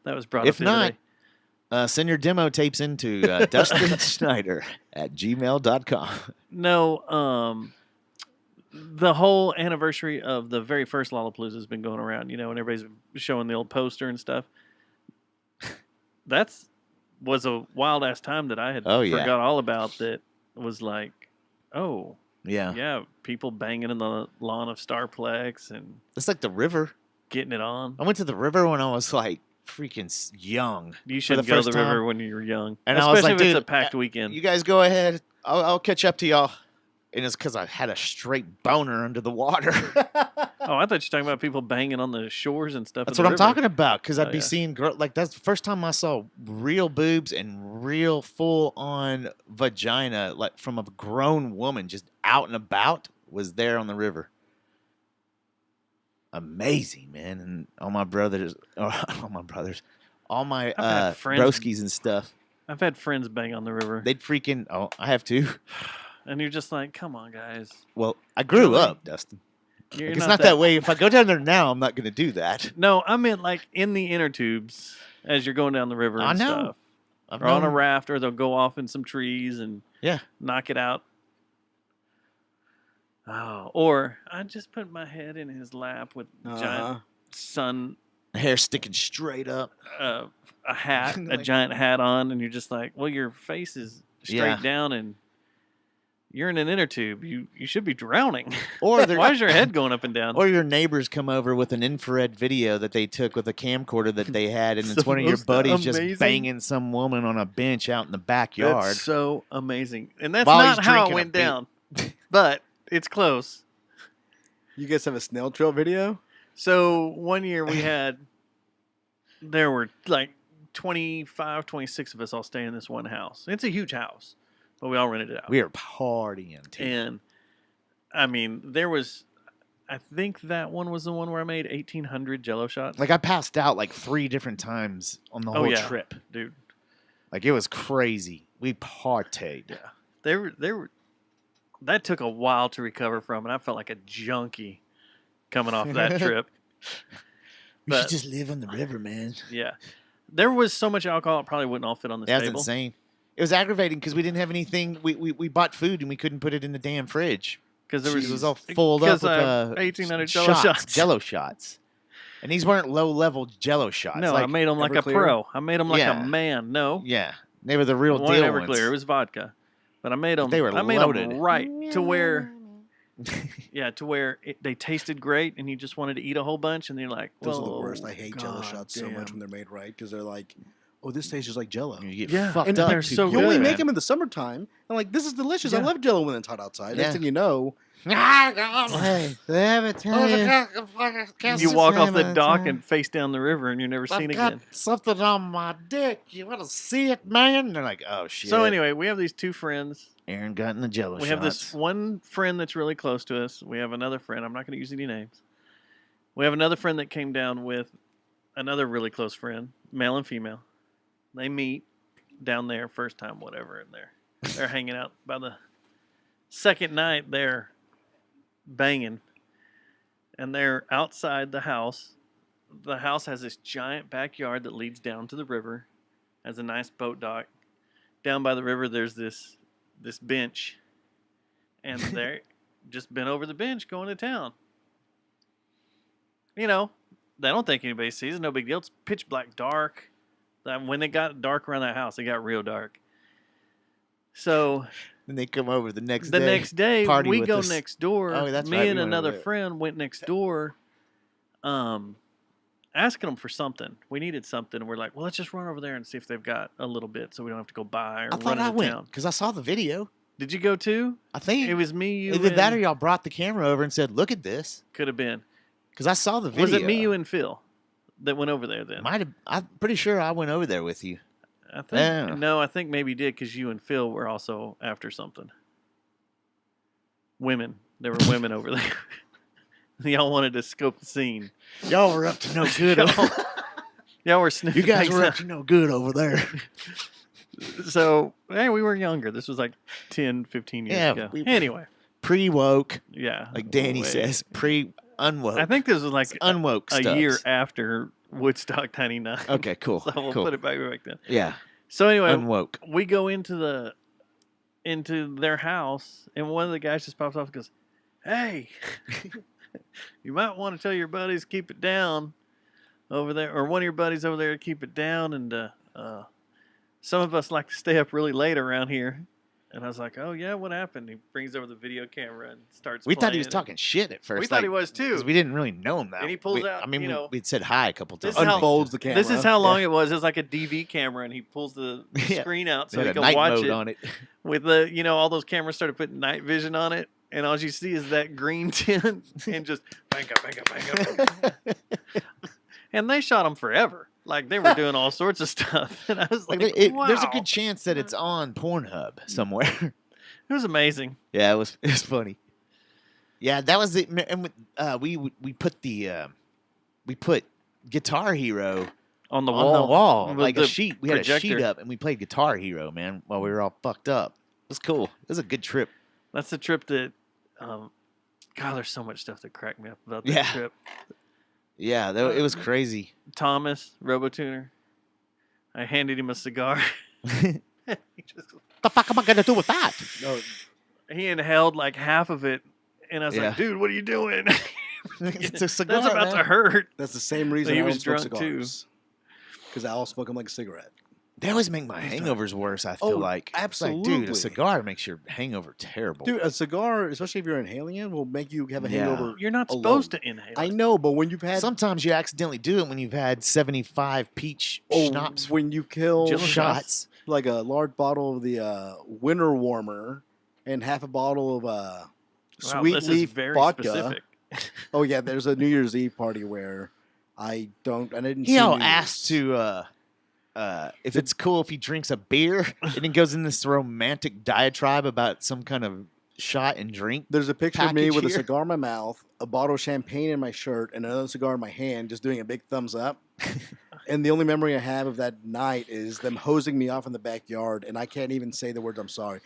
That was brought If up the other not, day. send your demo tapes into Dustin Schneider at gmail.com. No, the whole anniversary of the very first Lollapalooza has been going around, and everybody's showing the old poster and stuff. Was a wild ass time that I had forgot all about. That was like, oh, yeah, people banging in the lawn of Starplex and It's like the river. getting it on. I went to the river when I was like freaking young. You shouldn't the go to first the river time. when you're young, And I especially was like, if it's a dude, packed weekend. You guys go ahead. I'll catch up to y'all. And it's because I had a straight boner under the water. Oh, I thought you were talking about people banging on the shores and stuff. That's of what the I'm river. talking about. Because I'd Oh, be yeah. seeing like that's the first time I saw real boobs and real full on vagina, like from a grown woman just out and about, was there on the river. amazing, man. And all my brothers, all my I've had friends- broskies and stuff. I've had friends bang on the river, They'd freaking. Oh, I have too. and you're just like, come on, guys. Well, I grew Really? up, Dustin. You're Like, it's not that way. If I go down there now, I'm not going to do that. No, I meant like in the inner tubes as you're going down the river and I know. stuff. I've Or on a known- raft, or they'll go off in some trees and Yeah. knock it out. Oh, or I just put my head in his lap with giant sun, hair sticking straight up. A hat, a Like- giant hat on, and you're just like, well, your face is straight Yeah. down, and you're in an inner tube. You should be drowning. Or they're- why is your head going up and down? Or your neighbors come over with an infrared video that they took with a camcorder that they had, and it's The one of your most buddies just amazing- banging some woman on a bench out in the backyard. That's so amazing, and that's While he's not how it drinking a went beer. down, but it's close. You guys have a snail trail video? So one year there were like 25, 26 of us all staying in this one house. It's a huge house, but we all rented it out. We are partying, too. And I mean, there was, I think that one was the one where I made 1,800 Jello shots. Like, I passed out like 3 different times on the whole trip. dude. Like, it was crazy. We partied. Yeah, they were. That took a while to recover from, and I felt like a junkie coming off that trip. We But- should just live on the river, man. Yeah, there was so much alcohol, it probably wouldn't all fit on this That was table. insane. It was aggravating because we didn't have anything. We bought food and we couldn't put it in the damn fridge. Because It was all full up with 1,800 Jello shots. Jello shots. And these weren't low-level Jello shots. No, I made them like a Everclear? pro. I made them like Yeah. a man. No, Yeah, they were the real one deal Everclear. ones. It was vodka, but I made them. They were I made loaded. them right to where, they tasted great, and you just wanted to eat a whole bunch, and you're like, Those are "Whoa, the worst. I hate Jello God shots so much damn." when they're made right because they're like, oh, this tastes just like Jello. You get Yeah, fucked and up. they're too so You quick, only good. make man. them in the summertime. I'm like, this is delicious. I Yeah. love Jello when it's hot outside. Yeah. Next thing you know, Hey, You walk off the dock and face down the river, and you're never seen again. something on my dick. You want to see it, man? And they're like, oh shit. So anyway, we have these two friends. Aaron got in the Jello We shots. have this one friend that's really close to us. We have another friend. I'm not going to use any names. We have another friend that came down with another really close friend, male and female. They meet down there, first time, whatever, and they're hanging out. By the second night, they're banging, and they're outside the house. The house has this giant backyard that leads down to the river, has a nice boat dock. Down by the river, there's this bench, and they're just bent over the bench going to town. You know, they don't think anybody sees it. No big deal. It's pitch black dark. When it got dark around that house, it got real dark. So Then they come over the next the day. next day, party we with go us. next door. Oh, that's Me right, we and went over another there. friend went next door, asking them for something. We needed something, and we're like, well, let's just run over there and see if they've got a little bit, so we don't have to go buy or I run thought I into went town. because I saw the video. Did you go too? I think It was me, you, either that or and- y'all brought the camera over and said, "Look at this," could have been. because I saw the video. Was it me, you, and Phil that went over there then? Might have. I'm pretty sure I went over there with you. I think Yeah. no, I think maybe you did because you and Phil were also after something. Women, there were women over there. Y'all wanted to scope the scene. Y'all were up to no good. Y'all were sniffing. You guys things were out. up to no good over there. So, hey, we were younger. This was like 10, 15 years Yeah, ago. we- Anyway, Pre-woke, yeah. like Danny way. says. Pre-unwoke. I think this was like unwoke a Stubbs. year after Woodstock 99. Okay, cool. So we'll cool. put it back then. Yeah, So anyway, unwoke. we go into their house, and one of the guys just pops off and goes, "Hey, you might want to tell your buddies keep it down over there, or one of your buddies over there to keep it down. And some of us like to stay up really late around here." And I was like, "Oh yeah, what happened?" He brings over the video camera and starts. We thought he was playing. talking shit at first. We thought he was too. 'cause we didn't really know him that. And he pulls we, out, I mean, you know, we'd said hi a couple this times. is how- unfolds the camera. This is how long it was. It was like a DV camera, and he pulls the Yeah. screen out so They he had a can night watch mode it. on it. With the, all those cameras started putting night vision on it, and all you see is that green tint and just bang up, bang up, bang up. And they shot them forever. Like they were doing all sorts of stuff, and I was like, wow. There's a good chance that it's on Pornhub somewhere. It was amazing. Yeah, it was funny. Yeah, that was it. And we put Guitar Hero On the on the wall, with like a the sheet. We had a sheet projector. up, and we played Guitar Hero, man, while we were all fucked up. It was cool. It was a good trip. That's the trip that. God, there's so much stuff that cracked me up about that Yeah. trip. Yeah, it was crazy. Thomas, Robotuner. I handed him a cigar. The fuck am I gonna do with that? No, He inhaled like half of it, and I was Yeah. like, "Dude, what are you doing?" It's a cigar, That's about man. to hurt. that's the same reason He I don't was smoke drunk, too. cigars. Because I all smoke them like a cigarette. They always make my hangovers worse. I feel Oh, like It's like, dude, absolutely. a cigar makes your hangover terrible. Dude, a cigar, especially if you're inhaling it, will make you have a Yeah. hangover. You're not alone. supposed to inhale. I it. know, but when you've had Sometimes you accidentally do it when you've had 75 peach schnapps when you've killed Jello shots. like a large bottle of the winter warmer and half a bottle of Wow, sweet this is leaf very vodka. specific. Oh yeah, there's a New Year's Eve party where I didn't. He see all New asked Year's. to if it's cool if he drinks a beer, and then goes in this romantic diatribe about some kind of shot and drink. There's a picture of me package with a here. cigar in my mouth, a bottle of champagne in my shirt, and another cigar in my hand, just doing a big thumbs up. And the only memory I have of that night is them hosing me off in the backyard, and I can't even say the words "I'm sorry."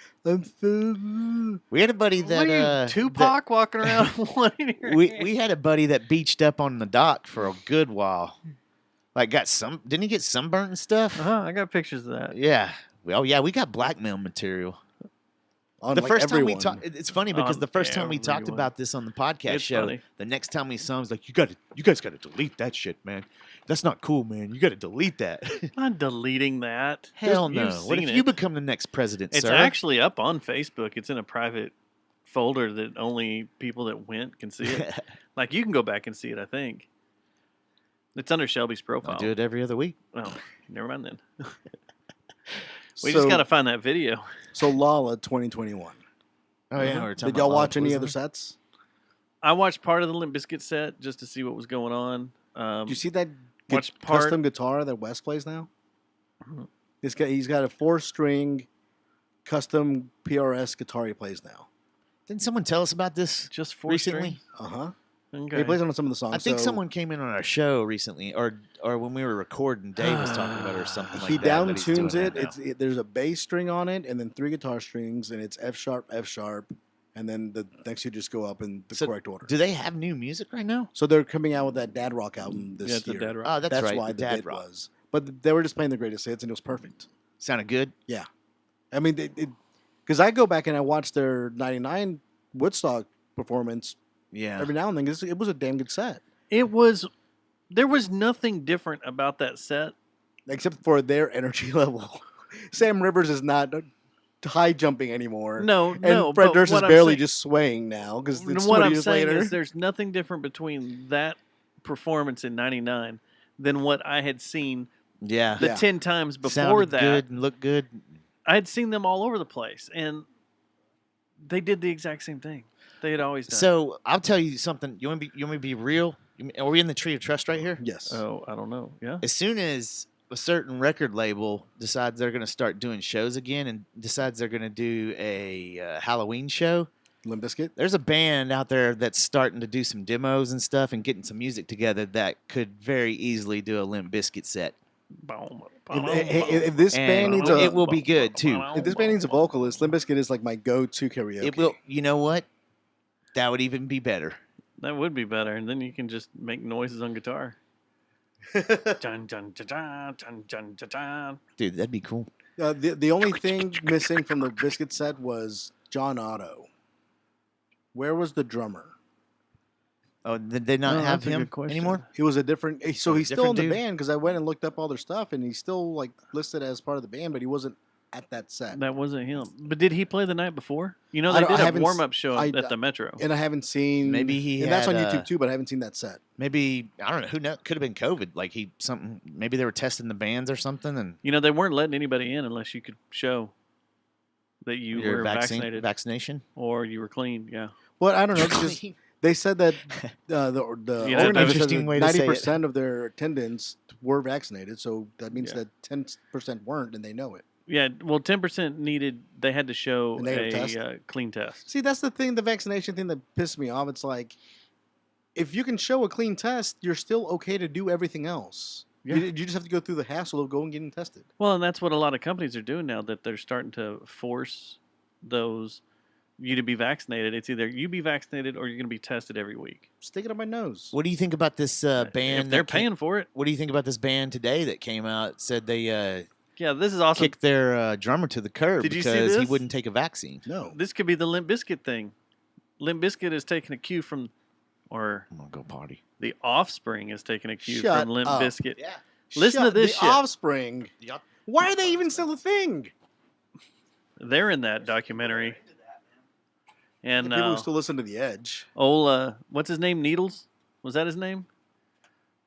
We had a buddy that What are you, Tupac walking around with one in your hand? we had a buddy that beached up on the dock for a good while. Like didn't he get sunburnt and stuff? I got pictures of that. Yeah. Well, yeah, we got blackmail material. On, The like, first time we everyone. talked, it's funny because On the first time we talked everyone. about this on the podcast It's show, funny. the next time we saw him, was like, you guys got to delete that shit, man. That's not cool, man. You got to delete that. I'm not deleting that. Hell Just- no. you've What if seen you it. become the next president, It's sir? actually up on Facebook. It's in a private folder that only people that went can see it. Like you can go back and see it. I think it's under Shelby's profile. I do it every other week. Oh, never mind then. We So- just got to find that video. So Lala 2021. Oh yeah. we were talking Did y'all about watch any Lollapalooza. other sets? I watched part of the Limp Bizkit set just to see what was going on. Did you see that watched part- custom guitar that Wes plays now? Mhm. He's got a 4-string custom PRS guitar he plays now. Didn't someone tell us about this Just 4 recently? strings? He Okay. plays on some of the songs. I think so someone came in on our show recently, or when we were recording, Dave was talking about it or something like he that. down but he's tunes doing it. that now. There's a bass string on it, and then 3 guitar strings, and it's F sharp, and then the next two just go up in the So, correct order. Do they have new music right now? So they're coming out with that Dad Rock album this Yeah, it's a year. Dad Rock. Oh, that's right. why the the Dad bid Rock. was. But they were just playing the greatest hits, and it was perfect. Sounded good. I mean, because I go back and I watch their '99 Woodstock performance Yeah. every now and then. 'Cause it was a damn good set, There was nothing different about that set. except for their energy level. Sam Rivers is not high jumping anymore. No, And no. Fred but Durst is what I'm barely saying- just swaying now because it's what 20 I'm years saying later. is there's nothing different between that performance in '99 than what I had seen Yeah. the Yeah. 10 times before Sounded that. good and looked good. I had seen them all over the place, and they did the exact same thing. They had always done. So I'll tell you something. You want me to be real? Are we in the tree of trust right here? Yes. Oh, I don't know. Yeah. As soon as a certain record label decides they're going to start doing shows again and decides they're going to do a Halloween show, Limp Bizkit. there's a band out there that's starting to do some demos and stuff and getting some music together that could very easily do a Limp Bizkit set. If this band needs it will be good too. if this band needs a vocalist, Limp Bizkit is like my go-to karaoke. It will. You know what? That would even be better. That would be better, and then you can just make noises on guitar. Dun, dun, dun, dun, dun, dun, dun, dun. Dude, that'd be cool. The only thing missing from the Bizkit set was John Otto. Where was the drummer? Oh, did they not Oh, have that's a good him question. anymore? He was a different. So he's still in different the dude? band because I went and looked up all their stuff, and he's still like listed as part of the band, but he wasn't at that set. That wasn't him. But did he play the night before? You know, I they don't- I did a haven't s- warm-up show I- at the Metro. And I haven't seen. Maybe he And that's on had, YouTube too, but I haven't seen that set. Maybe I don't know. Who knows? Could have been COVID. Like maybe they were testing the bands or something, and You know, they weren't letting anybody in unless you could show that you your were vaccinated vaccination. or you were clean. Yeah. Well, I don't know. Just, they said that the You know, organization interesting said way to say it. 90% of their attendants were vaccinated, so that means Yeah. that 10% weren't, and they know it. Yeah, well, 10% needed. They had to show A negative test? clean test. See, that's the thing, the vaccination thing that pissed me off. It's like, if you can show a clean test, you're still okay to do everything else. Yeah. You just have to go through the hassle of going and getting tested. Well, and that's what a lot of companies are doing now. That they're starting to force you to be vaccinated. It's either you be vaccinated or you're going to be tested every week. Stick it up my nose. What do you think about this band? If they're paying for it. What do you think about this band today that came out said they Yeah, this is awesome. kicked their drummer to the curb Did you see because he this? wouldn't take a vaccine? No. This could be the Limp Bizkit thing. Limp Bizkit is taking a cue from, or I'm gonna go party. the Offspring is taking a cue Shut from Limp up. Bizkit. Yeah. Listen to this the shit. Offspring. Yep. Why are they even still a thing? They're in that documentary. And People who still listen to The Edge. what's his name? Needles? Was that his name?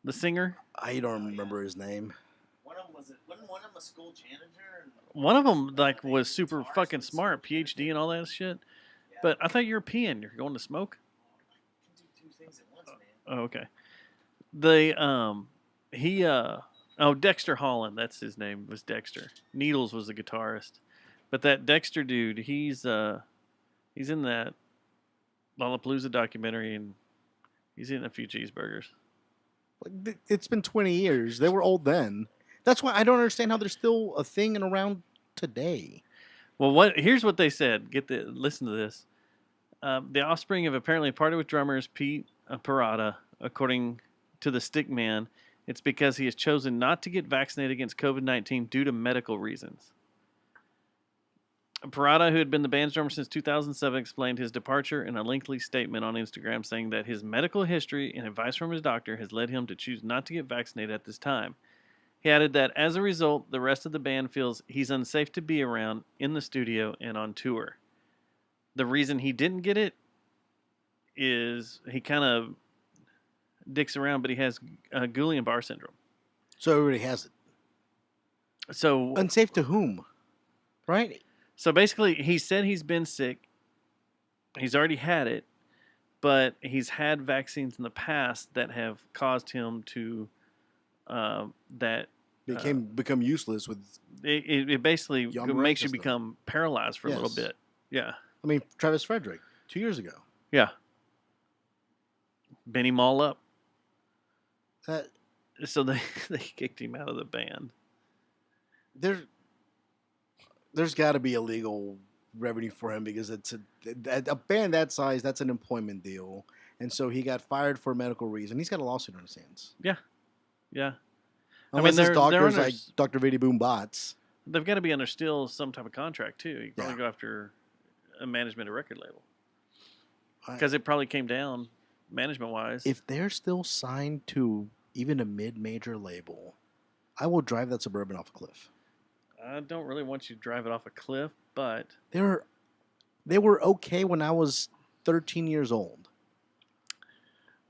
The singer? I don't remember his name. Wasn't one of them a school janitor? One of them was super fucking smart, PhD and all that shit. But I thought you were peeing. You're going to smoke? Oh, okay. Dexter Holland, that's his name, was Dexter. Needles was the guitarist. But that Dexter dude, he's in that Lollapalooza documentary, and he's eating a few cheeseburgers. It's been 20 years. They were old then. That's why I don't understand how they're still a thing and around today. Well, here's what they said. Listen to this. The Offspring have apparently parted with drummers Pete Parada, according to the Stickman. It's because he has chosen not to get vaccinated against COVID-19 due to medical reasons. Parada, who had been the band's drummer since 2007, explained his departure in a lengthy statement on Instagram, saying that his medical history and advice from his doctor has led him to choose not to get vaccinated at this time. He added that as a result, the rest of the band feels he's unsafe to be around in the studio and on tour. The reason he didn't get it is he kind of dicks around, but he has Guillain-Barré syndrome. So everybody has it. So unsafe to whom? Right? So basically, he said he's been sick. He's already had it, but he's had vaccines in the past that have caused him to become useless with. It basically Young makes you system. become paralyzed for a little bit. Yeah. I mean, Travis Frederick 2 years ago. Yeah. Bent him all up. So they kicked him out of the band. There's got to be a legal revenue for him because it's a band that size. That's an employment deal, and so he got fired for a medical reason. He's got a lawsuit on his hands. Yeah, yeah. Unless his doctor's like Dr. Vidi Boom Bots. They've got to be under still some type of contract too. You can probably go after a management or record label because it probably came down management wise. If they're still signed to even a mid-major label, I will drive that Suburban off a cliff. I don't really want you to drive it off a cliff, but they were okay when I was 13 years old.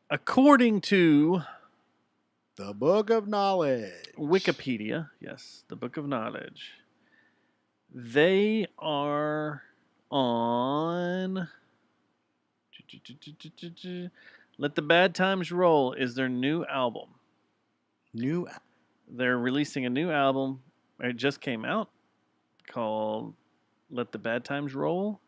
According to the Book of Knowledge, Wikipedia, yes, the Book of Knowledge, they are on Let the Bad Times Roll is their new album. They're releasing a new album. It just came out called Let the Bad Times Roll.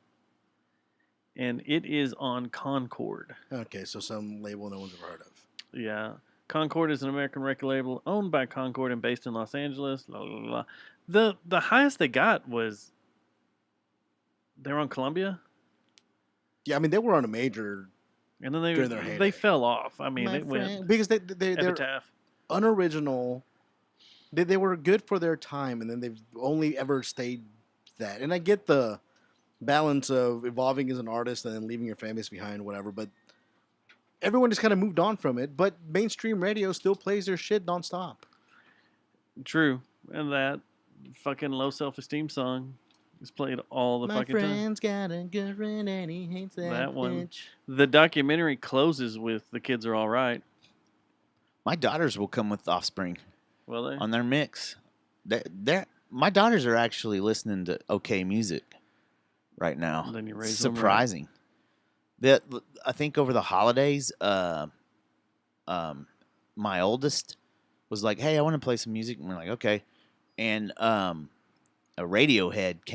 And it is on Concord. Okay, so some label no one's ever heard of. Yeah. Concord is an American record label owned by Concord and based in Los Angeles. Blah, blah, blah. The highest they got was they were on Columbia. Yeah, I mean they were on a major. And then they fell off. I mean, went because they're unoriginal. They were good for their time, and then they've only ever stayed that. And I get the balance of evolving as an artist and then leaving your families behind, whatever. But everyone just kind of moved on from it. But mainstream radio still plays their shit nonstop. True, and that fucking low self-esteem song is played all the fucking time. My friend's got a girlfriend and he hates that one. bitch. The documentary closes with "The Kids Are All Right." My daughters will come with Offspring. Will they? On their mix. My daughters are actually listening to okay music right now. Then you raise surprising. I think over the holidays, my oldest was like, "Hey, I want to play some music," and we're like, "Okay." And Radiohead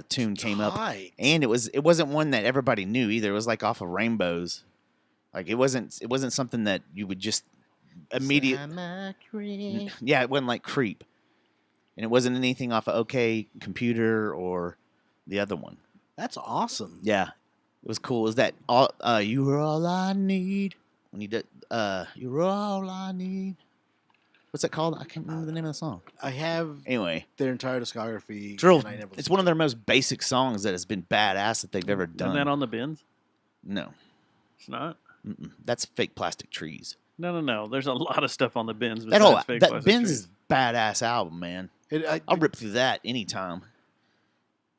tune came up, and it wasn't one that everybody knew either. It was like off of Rainbows. Like it wasn't something that you would just immediately. Yeah, it wasn't like Creep, and it wasn't anything off of OK Computer or the other one. That's awesome. Yeah, it was cool. Is that all? You were all I need. When you did, you were all I need. What's that called? I can't remember the name of the song. I have their entire discography. It's one of their most basic songs that has been badass that they've ever done. Isn't that on the Bins? No, it's not. That's Fake Plastic Trees. No. There's a lot of stuff on the Bins. That Bins is badass album, man. I'll rip through that anytime.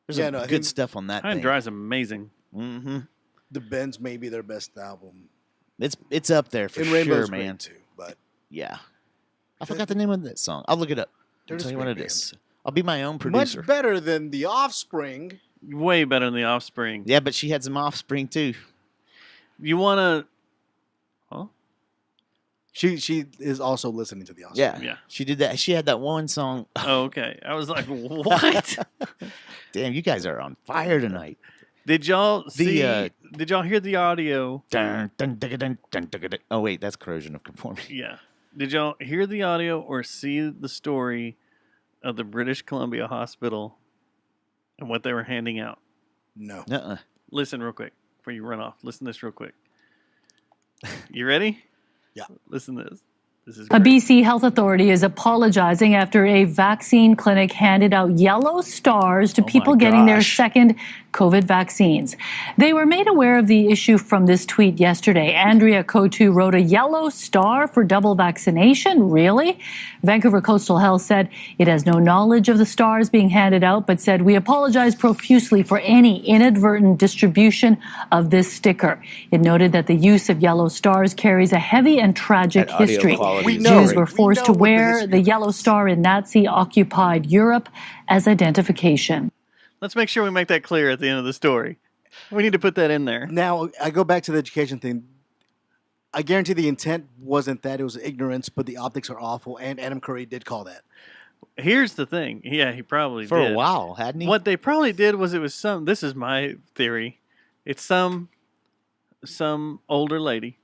There's good stuff on that. High and Dry is amazing. Mm-hmm. The Bins may be their best album. It's up there for sure, man. Too, but yeah, I forgot the name of that song. I'll look it up. I'll tell you what it is. I'll be my own producer. Much better than The Offspring. Way better than The Offspring. Yeah, but she had some Offspring too. You want to? Huh? She is also listening to The Offspring. Yeah. She did that. She had that one song. Oh, okay. I was like, what? Damn, you guys are on fire tonight. Did y'all see? Did y'all hear the audio? Oh wait, that's Corrosion of Conformity. Yeah. Did y'all hear the audio or see the story of the British Columbia Hospital and what they were handing out? No. Listen real quick before you run off. Listen to this real quick. You ready? Yeah. Listen to this. This is A great. BC health authority is apologizing after a vaccine clinic handed out yellow stars to people getting their second COVID vaccines. They were made aware of the issue from this tweet yesterday. Andrea Cotu wrote a yellow star for double vaccination. Really? Vancouver Coastal Health said it has no knowledge of the stars being handed out, but said we apologize profusely for any inadvertent distribution of this sticker. It noted that the use of yellow stars carries a heavy and tragic history. Jews were forced to wear the yellow star in Nazi-occupied Europe as identification. Let's make sure we make that clear at the end of the story. We need to put that in there. Now, I go back to the education thing. I guarantee the intent wasn't that. It was ignorance, but the optics are awful, and Adam Curry did call that. Here's the thing. Yeah, he probably For did. a while, hadn't he? What they probably did was this is my theory. It's some older lady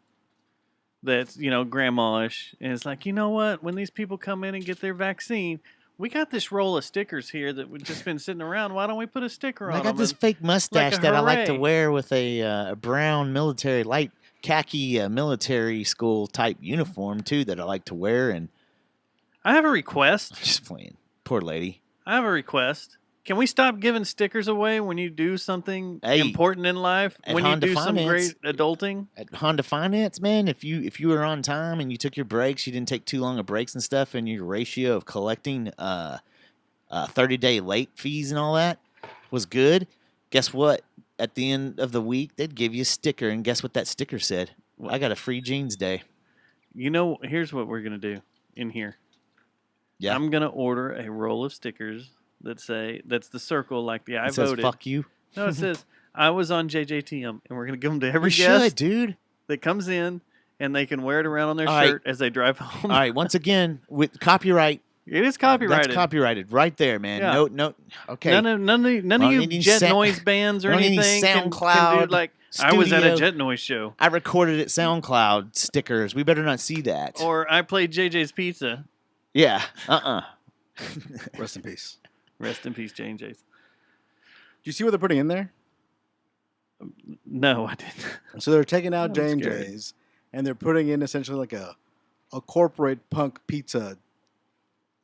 that's, grandma-ish, and it's like, you know what? When these people come in and get their vaccine, we got this roll of stickers here that we've just been sitting around. Why don't we put a sticker on them? I got this fake mustache that I like to wear with a brown military, light khaki military school type uniform, too, that I like to wear. And I have a request. Just playing. Poor lady. I have a request. Can we stop giving stickers away when you do something important in life? When Honda you do some Finance, great adulting? At Honda Finance, man, if you were on time and you took your breaks, you didn't take too long of breaks and stuff, and your ratio of collecting 30-day late fees and all that was good, guess what? At the end of the week, they'd give you a sticker, and guess what that sticker said? I got a free jeans day. Here's what we're going to do in here. Yeah. I'm going to order a roll of stickers that say, that's the circle, like the I voted. Says, fuck you. No, it says, I was on JJTM, and we're going to give them to every We guest should, dude. that comes in, and they can wear it around on their All shirt as they drive home. All right, once again, with copyright. It is copyrighted. That's copyrighted right there, man. Yeah. No, okay. None of you jet noise bands or anything SoundCloud can do, like, I was at a jet noise show. I recorded at SoundCloud stickers. We better not see that. Or I played JJ's Pizza. Yeah. Rest in peace. Rest in peace, J&J's. Do you see what they're putting in there? No, I didn't. So they're taking out J&J's, and they're putting in essentially like a corporate punk pizza.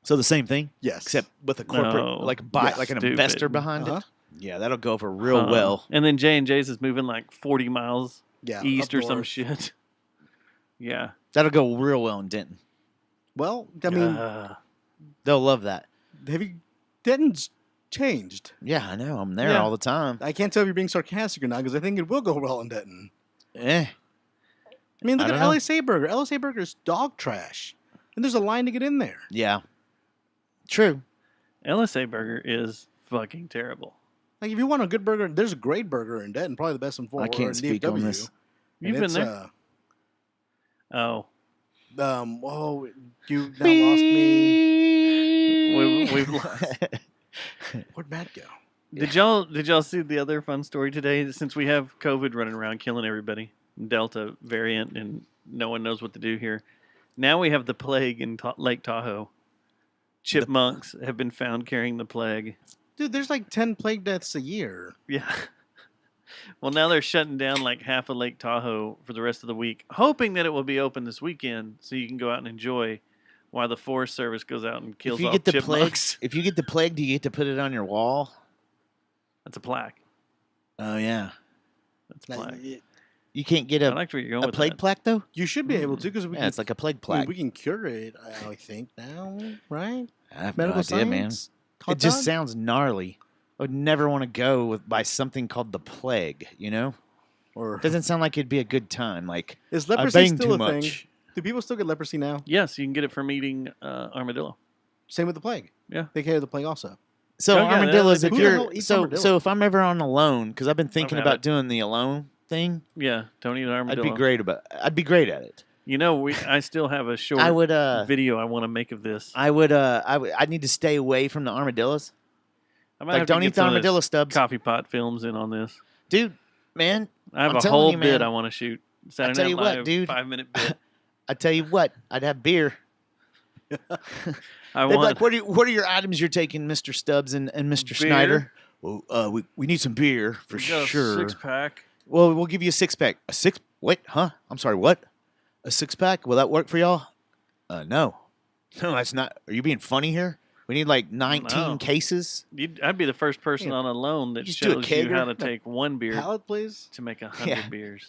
So the same thing? Yes. Except with a corporate, like an investor behind it? Yeah, that'll go over real well. And then J&J's is moving like 40 miles east or some north. shit. Yeah. That'll go real well in Denton. Well, I mean, they'll love that. Denton's changed. Yeah, I know. I'm there all the time. I can't tell if you're being sarcastic or not because I think it will go well in Denton. I mean, look I at don't know. LSA Burger. LSA Burger is dog trash. And there's a line to get in there. Yeah. True. LSA Burger is fucking terrible. Like, if you want a good burger, there's a great burger in Denton, probably the best in Fort Worth. I can't speak on this. You've been there? Oh, you now lost me. We've lost. Where'd Matt go? Did y'all see the other fun story today? Since we have COVID running around killing everybody, Delta variant, and no one knows what to do here. Now we have the plague in Lake Tahoe. Chipmunks have been found carrying the plague. Dude, there's like 10 plague deaths a year. Yeah. Well, now they're shutting down like half of Lake Tahoe for the rest of the week, hoping that it will be open this weekend so you can go out and enjoy while the Forest Service goes out and kills off chipmunks. If you get the plague, do you get to put it on your wall? That's a plaque. Oh, yeah. That's a plaque. You can't get I liked where you're going a with plague that. plaque, though? You should be able to, because it's like a plague I mean, plaque. we can cure it, I think, now, right? I have Medical no idea, man. science? It just sounds gnarly. I would never want to go by something called the plague, you know? Or doesn't sound like it'd be a good time. Like, is I leprosy banged still too a much. thing? Do people still get leprosy now? Yes, you can get it from eating armadillo. Same with the plague. Yeah. They carry the plague also. So Oh, yeah, armadillos, who if the you're hell eats armadillo? so if I'm ever on alone, because I've been thinking had about it. doing the alone thing, Yeah, don't eat an I'd armadillo. be great at it. You know, I still have a short I would video I want to make of this. I need to stay away from the armadillos. I might Like, have to don't get eat the some of this armadillo, Stubbs. Coffee pot films in on this. Dude, man, I have I'm a telling whole you, bit man. I want to shoot. Saturday tell Night you what, Live, dude. 5-minute bit. I tell you what, I'd have beer. I They'd be want like, what are your items you're taking, Mr. Stubbs and Mr. Beer. Schneider? Well, we need some beer for we got a sure. 6-pack. Well, we'll give you a 6-pack. A six? Wait, huh? I'm sorry. What? A 6-pack? Will that work for y'all? No. No, that's not. Are you being funny here? We need like 19 No. cases. I'd be the first person Yeah. on a loan that Just do a shows you kegger. how to take one beer Pallet, please. to make 100 Yeah. beers.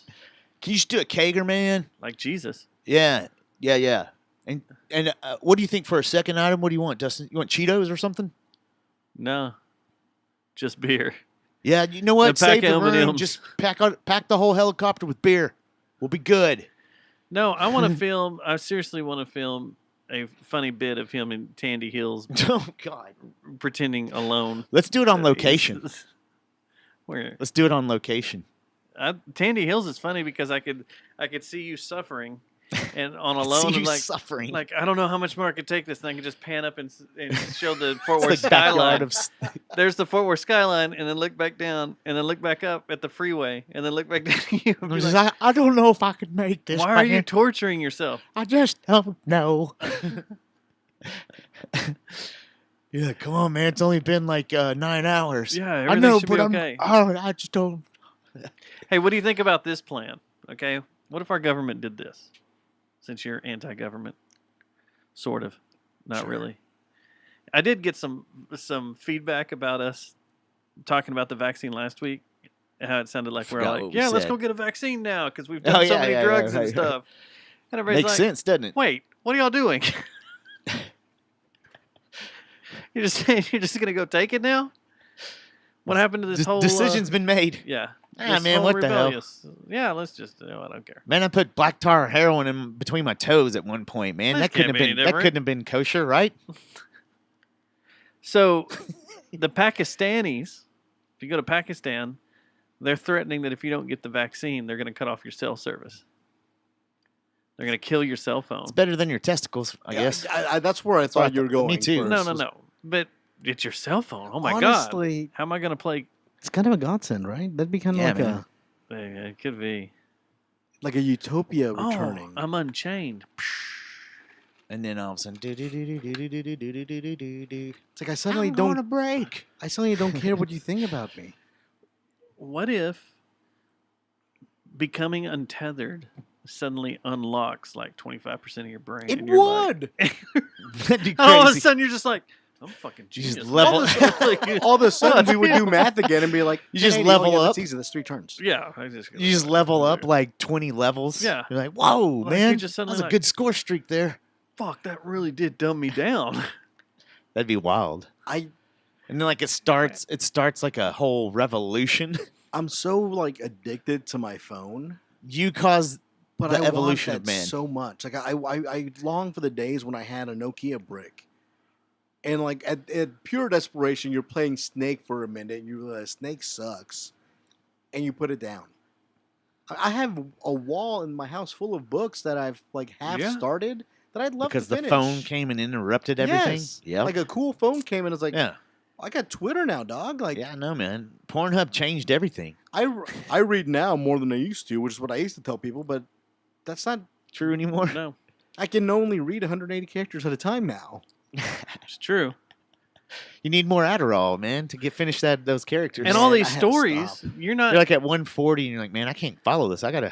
Can you just do a kegger, man? Like Jesus. Yeah. And what do you think for a second item? What do you want, Dustin? You want Cheetos or something? No. Just beer. Yeah, you know what? The pack Save the of room. M&Ms. Just pack the whole helicopter with beer. We'll be good. No, I want to film. I seriously want to film a funny bit of him in Tandy Hills Oh God. pretending alone. Let's do it on location. Where Let's do it on location. Tandy Hills is funny because I could see you suffering, and on See alone, you and like suffering. like I don't know how much more I could take this, and I can just pan up and show the Fort Worth It's the backyard skyline. of. There's the Fort Worth skyline, and then look back down, and then look back up at the freeway, and then look back down at you. and be like, I don't know if I could make this. why are you man. torturing yourself? I just don't know. Yeah, come on, man. It's only been like 9 hours. Yeah, I everything know, should but be I'm. okay. I just don't. Hey, what do you think about this plan? Okay, what if our government did this? Since you're anti-government, sort of, not Sure. really. I did get some feedback about us talking about the vaccine last week. How it sounded like we're Forgot like, what we yeah, let's said. go get a vaccine now because we've done so yeah, many yeah, drugs yeah, and yeah. stuff. And everybody's Makes like, sense, doesn't it? wait, what are y'all doing? you're just gonna go take it now? What happened to this whole Decision's been made. Yeah. Ah, this man, whole what the hell? rebellious- Yeah, let's just. I don't care. Man, I put black tar heroin in between my toes at one point. Man, That that couldn't can't have be been any that different. couldn't have been kosher, right? So, the Pakistanis, if you go to Pakistan, they're threatening that if you don't get the vaccine, they're going to cut off your cell service. They're going to kill your cell phone. It's better than your testicles, I guess. That's where I thought you were going. Me too. first. No. But it's your cell phone. Oh my Honestly, God. How am I going to play? it's kind of a godsend, right? That'd be kind of Yeah, like man. It could be. a utopia Oh, returning. I'm unchained. And then all of a sudden, do. It's like I suddenly I'm don't. on a break. I suddenly don't care what you think about me. What if becoming untethered suddenly unlocks like 25% of your brain? It and you're would. That'd be Like, all of a crazy. sudden, you're just like, I'm fucking You genius. just level- All of a sudden, we would do math again and be like, You just "Hey, level yeah, up. That's easy. That's 3 turns. Yeah. You just level up like 20 levels. Yeah. You're like, whoa, Like, you man. just That suddenly was a like- good score streak there. Fuck, that really did dumb me down. That'd be wild. And then like it starts like a whole revolution. I'm so like addicted to my phone, You caused but the I evolution want of that man. so much. Like I long for the days when I had a Nokia brick, and like at pure desperation, you're playing Snake for a minute, and you realize Snake sucks, and you put it down. I have a wall in my house full of books that I've like half Yeah. started that I'd love Because to the finish. phone came and interrupted everything. Yes. Yeah. Like a cool phone came and it's like, Yeah. I got Twitter now, dog. Like, Yeah, I know, man. Pornhub changed everything. I read now more than I used to, which is what I used to tell people, but that's not true anymore. No, I can only read 180 characters at a time now. it's true. You need more Adderall, man, to finish those characters. And all Man, these I had to stories, stop. you're not. You're like at 140, and you're like, man, I can't follow this. I don't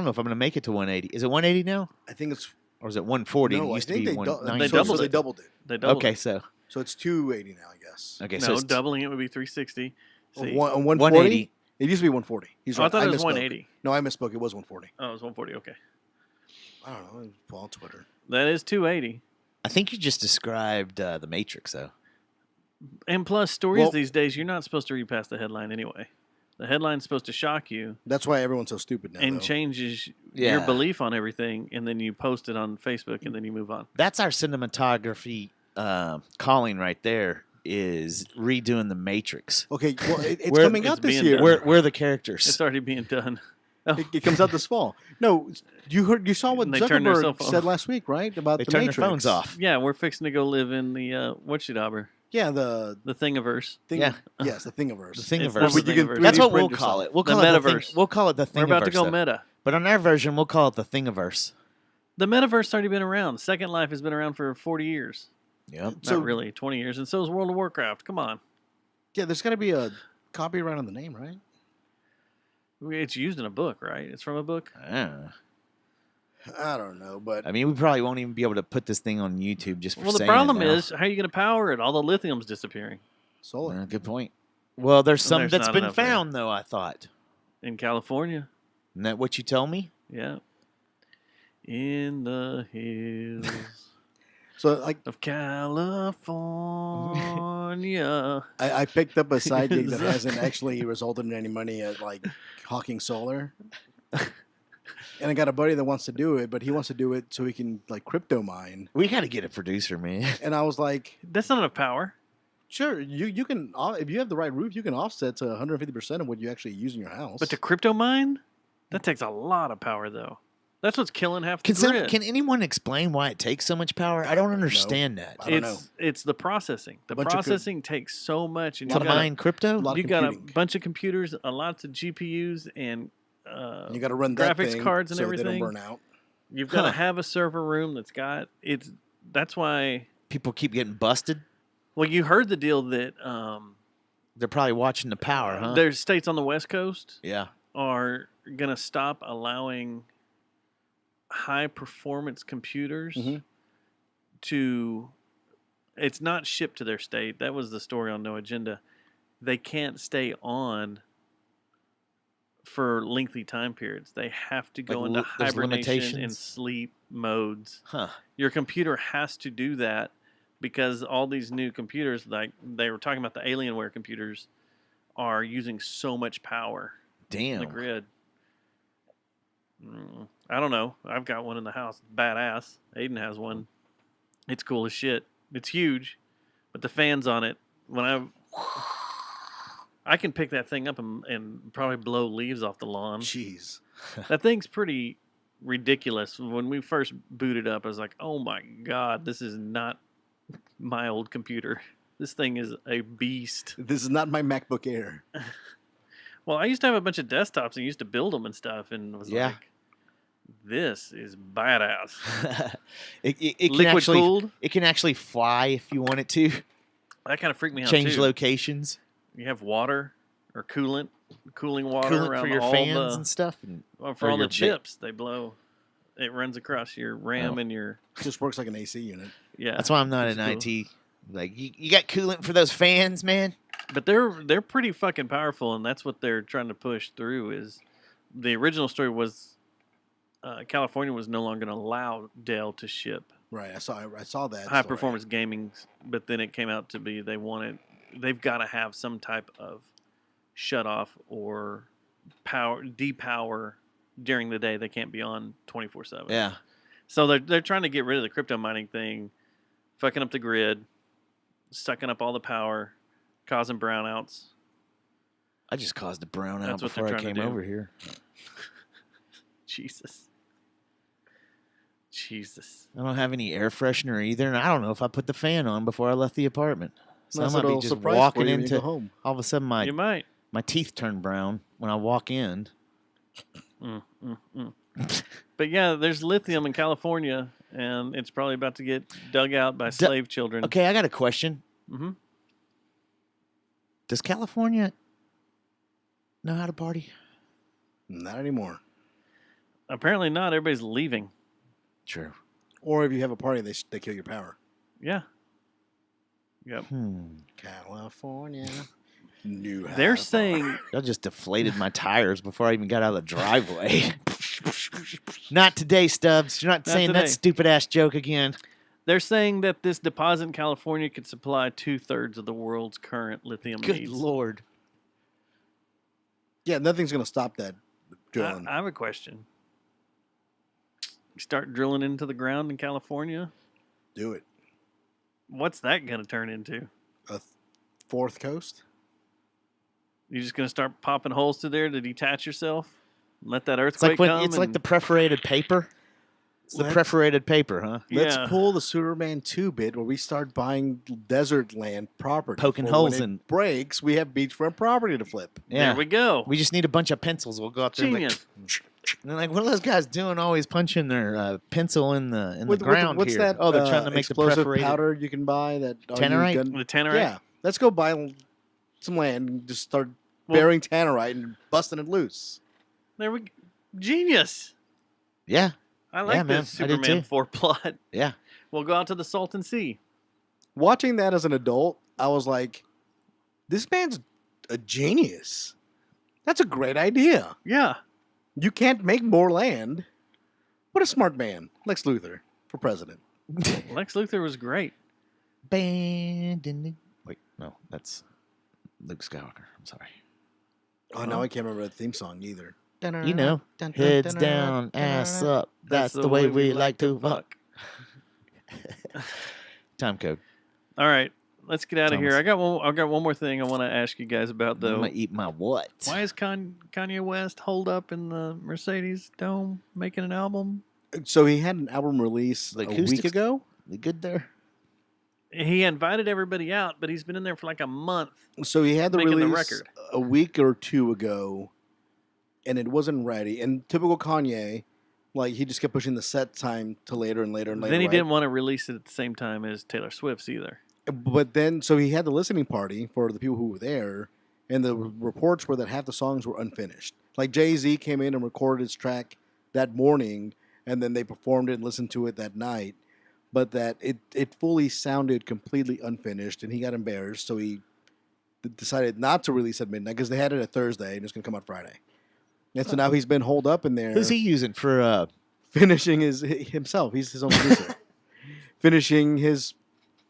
know if I'm gonna make it to 180. Is it 180 now, I think it's or is it 140? no. It I used to think be they 190. doubled it. They doubled it. They doubled Okay, it. so So it's 280 now, I guess. okay, No, so it's doubling it would be 360. See? 140. 180. It used to be 140. He's Oh, right. I thought it was misspoke. 180. No, I misspoke. It was 140. Oh, it was 140. Okay, I don't know. It's on Twitter. that is 280. I think you just described the Matrix, though. And plus, stories Well- these days, you're not supposed to read past the headline anyway. The headline's supposed to shock you That's why everyone's so stupid now. and though. changes Yeah. your belief on everything, and then you post it on Facebook, and then you move on. That's our cinematography calling right there. Is redoing the Matrix. Okay, well, it's We're- coming out it's this being year. done. We're the characters. It's already being done. It comes out this fall. No, you saw what And they turn their cell Zuckerberg phone said off. last week, right? About They the turn Matrix. their phones off. Yeah, we're fixing to go live in the whatchamacallit, Yeah, the the Thingiverse. thing. Yeah. Yes, the Thingiverse. The Thingiverse. It's Where the you can Thingiverse. 3D That's what we'll print call yourself. it. We'll The call it metaverse. We'll call it the Thingiverse. We're about to go though. meta. But on our version, we'll call it the Thingiverse. The metaverse already been around. Second Life has been around for 40 years. Yep. So- Not really, 20 years. And so is World of Warcraft. Come on. Yeah, there's got to be a copyright on the name, right? It's used in a book, right? It's from a book. Yeah. I don't know, but I mean, we probably won't even be able to put this thing on YouTube just for Well, the saying problem it now. is, how are you going to power it? All the lithium's disappearing solar. Good point. Well, there's some there's that's not been enough there. found, though, I thought. in California. Isn't that what you tell me? Yeah. In the hills So like of California. I picked up a side gig that hasn't actually resulted in any money at like hawking solar. And I got a buddy that wants to do it, but he wants to do it so he can like crypto mine. We got to get a producer, man. And I was like, That's not enough power. sure, you can if you have the right roof, you can offset to 150% of what you actually use in your house. But to crypto mine, that takes a lot of power, though. That's what's killing half the grid. Can anyone explain why it takes so much power? I don't understand that. I don't know. It's the processing. The Bunch of processing takes so much. And To you got mine crypto? a lot of you got a computing. bunch of computers, lots of GPUs, and You got to run that graphics thing cards and so everything. they don't burn out. You've got to Huh. have a server room that's got it's. That's why. People keep getting busted. Well, you heard the deal that They're probably watching the power, huh? there's states on the West Coast Yeah. are going to stop allowing high performance computers Mhm. to. It's not shipped to their state. That was the story on No Agenda. They can't stay on for lengthy time periods. They have to go Like, into there's hibernation and limitations? sleep modes. Huh. Your computer has to do that because all these new computers, like they were talking about the Alienware computers, are using so much power in Damn. the grid. I don't know. I've got one in the house. Badass. Aiden has one. It's cool as shit. It's huge, but the fans on it, when I can pick that thing up and probably blow leaves off the lawn. Jeez. That thing's pretty ridiculous. When we first booted up, I was like, oh my God, this is not my old computer. This thing is a beast. This is not my MacBook Air. Well, I used to have a bunch of desktops and used to build them and stuff, and was Yeah. like, this is badass. it can Liquid actually cooled. it can actually fly if you want it to. That kind of freaked me out Change too. locations. You have water or cooling water Coolant around for your all fans the, and stuff. And, well, for or all the your chips. They blow. It runs across your RAM Oh. and your Just works like an AC unit. yeah. That's why I'm not it's in cool. IT. Like you got coolant for those fans, man. But they're pretty fucking powerful, and that's what they're trying to push through. Is the original story was California was no longer going to allow Dell to ship Right. I saw that. high story. performance gaming, but then it came out to be they've got to have some type of shut off or depower during the day. They can't be on 24/7. Yeah. So they're trying to get rid of the crypto mining thing, fucking up the grid, sucking up all the power, causing brownouts. I just caused a brownout That's what they're before I trying to came do. over here. Jesus. I don't have any air freshener either, and I don't know if I put the fan on before I left the apartment. So Nice I might be little just surprise for walking you when you into. go home. All of a sudden, You might. my teeth turn brown when I walk in. But yeah, there's lithium in California, and it's probably about to get dug out by slave children. Okay, I got a question. Mm-hmm. Does California know how to party? Not anymore. Apparently not. Everybody's leaving. True. Or if you have a party, they kill your power. Yeah. Yep. California. New They're saying y'all just deflated my tires before I even got out of the driveway. Not today, Stubbs. You're not saying today. that stupid ass joke again. They're saying that this deposit in California could supply 2/3 of the world's current lithium Good needs. Lord. Yeah, nothing's going to stop that drilling. I have a question. You start drilling into the ground in California? Do it. What's that going to turn into? A fourth coast? You just going to start popping holes through there to detach yourself? And let that earthquake It's like the perforated paper. It's the perforated paper, huh? Let's Yeah. pull the Superman 2 bit where we start buying desert land property. Poking for holes when it in- breaks, we have beachfront property to flip. Yeah. There we go. We just need a bunch of pencils. We'll go out there. Genius. And they're like, what are those guys doing? Always punching their pencil in the With- ground what's here. that? Oh, they're trying to make the explosive perforated powder you can buy that Tannerite? The tannerite? Yeah, let's go buy some land and just start Well- burying tannerite and busting it loose. There we go. Genius. Yeah. I like Yeah, man. this I did Superman too. 4 plot. Yeah. We'll go out to the Salton Sea. Watching that as an adult, I was like, this man's a genius. That's a great idea. Yeah. You can't make more land. What a smart man. Lex Luthor for president. Lex Luthor was great. Wait, no, that's Luke Skywalker. I'm sorry. Oh, now I can't remember the theme song either. You know, heads down, ass up. That's the way we like to fuck. Time code. All right. Let's get out of here. Thomas. I got one more thing I want to ask you guys about, I'm though. gonna eat my what? Why is Kanye West holed up in the Mercedes Dome making an album? So he had an album release The a week acoustics? ago. They good there? He invited everybody out, but he's been in there for like a month. So he had the Making the release record. a week or two ago, and it wasn't ready. And typical Kanye, like he just kept pushing the set time to later and later and later. Then he right? didn't want to release it at the same time as Taylor Swift's either. But then, so he had the listening party for the people who were there, and the reports were that half the songs were unfinished. Like Jay-Z came in and recorded his track that morning, and then they performed it and listened to it that night. But that it fully sounded completely unfinished, and he got embarrassed, so he decided not to release at midnight because they had it at Thursday, and it was going to come out Friday. And so now he's been holed up in there. Who's he using for? Finishing himself. He's his own producer. Finishing his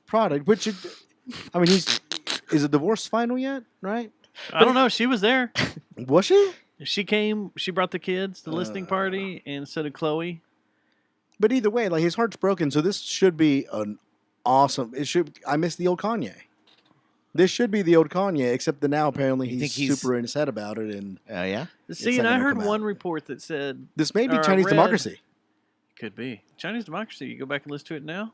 product, which I mean, is a divorce final yet? Right? I don't know. She was there. Was she? She came. She brought the kids to the listening party, and so did Chloe. But either way, like his heart's broken, so this should be an awesome. It should. I miss the old Kanye. This should be the old Kanye, except that now apparently You think he's super in his head about it, and yeah. See, It's and not I gonna heard come out. one report that said this may be or I Chinese read- democracy. Could be Chinese democracy. You go back and listen to it now.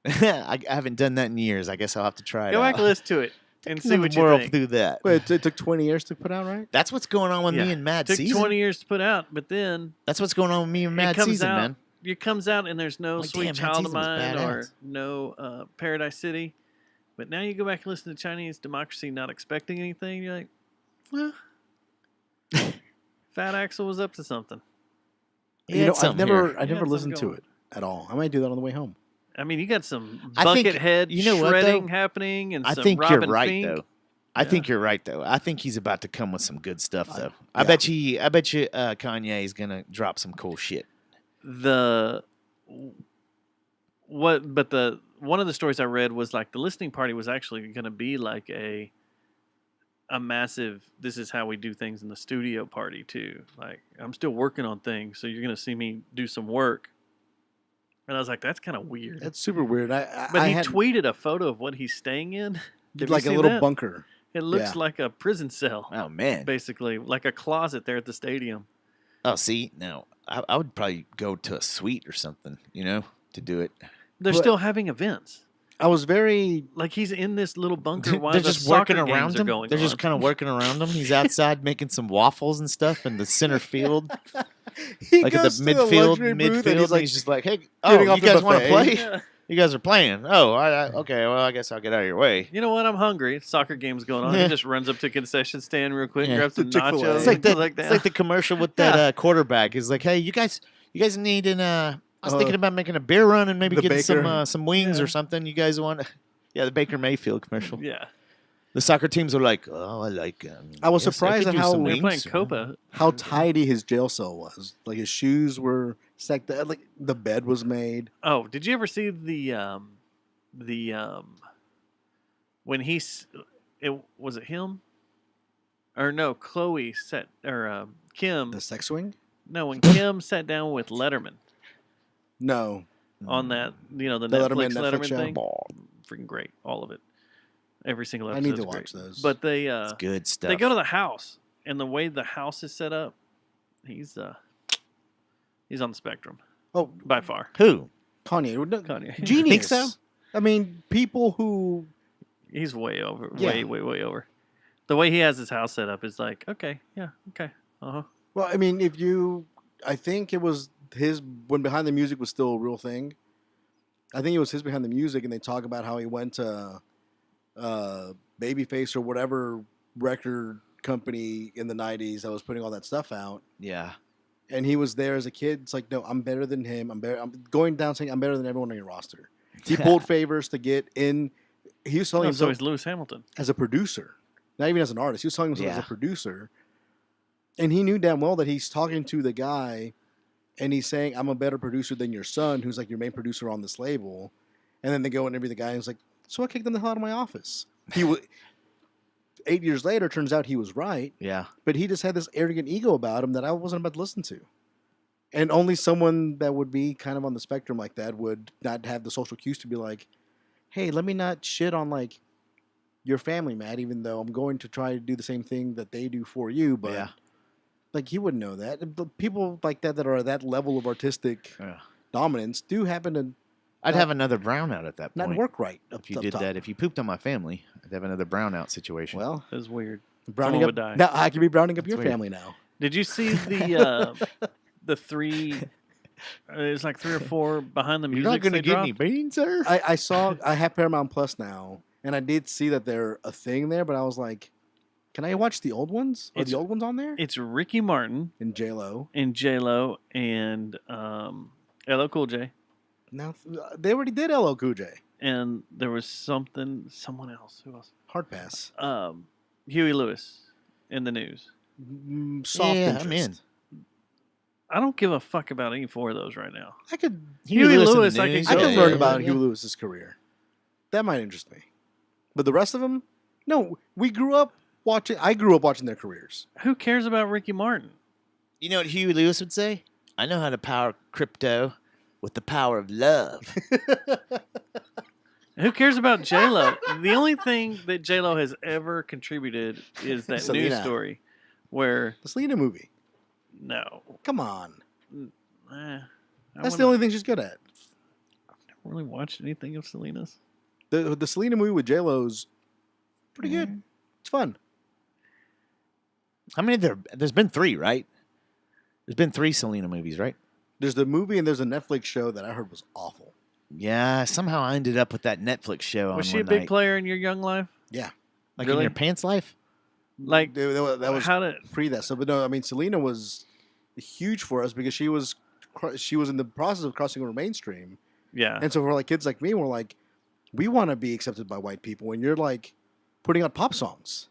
I haven't done that in years. I guess I'll have to try it Go out. back and listen to it and see Never what you whirl think. through that. Wait, it took 20 years to put out, right? That's what's going on with me and Mad took Season. 20 years to put out, but then That's what's going on with me and it Mad comes Season, out. man. It comes out, and there's no Like, Sweet damn, Mad Child of Season was Mine or badass. no Paradise City. But now you go back and listen to Chinese democracy, not expecting anything. You're like, well, Fat Axel was up to something. He You had know, I've something never, here. I never something listened to going. it at all. I might do that on the way home. I mean, you got some I think- bucket head you know what, shredding though? happening, and I some think Robin you're right, Fink. though. I think you're right, though. I think he's about to come with some good stuff, though. I yeah. bet you Kanye is gonna drop some cool shit. But one of the stories I read was like the listening party was actually going to be like a massive, this is how we do things in the studio party too. Like, I'm still working on things, so you're going to see me do some work. And I was like, that's kind of weird. That's super weird. But I he had tweeted a photo of what he's staying in. Have you like a seen little that? bunker. It looks Yeah. like a prison cell, Oh man. basically, like a closet there at the stadium. Oh, see, now I would probably go to a suite or something, to do it. They're But- still having events. I was very Like he's in this little bunker while They're the just working soccer around games are him. going They're just on. kind of working around him. He's outside making some waffles and stuff in the center field, he like at the goes to midfield, luxury booth, and and he's like he's just like, "Hey, getting oh, off you the guys want to buffet. play? Yeah. You guys are playing. Oh, okay. Well, I guess I'll get out of your way." You know what? I'm hungry. Soccer game's going on. He Yeah. just runs up to a concession stand real quick, Yeah. grabs some Chick-fil-A. nachos. It's like and that. goes like It's that. like the commercial with that quarterback. He's like, "Hey, you guys need an I was thinking about making a beer run and maybe the getting baker. some wings Yeah. or something. You guys want?" Yeah, the Baker Mayfield commercial. Yeah. The soccer teams are like, "Oh, I like." I was yes, surprised could at use how some They're playing wings. Copa. how tidy his jail cell was. Like his shoes were stacked. Like the bed was made. Oh, did you ever see when was it him? Or no, Chloe sat or Kim. The sex swing? No, when Kim sat down with Letterman No. on that, the The Netflix Netflix show? thing. Freaking great, all of it. Every single I episode. need to is watch great. those. But they It's good stuff. they go to the house, and the way the house is set up, he's on the spectrum Oh, by far. Who? Kanye. Kanye. Genius. Think so? I mean, people who He's way over, Yeah. way over. The way he has his house set up is like, okay, yeah, okay, well, I mean, I think it was his when Behind the Music was still a real thing. I think it was his Behind the Music, and they talk about how he went to Babyface or whatever record company in the '90s that was putting all that stuff out, Yeah. and he was there as a kid. It's like, no, I'm better than him. I'm going down saying I'm better than everyone on your roster. He pulled favors to get in. He was telling so himself he's Lewis Hamilton. as a producer, not even as an artist. He was telling himself as Yeah. a producer, and he knew damn well that he's talking to the guy, and he's saying, "I'm a better producer than your son, who's like your main producer on this label." And then they go and interview the guy, and he's like, "So I kicked him the hell out of my office." He 8 years later, turns out he was right, Yeah. but he just had this arrogant ego about him that I wasn't about to listen to. And only someone that would be kind of on the spectrum like that would not have the social cues to be like, "Hey, let me not shit on like your family, Matt, even though I'm going to try to do the same thing that they do for you." But Yeah. like he wouldn't know that. But people like that are at that level of artistic Yeah. dominance do happen to I'd Not- have another brownout at that not point. work right If you did that, if you pooped on my family, I'd have another brownout situation. Well, That's weird. browning Someone up. would die. Now I could be browning up That's your weird. family now. Did you see the three? It's like 3 or 4 behind the You're music. not going to they get any dropped? beans, sir? I have Paramount Plus now, and I did see that they're a thing there, but I was like, can I watch the old ones? Are It's- the old ones on there? It's Ricky Martin And J-Lo. and J Lo and LL Cool J, Now they already did LL Cool J. and there was someone else. Who else? Hard pass. Huey Lewis in the news. Soft Yeah, interest. I'm in. I don't give a fuck about any 4 of those right now. I could Huey in the Lewis, I news, can I go could Yeah, learn yeah, about yeah. Huey Lewis's career. That might interest me. But the rest of them, no. I grew up watching their careers. Who cares about Ricky Martin? You know what Huey Lewis would say? I know how to power crypto with the power of love. Who cares about J Lo? The only thing that J Lo has ever contributed is that news Selena. story, where The Selena movie. no, Come on. I That's the only thing she's good at. I've never really watched anything of Selena's. The Selena movie with J-Lo's pretty good. It's fun. How many there's been 3, right? There's been 3 Selena movies, right? There's the movie and there's a Netflix show that I heard was awful. Yeah, somehow I ended up with that Netflix show on Was she a one big night. player in your young life? Yeah. Like Really? in your pants life? Like that was how did? pre that stuff. But no, I mean Selena was huge for us because she was in the process of crossing over mainstream. Yeah, And so for like kids like me, we're like, we want to be accepted by white people, and you're like putting out pop songs.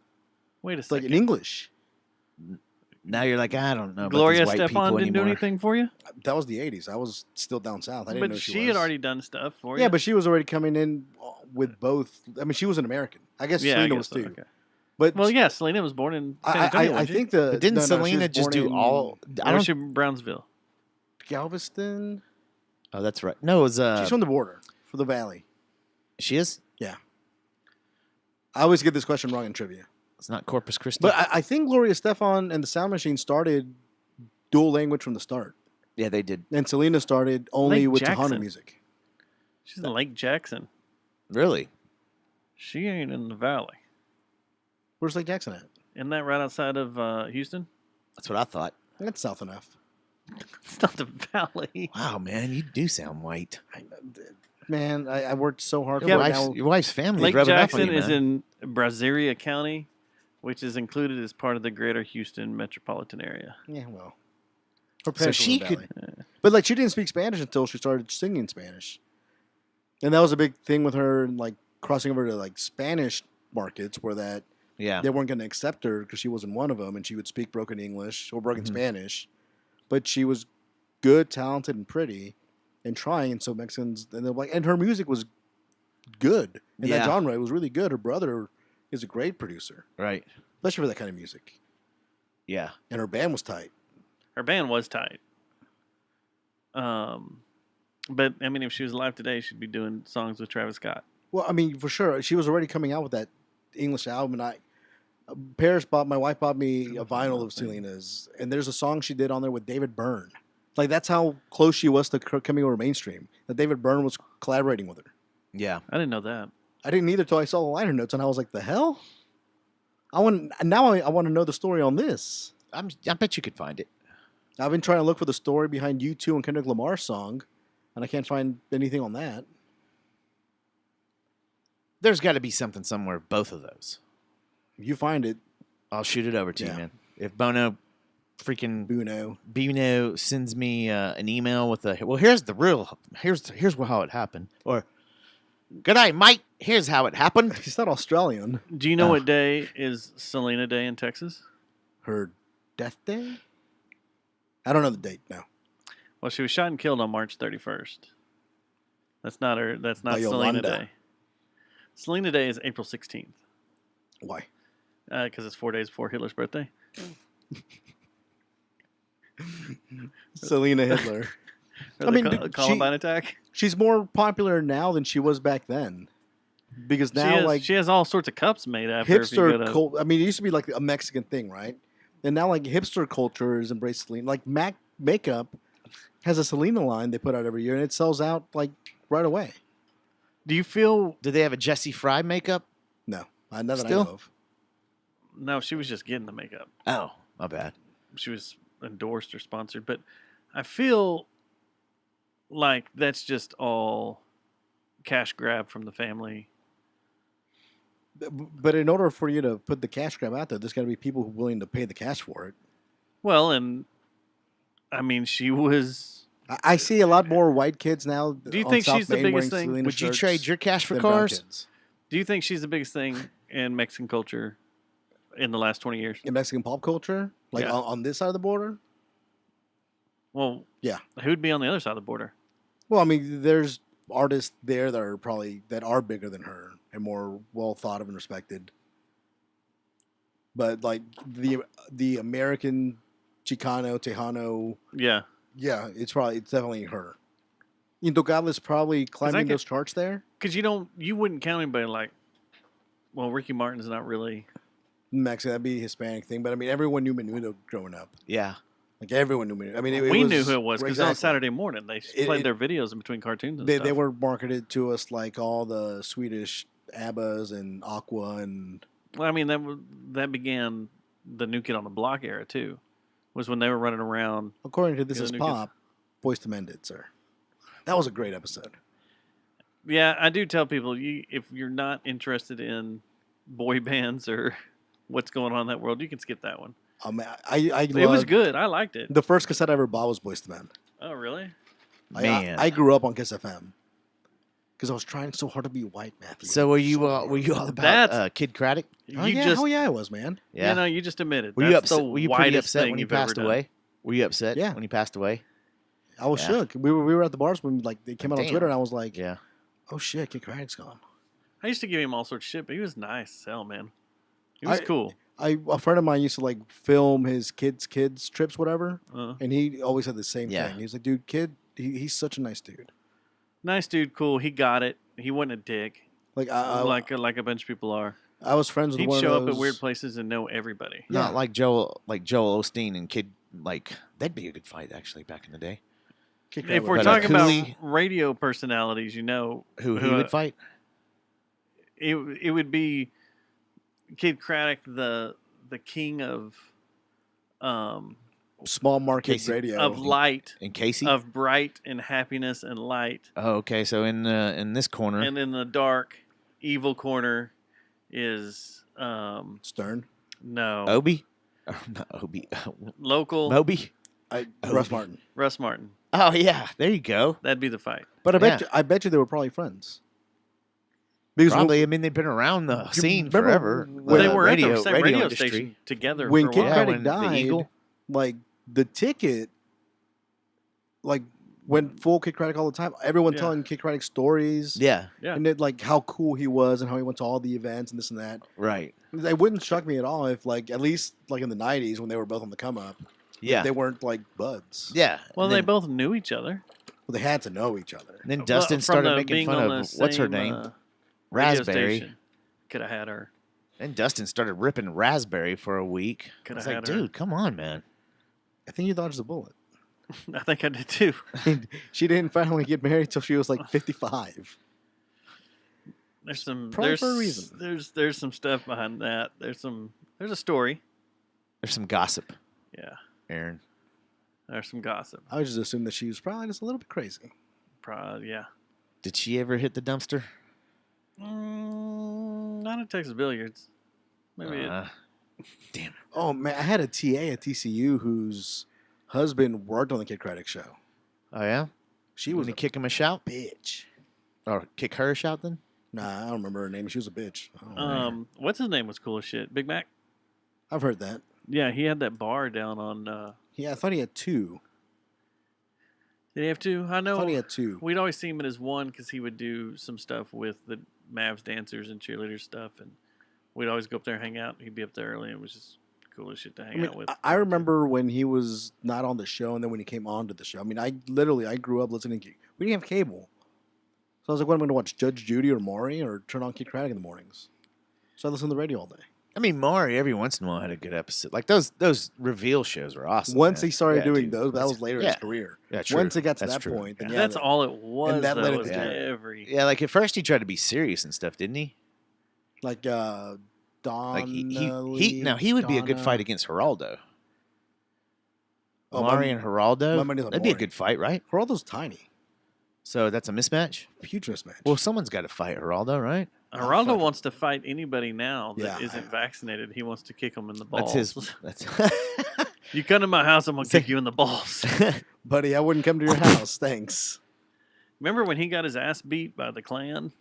wait a It's like second. in English. Now you're like, I don't know. Gloria about these white Stefan people didn't do anymore. anything for you, That was the '80s. I was still down south. I didn't know but she she was. had already done stuff for you. Yeah, but she was already coming in with both. I mean, she was an American. I guess yeah, I Selena guess was so, too. okay. But Well, yeah, Selena was born in San I Antonio. I think the But didn't no, she Selena was just born do in all? I or was don't. she Brownsville? Galveston? Oh, that's right. No, it was. She's from the border for the valley. She is. I always get this question wrong in trivia. It's not Corpus Christi. But I think Gloria Stefan and the Sound Machine started dual language from the start. yeah, they did. And Selena started only Lake with Tejano Jackson. music. She's in Lake Jackson. Really? She ain't in the valley. Where's Lake Jackson at? Isn't that right outside of Houston? That's what I thought. That's south enough. It's not the valley. Wow, man, you do sound white. Man, I worked so hard Your for it. wife's, Now, your wife's family Lake rubbing Jackson off on you, is man. in Braziria County, which is included as part of the greater Houston metropolitan area. yeah, well. Her So parents she were in the could. valley. But like, she didn't speak Spanish until she started singing Spanish, and that was a big thing with her, like crossing over to like Spanish markets where that Yeah. they weren't going to accept her because she wasn't one of them, and she would speak broken English or broken Mhm. Spanish, but she was good, talented, and pretty, and trying. And so Mexicans, and they're like, and her music was good in that Yeah. genre. It was really good. Her brother is a great producer, Right. especially for that kind of music, Yeah. and her band was tight. Her band was tight. But I mean, if she was alive today, she'd be doing songs with Travis Scott. Well, I mean, for sure, she was already coming out with that English album, and my wife bought me a vinyl of Selena's, and there's a song she did on there with David Byrne. Like, that's how close she was to coming over mainstream. That David Byrne was collaborating with her. Yeah. I didn't know that. I didn't either till I saw the liner notes, and I was like, "The hell!" I want to know the story on this. I bet you could find it. I've been trying to look for the story behind U2 and Kendrick Lamar's song, and I can't find anything on that. There's got to be something somewhere of both of those. If you find it, I'll shoot it over to you, Yeah. man. If Bono freaking Buno sends me an email with here's how it happened, or good day, mate, here's how it happened. He's not Australian. Do you know what day is Selena Day in Texas? Her death day? I don't know the date now. Well, she was shot and killed on March 31st. That's not her. That's not By Selena Yolanda. Day. Selena Day is April 16th. Why? Because it's 4 days before Hitler's birthday. Selena Hitler. Or the Columbine attack. She's more popular now than she was back then. Because now, she has all sorts of cups made after. If you go hipster to, culture. I mean, it used to be like a Mexican thing, right? And now, like, hipster culture is embraced Selena. Like, MAC makeup has a Selena line they put out every year, and it sells out like right away. Do you feel? Do they have a Jesse Fry makeup? No, not that Still? I know of. No, she was just getting the makeup. Oh, my bad. She was endorsed or sponsored, but I feel like that's just all cash grab from the family. But in order for you to put the cash grab out there, there's got to be people who are willing to pay the cash for it. Well, and I mean, she was. I see a lot more white kids now. Do you on think South she's the Main biggest wearing thing? Selena Would you shirts trade your cash for than brown cars? kids. Do you think she's the biggest thing in Mexican culture in the last 20 years? In Mexican pop culture? Like Yeah. on this side of the border? Well, Yeah. who'd be on the other side of the border? Well, I mean, there's artists there that are bigger than her and more well thought of and respected. But like the American Chicano, Tejano, Yeah. it's definitely her. Intocable's probably climbing those charts there. Because you wouldn't count anybody like, well, Ricky Martin's not really. Mexican, that'd be a Hispanic thing. But I mean, everyone knew Menudo growing up. Yeah. Like everyone knew Menudo. I mean, We knew who it was because on exactly. Saturday morning they played their videos in between cartoons and They stuff. were marketed to us like all the Swedish ABBAs and Aqua and. Well, I mean that began the New Kid on the Block era too. Was when they were running around. According to This Yeah, Is New Pop, Boyz II Men did, sir. That was a great episode. Yeah, I do tell people if you're not interested in boy bands or what's going on in that world, you can skip that one. It It was good. I liked it. The first cassette I ever bought was Boyz II Men. Oh, really? Man. I grew up on Kiss FM because I was trying so hard to be white, Matthew. So were you all about Kid Craddock? Oh, yeah, I was, man. Yeah. You know, you just admitted. Were you That's upset? the Were you pretty whitest upset thing when he you've ever passed done. away? Were you upset? Yeah. When he passed away? I was Yeah. shook. We were at the bars when they came out on Damn. Twitter, and I was like, Yeah. "Oh shit, Kid Craddock's gone." I used to give him all sorts of shit, but he was nice as hell, man. He was cool. A friend of mine used to like film his kids trips, whatever, Uh-huh. and he always had the same Yeah. thing. He's like, "Dude, he's such a nice dude." Nice dude, cool. He got it. He wasn't a dick. Like like a bunch of people are. I was friends with He'd one show of up those. at weird places and know everybody. Not like Joel Osteen and Kid. Like that'd be a good fight actually back in the day. Kid If Craddock we're was- talking about Cooley- radio personalities, you know Who he would fight? it would be Kid Craddock, the king of Small market Casey, radio. of light, And Casey? of bright and happiness and light, Oh, okay. So in this corner, and in the dark, evil corner is Stern. no Obi? Oh, not Obi. local Moby? Russ Martin. Russ Martin. Oh, yeah. There you go. That'd be the fight. But I bet you they were probably friends. Because Probably. I mean, they've been around the scene remember forever. when They were at the same radio industry. station together when for a Kid while. Yeah, Craddock when the died, Eagle- like the ticket, like went full Kid Craddock all the time. Everyone Yeah. telling Kid Craddock stories. Yeah, Yeah. And it, like how cool he was and how he went to all the events and this and that. right. It wouldn't shock me at all if, like, at least like in the '90s when they were both on the come up, Yeah. they weren't like buds. Yeah. Well, And they then, both knew each other. Well, they had to know each other. then Well, Dustin from started the making being fun on of, the what's her same, name? radio Raspberry. station. Could have had her. Then Dustin started ripping Raspberry for a week. I Coulda was like, had her. dude, come on, man. I think you dodged a bullet. I think I did too. She didn't finally get married till she was like 55. There's some Probably there's for a reason. There's some stuff behind that. There's a story. There's some gossip, Yeah. Aaron. There's some gossip. I would just assume that she was probably just a little bit crazy. Probably, yeah. Did she ever hit the dumpster? Not at Texas Billiards. Maybe Damn. Oh man, I had a TA at TCU whose husband worked on the Kid Craddock show. Oh, yeah? She When was he a kick him a shout? bitch. Or kick her a shout then? Nah, I don't remember her name. She was a bitch. I don't know. what's his name was cool as shit. Big Mac. I've heard that. Yeah, he had that bar down on. Yeah, I thought he had two. Did he have two? I I know. thought he had two. We'd always see him as one because he would do some stuff with the Mavs dancers and cheerleaders stuff, and we'd always go up there and hang out. He'd be up there early, and it was just cool as shit to hang out with. I remember when he was not on the show, and then when he came on to the show. I mean, I grew up listening to. We didn't have cable, so I was like, "What am I going to watch? Judge Judy or Maury, or turn on Kid Craddock in the mornings?" So I listened to the radio all day. I mean, Maury every once in a while had a good episode. Like those reveal shows were awesome. Once man. he started Yeah, doing dude. those, that was later in his Yeah. career. Yeah, true. Once it got to That's that true. point, then And yeah, that's all it was. that though, led was into every. Yeah, like at first he tried to be serious and stuff, didn't he? like Don. Like he would be a good fight against Geraldo. Oh, Maury and Geraldo. my money's on That'd be a Maury. good fight, right? Geraldo's tiny, So that's a mismatch. huge mismatch. Well, someone's got to fight Geraldo, right? Geraldo fuck. wants to fight anybody now that Yeah. not vaccinated. He wants to kick him in the balls. That's his. That's You come to my house, I'm gonna kick you in the balls. Buddy, I wouldn't come to your house. Thanks. Remember when he got his ass beat by the Klan?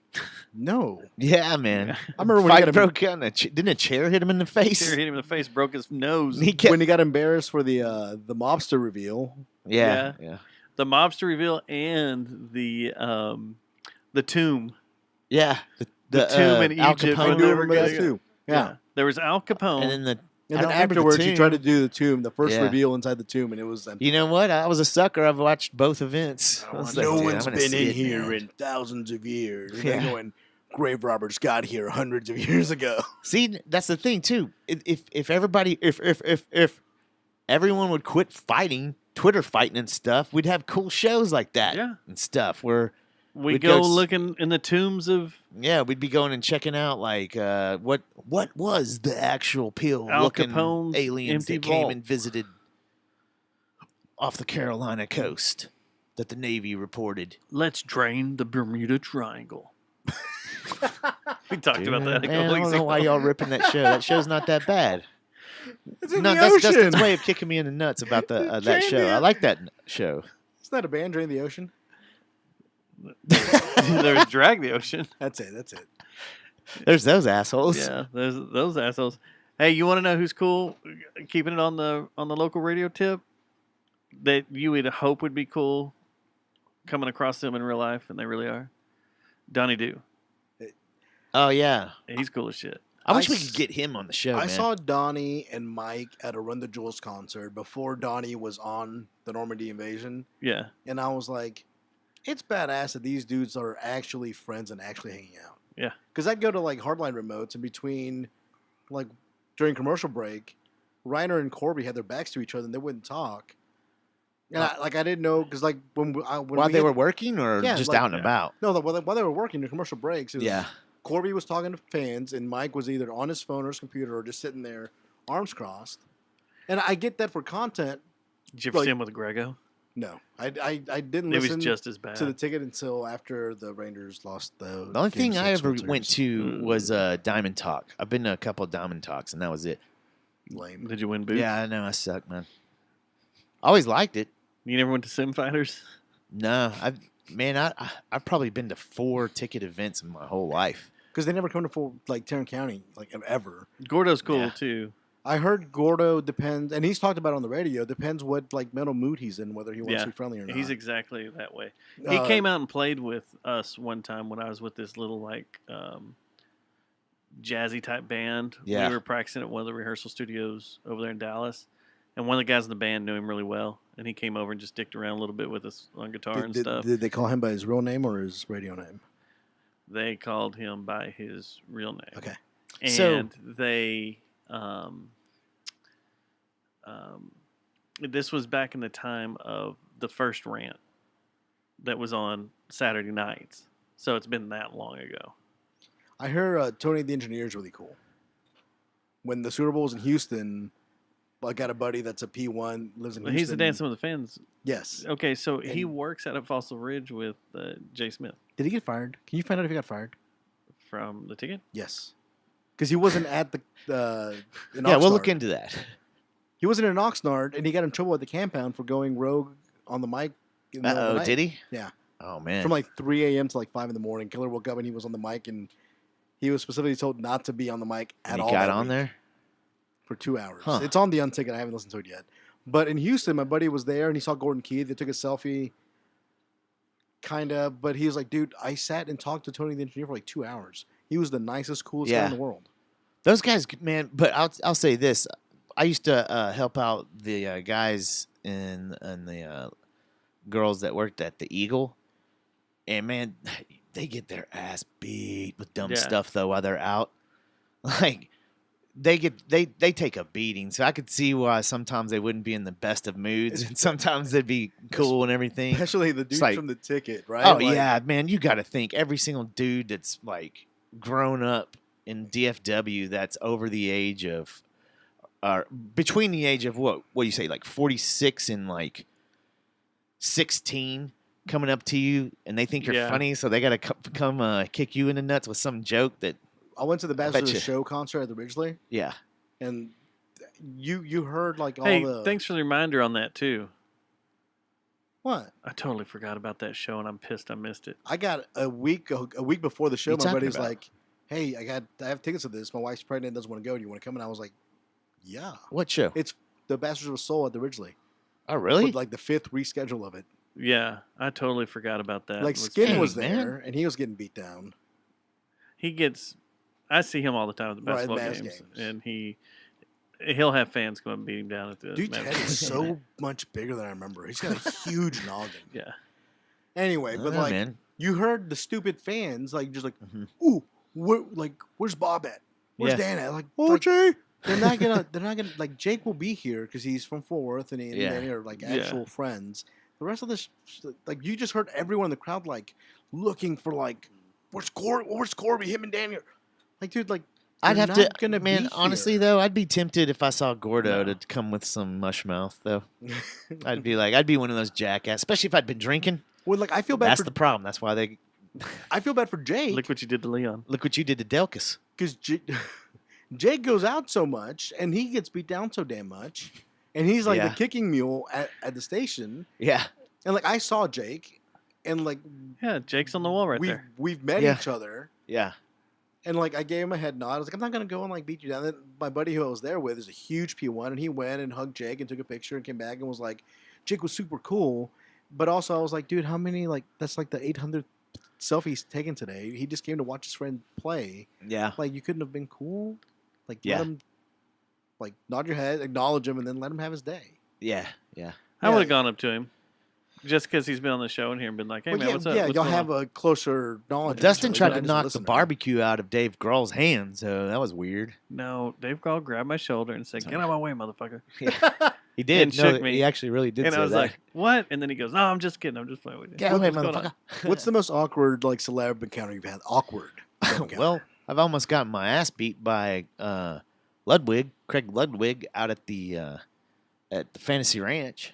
No, yeah, man. I remember when he Fight got broke out. And didn't a chair hit him in the face? Chair hit him in the face, broke his nose. He kept, when he got embarrassed for the mobster reveal. yeah. The mobster reveal and the tomb. Yeah. The tomb in Al Egypt. Capone. I do Never remember gonna that go. too. Yeah. There was Al Capone. And then the. And I then don't remember the afterwards, he tried to tomb. do the tomb, the first Yeah. reveal inside the tomb, and it was empty. You know what? I was a sucker. I've watched both events. I was like, No dude, one's I'm gonna been see in it, here man. in thousands of years. And Yeah. then going, grave robbers got here hundreds of years ago. See, that's the thing too. If everybody, if everyone would quit fighting, Twitter fighting and stuff, we'd have cool shows like that. Yeah. And stuff where we we'd go go s- looking in the tombs of we'd be going and checking out like what was the actual pill Al looking Capone's aliens empty that came vault. and visited off the Carolina coast that the Navy reported. Let's drain the Bermuda Triangle. We talked about that a Man, couple I don't weeks know ago. why y'all ripping that show. That show's not that bad. It's in No, the that's ocean. Dustin's way of kicking me in the nuts about the that Drain show. the- I like that show. Isn't that a band, Drain the Ocean? There's Drag the Ocean. That's it. That's it. There's those assholes. Yeah, there's those assholes. Hey, you want to know who's cool? Keeping it on the local radio tip that you would hope would be cool coming across them in real life, and they really are. Donnie Do. Oh yeah. He's cool as shit. I wish we s- could get him on the show. I man. saw Donnie and Mike at a Run the Jewels concert before Donnie was on the Normandy invasion. Yeah. And I was like, it's badass that these dudes are actually friends and actually hanging out. Yeah. Because I'd go to like hardline remotes, and between, like, during commercial break, Reiner and Corby had their backs to each other and they wouldn't talk. And I didn't know, because like when while they were working or Yeah, just like- out and about. No, while they were working the commercial breaks, it was, Yeah. Corby was talking to fans, and Mike was either on his phone or his computer or just sitting there, arms crossed. And I get that for content. Did you ever see him with Grego? No, I didn't It listen was just as bad. to the ticket until after the Rangers lost the. The only Game thing I 6 ever World went Series. to was Diamond Talk. I've been to a couple of Diamond Talks, and that was it. Lame. Did you win boots? Yeah, I know. I suck, man. I always liked it. You never went to Sim Fighters? No, I've probably been to 4 ticket events in my whole life. Because they never come to Tarrant County ever. Gordo's cool too. I heard Gordo depends, and he's talked about it on the radio. Depends what mental mood he's in, whether he wants to be friendly or not. He's exactly that way. He came out and played with us one time when I was with this little jazzy type band. Yeah. We were practicing at one of the rehearsal studios over there in Dallas, and one of the guys in the band knew him really well, and he came over and just dicked around a little bit with us on guitar and stuff. Did they call him by his real name or his radio name? They called him by his real name. Okay. And they this was back in the time of the first rant that was on Saturday nights. So it's been that long ago. I hear Tony the Engineer is really cool. When the Super Bowl was in Houston, I got a buddy that's a P1, lives in Houston. He's the Dancing with the Fans. Yes. Okay, so he works out at Fossil Ridge with Jay Smith. Did he get fired? Can you find out if he got fired? From the ticket? Yes. Because he wasn't at the in Yeah, we'll Oxnard. look into that. He wasn't in Oxnard, and he got in trouble at the compound for going rogue on the mic. Uh-oh, did he? Yeah. Oh, man. From 3 a.m. to 5 in the morning. Killer woke up and he was on the mic, and he was specifically told not to be on the mic at all. He got that on week there? for 2 hours. Huh. It's on the Unticket. I haven't listened to it yet. But in Houston, my buddy was there, and he saw Gordon Key. They took a selfie, kind of. But he was like, dude, I sat and talked to Tony the Engineer for 2 hours. He was the nicest, coolest guy in the world. Those guys, man, but I'll say this. I used to help out the guys and the girls that worked at the Eagle. And, man, they get their ass beat with dumb stuff, though, while they're out. They take a beating. So I could see why sometimes they wouldn't be in the best of moods. And sometimes they'd be cool and everything. Especially the dudes from the ticket, right? Oh, yeah, man, you got to think every single dude that's, grown up in DFW that's over the age of, between the age of what do you say, 46 and 16 coming up to you, and they think you're funny, so they got to come kick you in the nuts with some joke that. I went to the Bachelor of the Show concert at the Ridgely. Yeah. And you heard all hey, the. Thanks for the reminder on that too. What? I totally forgot about that show, and I'm pissed I missed it. I got a week before the show. What are you My buddy's talking like, "Hey, I have tickets to this. My wife's pregnant, doesn't want to go. Do you want to come?" And I was like, "Yeah." What show? It's the Bastards of Soul at the Ridgely. Oh, really? With, the 5th reschedule of it. Yeah, I totally forgot about that. Skin was there, and he was getting beat down. I see him all the time at the basketball Bass games, and he'll have fans come up and beat him down at the. Dude's head is so much bigger than I remember. He's got a huge noggin. Yeah. Anyway, but man. you heard the stupid fans ooh, where's Bob at? Where's Dan at? Jay. They're not gonna Jake will be here because he's from Fort Worth and Danny are actual friends. The rest of this, you just heard everyone in the crowd looking for where's Corby? Him and Danny are dude, I'd have not to, gonna man. be Honestly, here. though, I'd be tempted if I saw Gordo to come with some mush mouth. Though, I'd be one of those jackasses, especially if I'd been drinking. Well, I feel bad. That's the problem. That's why they. I feel bad for Jake. Look what you did to Leon. Look what you did to Delkus. Because Jake goes out so much, and he gets beat down so damn much, and he's the kicking mule at the station. Yeah. And I saw Jake, and yeah, Jake's on the wall right there. We've met each other. Yeah. And I gave him a head nod. I was like, I'm not gonna go and beat you down. Then my buddy who I was there with is a huge P1, and he went and hugged Jake and took a picture and came back and was like, Jake was super cool. But also I was like, dude, how many that's the 800th selfies taken today. He just came to watch his friend play. Yeah. You couldn't have been cool. Let him nod your head, acknowledge him, and then let him have his day. Yeah. Yeah. I would have gone up to him. Just because he's been on the show in here and been like, hey, man, what's up? Yeah, what's y'all going have on? a closer knowledge. Dustin tried to knock the barbecue out of Dave Grohl's hand, so that was weird. No, Dave Grohl grabbed my shoulder and said, get out of my way, motherfucker. Yeah. He did. And shook me. He actually really did and say I was that. like, what? And then he goes, no, I'm just kidding. I'm just playing with you. Get away, motherfucker. What's the most awkward celeb encounter you've had? Awkward. Well, I've almost gotten my ass beat by Craig Ludwig, out at the Fantasy Ranch.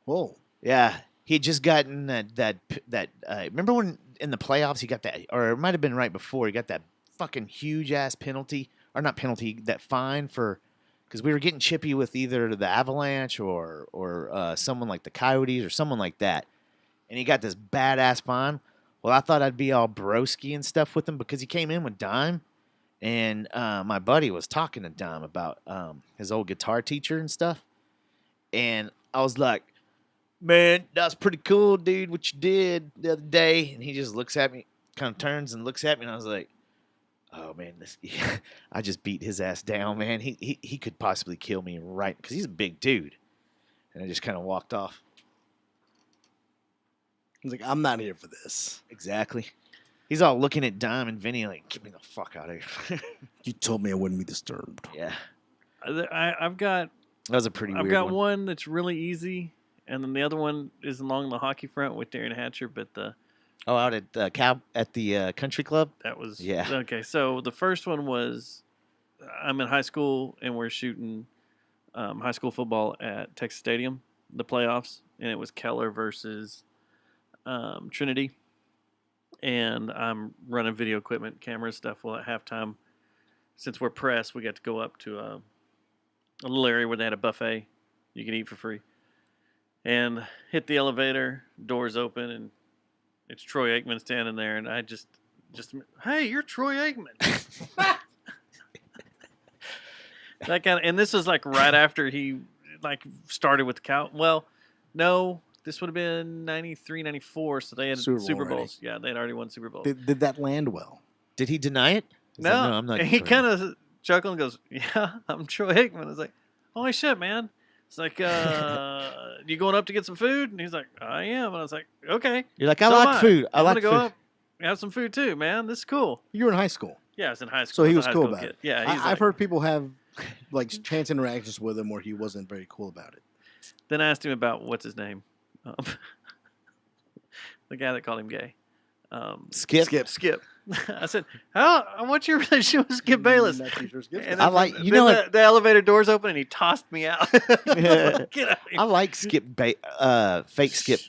Whoa. Yeah, he had just gotten that. Remember when in the playoffs he got that, or it might have been right before, he got that fucking huge ass penalty, or not penalty, that fine because we were getting chippy with either the Avalanche or someone like the Coyotes or someone like that, and he got this badass fine. Well, I thought I'd be all broski and stuff with him because he came in with Dime, and my buddy was talking to Dime about his old guitar teacher and stuff, and I was like, man, that's pretty cool, dude, what you did the other day. And he just looks at me, kind of turns and looks at me, and I was like, oh, man, I just beat his ass down, man. He could possibly kill me right, because he's a big dude. And I just kind of walked off. He's like, I'm not here for this. Exactly. He's all looking at Dime and Vinny like, get me the fuck out of here. You told me I wouldn't be disturbed. Yeah. I've got That was a pretty weird I've got one. one that's really easy, and then the other one is along the hockey front with Darren Hatcher, but out at the country club? that was Yeah. okay. So the first one was I'm in high school and we're shooting high school football at Texas Stadium, the playoffs, and it was Keller versus Trinity, and I'm running video equipment, camera stuff. Well, at halftime, since we're press, we got to go up to a little area where they had a buffet you could eat for free, and hit the elevator, doors open, and it's Troy Aikman standing there, and I just hey, you're Troy Aikman. That kind of, and this was like right after he like started with the cow. Well, no, this would have been 93, 94, so they had Super Bowl Super already. Bowls. Yeah, they had already won Super Bowls. Did that land well? Did he deny it? He's No, like, I'm not. and he sure." kind of chuckled and goes, "Yeah, I'm Troy Aikman." I was like, "Holy shit, man!" It's like, "You going up to get some food?" And he's like, "I am." And I was like, "Okay." You're like, I so am like food. I I'm like gonna food. go up, and have some food too, man. This is cool. You were in high school. Yeah, I was in high So school. he I was a high cool school about kid. it. Yeah, he's I've like, heard people have like chance interactions with him where he wasn't very cool about it. Then I asked him about what's his name, the guy that called him gay. Skip. Skip. I said, what's your relationship with Skip Bayless? Not too sure Skip's And got I like, you then know what? the elevator doors open and he tossed me out. Get out of here. I like fake Skip.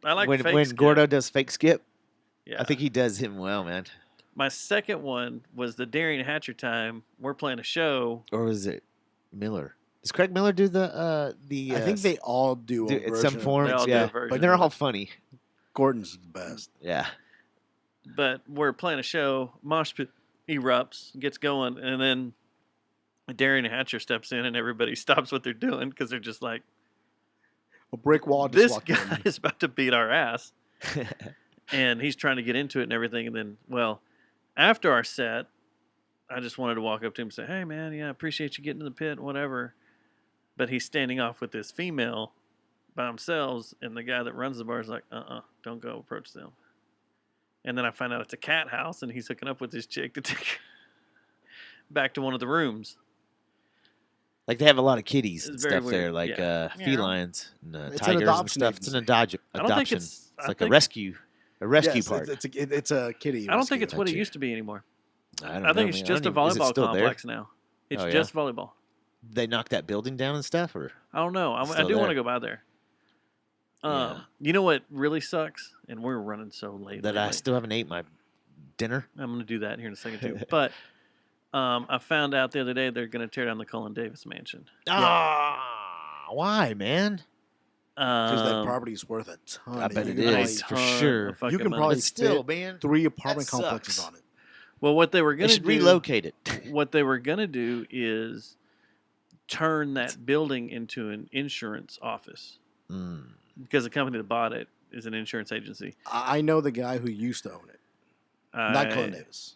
I like when fake Skip. Gordo does fake Skip, Yeah. I think he does him well, man. My second one was the Darian Hatcher time. We're playing a show. Or was it Miller? Does Craig Miller do the? I think they all do. do a in version some of forms, They all do yeah. a version But they're of all it. funny. Gordon's the best. Yeah. But we're playing a show. Mosh pit erupts, gets going, and then Darian Hatcher steps in, and everybody stops what they're doing because they're just like, A brick wall just this walked guy in. is about to beat our ass. And he's trying to get into it and everything. And then, well, after our set, I just wanted to walk up to him and say, hey, man, yeah, I appreciate you getting in the pit, whatever. But he's standing off with this female by themselves, and the guy that runs the bar is like, don't go approach them. And then I find out it's a cat house, and he's hooking up with this chick to take her back to one of the rooms. Like they have a lot of kitties and It's very stuff there, weird, like yeah. felines and It's an tigers and adoption stuff. It's an agency. I don't think adoption. it's- It's I like think- a rescue Yes, part. It's a kitty. I don't think rescue. it's what it Gotcha. used to be anymore. I don't I think know, it's man. just a don't even- is it volleyball still there? complex now. It's Oh, yeah? just volleyball. They knocked that building down and stuff, or I don't know. I Still do want to there. go by there. Yeah. You know what really sucks? And we're running so late. that I lately. still haven't ate my dinner. I'm going to do that here in a second too. But I found out the other day they're going to tear down the Cullen Davis mansion. Ah, why, man? Because that property's worth a ton. I bet You it can is probably- for sure. You can money. probably But still, fit man, 3 apartment that complexes sucks. on it. Well, what they were They going to should do, relocate it. what they were going to do is turn that building into an insurance office Mm. because the company that bought it is an insurance agency. I know the guy who used to own it. Not Cullen Davis.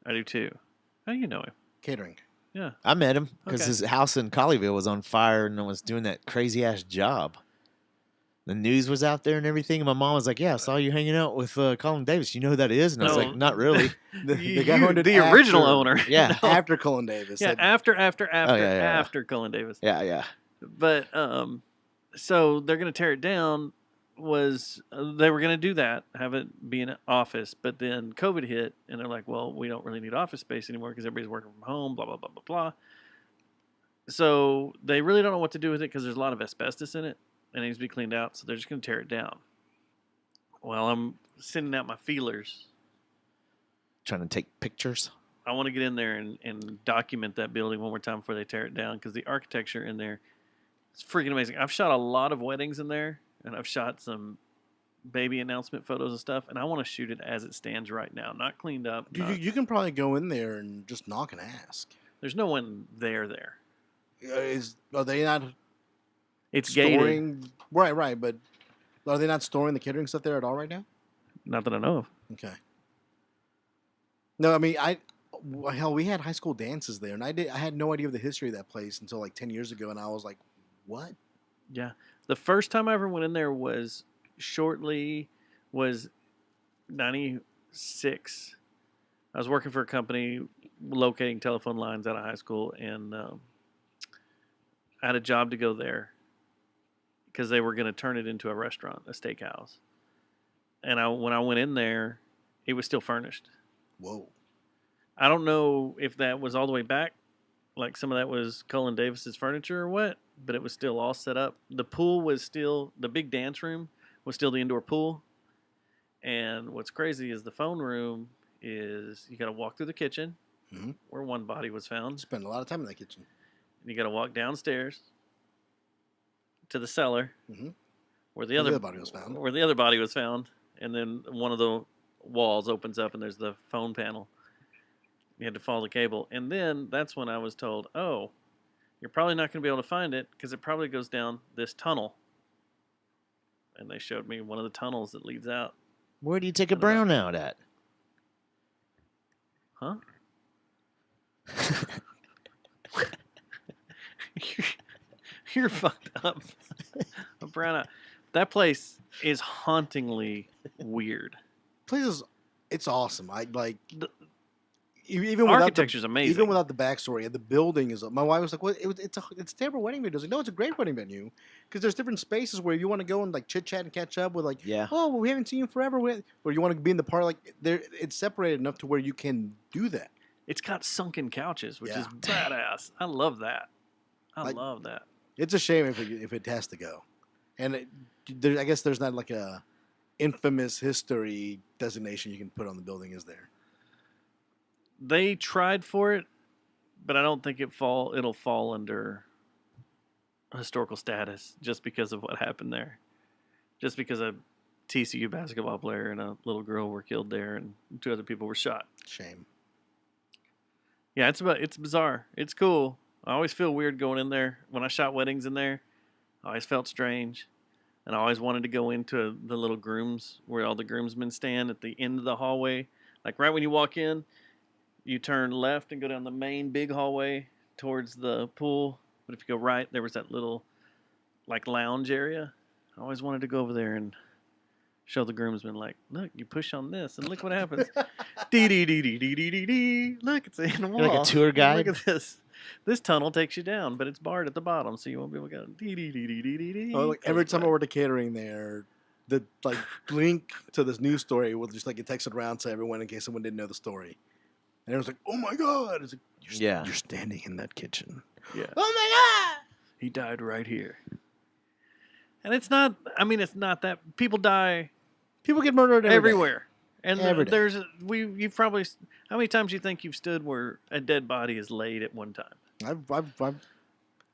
I do too. How do you know him? Catering. Yeah. I met him because Okay. his house in Colleyville was on fire and was doing that crazy ass job. The news was out there and everything. And my mom was like, "Yeah, I saw you hanging out with Colin Davis. You know who that is?" And I was No. like, "Not really." The guy who owned it the original after- owner. Yeah, After Cullen Davis. Yeah, That- after yeah. Cullen Davis. yeah. But so they're going to tear it down, was they were going to do that, have it be an office, but then COVID hit, and they're like, well, we don't really need office space anymore because everybody's working from home, blah, blah, blah, blah, blah. So they really don't know what to do with it because there's a lot of asbestos in it, and it needs to be cleaned out, so they're just going to tear it down. Well, I'm sending out my feelers. Trying to take pictures. I want to get in there and document that building one more time before they tear it down because the architecture in there is freaking amazing. I've shot a lot of weddings in there, and I've shot some baby announcement photos and stuff, and I want to shoot it as it stands right now, not cleaned up. You can probably go in there and just knock and ask. There's no one there. Are they not? It's storing, gated. Right. But are they not storing the catering stuff there at all right now? Not that I know of. Okay. No, I mean hell, we had high school dances there, and I had no idea of the history of that place until like 10 years ago, and I was like, what? Yeah. The first time I ever went in there was 96. I was working for a company locating telephone lines out of high school, and I had a job to go there because they were going to turn it into a restaurant, a steakhouse. And when I went in there, it was still furnished. Whoa. I don't know if that was all the way back, like some of that was Cullen Davis's furniture or what, but it was still all set up. The pool was still, the big dance room was still the indoor pool. And what's crazy is the phone room is you got to walk through the kitchen where one body was found. Spend a lot of time in that kitchen. And you got to walk downstairs to the cellar where the other body was found. Where the other body was found. And then one of the walls opens up and there's the phone panel. You had to follow the cable. And then that's when I was told, oh, you're probably not going to be able to find it because it probably goes down this tunnel. And they showed me one of the tunnels that leads out. Where do you take a brown out at? Huh? You're fucked up. A brown out. That place is hauntingly weird. It's awesome. Even architecture's amazing. Even without the backstory, the building is. My wife was like, "What? It's a terrible wedding venue." I was like, "No, it's a great wedding venue because there's different spaces where if you want to go and like chit chat and catch up with oh, well, we haven't seen you forever, or you want to be in the park. Like it's separated enough to where you can do that. It's got sunken couches, which is badass. I love that. I love that. It's a shame if it has to go, and I guess there's not like a infamous history designation you can put on the building, is there? They tried for it, but I don't think it'll fall under historical status just because of what happened there. Just because a TCU basketball player and a little girl were killed there, and 2 other people were shot. Shame. Yeah, it's bizarre. It's cool. I always feel weird going in there. When I shot weddings in there, I always felt strange. And I always wanted to go into the little grooms where all the groomsmen stand at the end of the hallway. Like right when you walk in, you turn left and go down the main big hallway towards the pool. But if you go right, there was that little like lounge area. I always wanted to go over there and show the groomsmen, like, look, you push on this and look what happens. Dee dee dee dee dee dee dee dee. Look, it's in the wall. You're like a tour guide. Look at this. This tunnel takes you down, but it's barred at the bottom, so you won't be able to go. Dee dee dee dee dee dee dee. Oh, like every time I were to catering there, the like link to this news story will just like get texted around to everyone in case someone didn't know the story. And everyone's like, "Oh my god!" It's like, you're standing in that kitchen. Yeah. Oh my god! He died right here. And it's not. I mean, it's not that people die. People get murdered everywhere. And every day. You've probably. How many times do you think you've stood where a dead body is laid at one time? I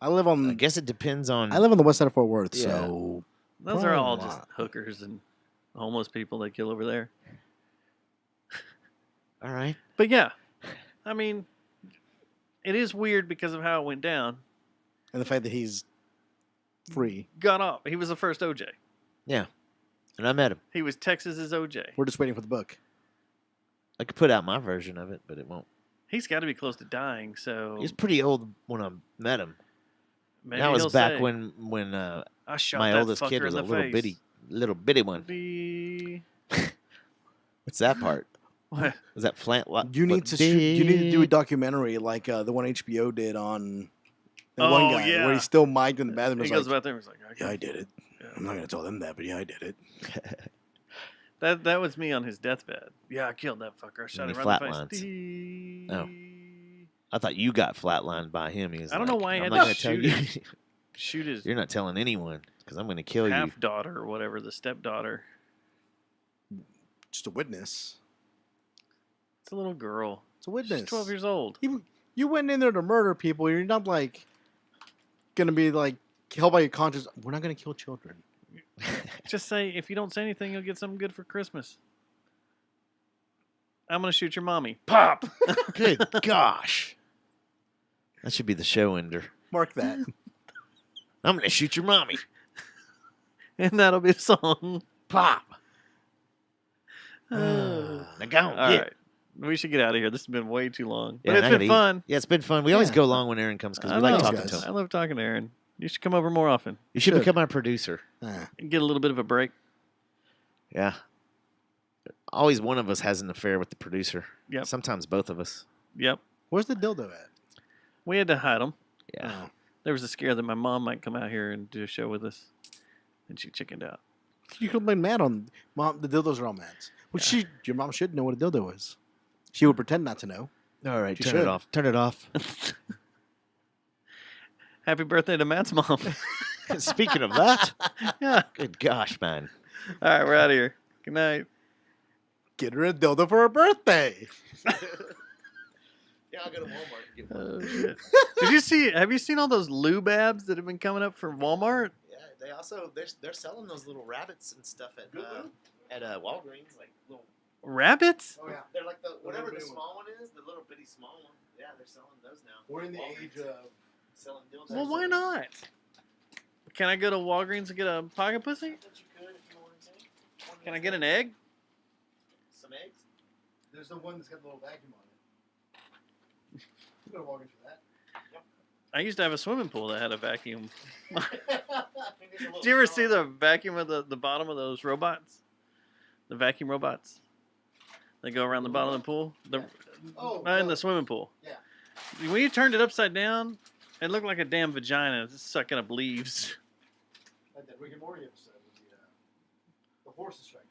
live on. I guess it depends on. I live on the west side of Fort Worth, so those are all just hookers and homeless people they kill over there. All right. But yeah, I mean, it is weird because of how it went down. And the fact that he's free. Got off. He was the first OJ. Yeah. And I met him. He was Texas's OJ. We're just waiting for the book. I could put out my version of it, but it won't. He's got to be close to dying, so... He was pretty old when I met him. Maybe that was back say, when I shot my that oldest kid fucker was in a the little bitty one. What's that part? What? Was that Flant? You need to do a documentary like the one HBO did on the one guy where he's still mic'd in the bathroom. He goes back there and he's like, yeah, I did it. I'm not gonna tell them that, but yeah, I did it. That was me on his deathbed. Yeah, I killed that fucker. I shot And him he right in the flatlines. face. Oh. I thought you got flatlined by him. He was I don't know like, why he I'm had not to gonna tell shoot you. his- shoot his You're not telling anyone because I'm gonna kill you. half daughter or whatever, the stepdaughter. Just a witness. It's a little girl. It's a witness. She's 12 years old. You went in there to murder people. You're not like gonna be like held by your conscience. We're not gonna kill children. Just say, if you don't say anything, you'll get something good for Christmas. I'm gonna shoot your mommy. Pop. Good gosh. That should be the show ender. Mark that. I'm gonna shoot your mommy. And that'll be a song. Pop. Now go on, All get. right. We should get out of here. This has been way too long. Yeah, But and I it's gotta been eat. fun. Yeah, it's been fun. We always Yeah. go long when Aaron comes because I we like know. talking Guys. to I him. love talking to Aaron. You should come over more often. You should Should. become our producer. And get a little bit of a break. Yeah. Always one of us has an affair with the producer. Yep. Sometimes both of us. Yep. Where's the dildo at? We had to hide them. Yeah. Oh. There was a scare that my mom might come out here and do a show with us. And she chickened out. You could blame Matt on mom. The dildos are all Matt's. Which your mom should know what a dildo is. She would pretend not to know. All right, She turn should. it off. Turn it off. Happy birthday to Matt's mom. Speaking of that, Yeah. good gosh, man. All right, we're out of here. Good night. Get her a dildo for her birthday. Yeah, I'll go to Walmart and get Oh, shit. Have you seen all those lube abs that have been coming up from Walmart? Yeah, they also they're selling those little rabbits and stuff at Walgreens, like little. Rabbits? Oh yeah. They're like the whatever Whatever the the small one is, the little bitty small one. Yeah, they're selling those now. We're in the Walgreens. age of Selling dildos. Well, why not? Can I go to Walgreens and get a pocket pussy? I thought you could if you wanted to. Can I get an egg? Some eggs? There's the one that's got the little vacuum on it. You gotta walk into that. I used to have a swimming pool that had a vacuum. Did you ever see the vacuum of the bottom of those robots? The vacuum robots? They go around the bottom of the pool? In the swimming pool. Yeah. When you turned it upside down, it looked like a damn vagina just sucking up leaves. Like that Rick and Morty episode with the horses strike.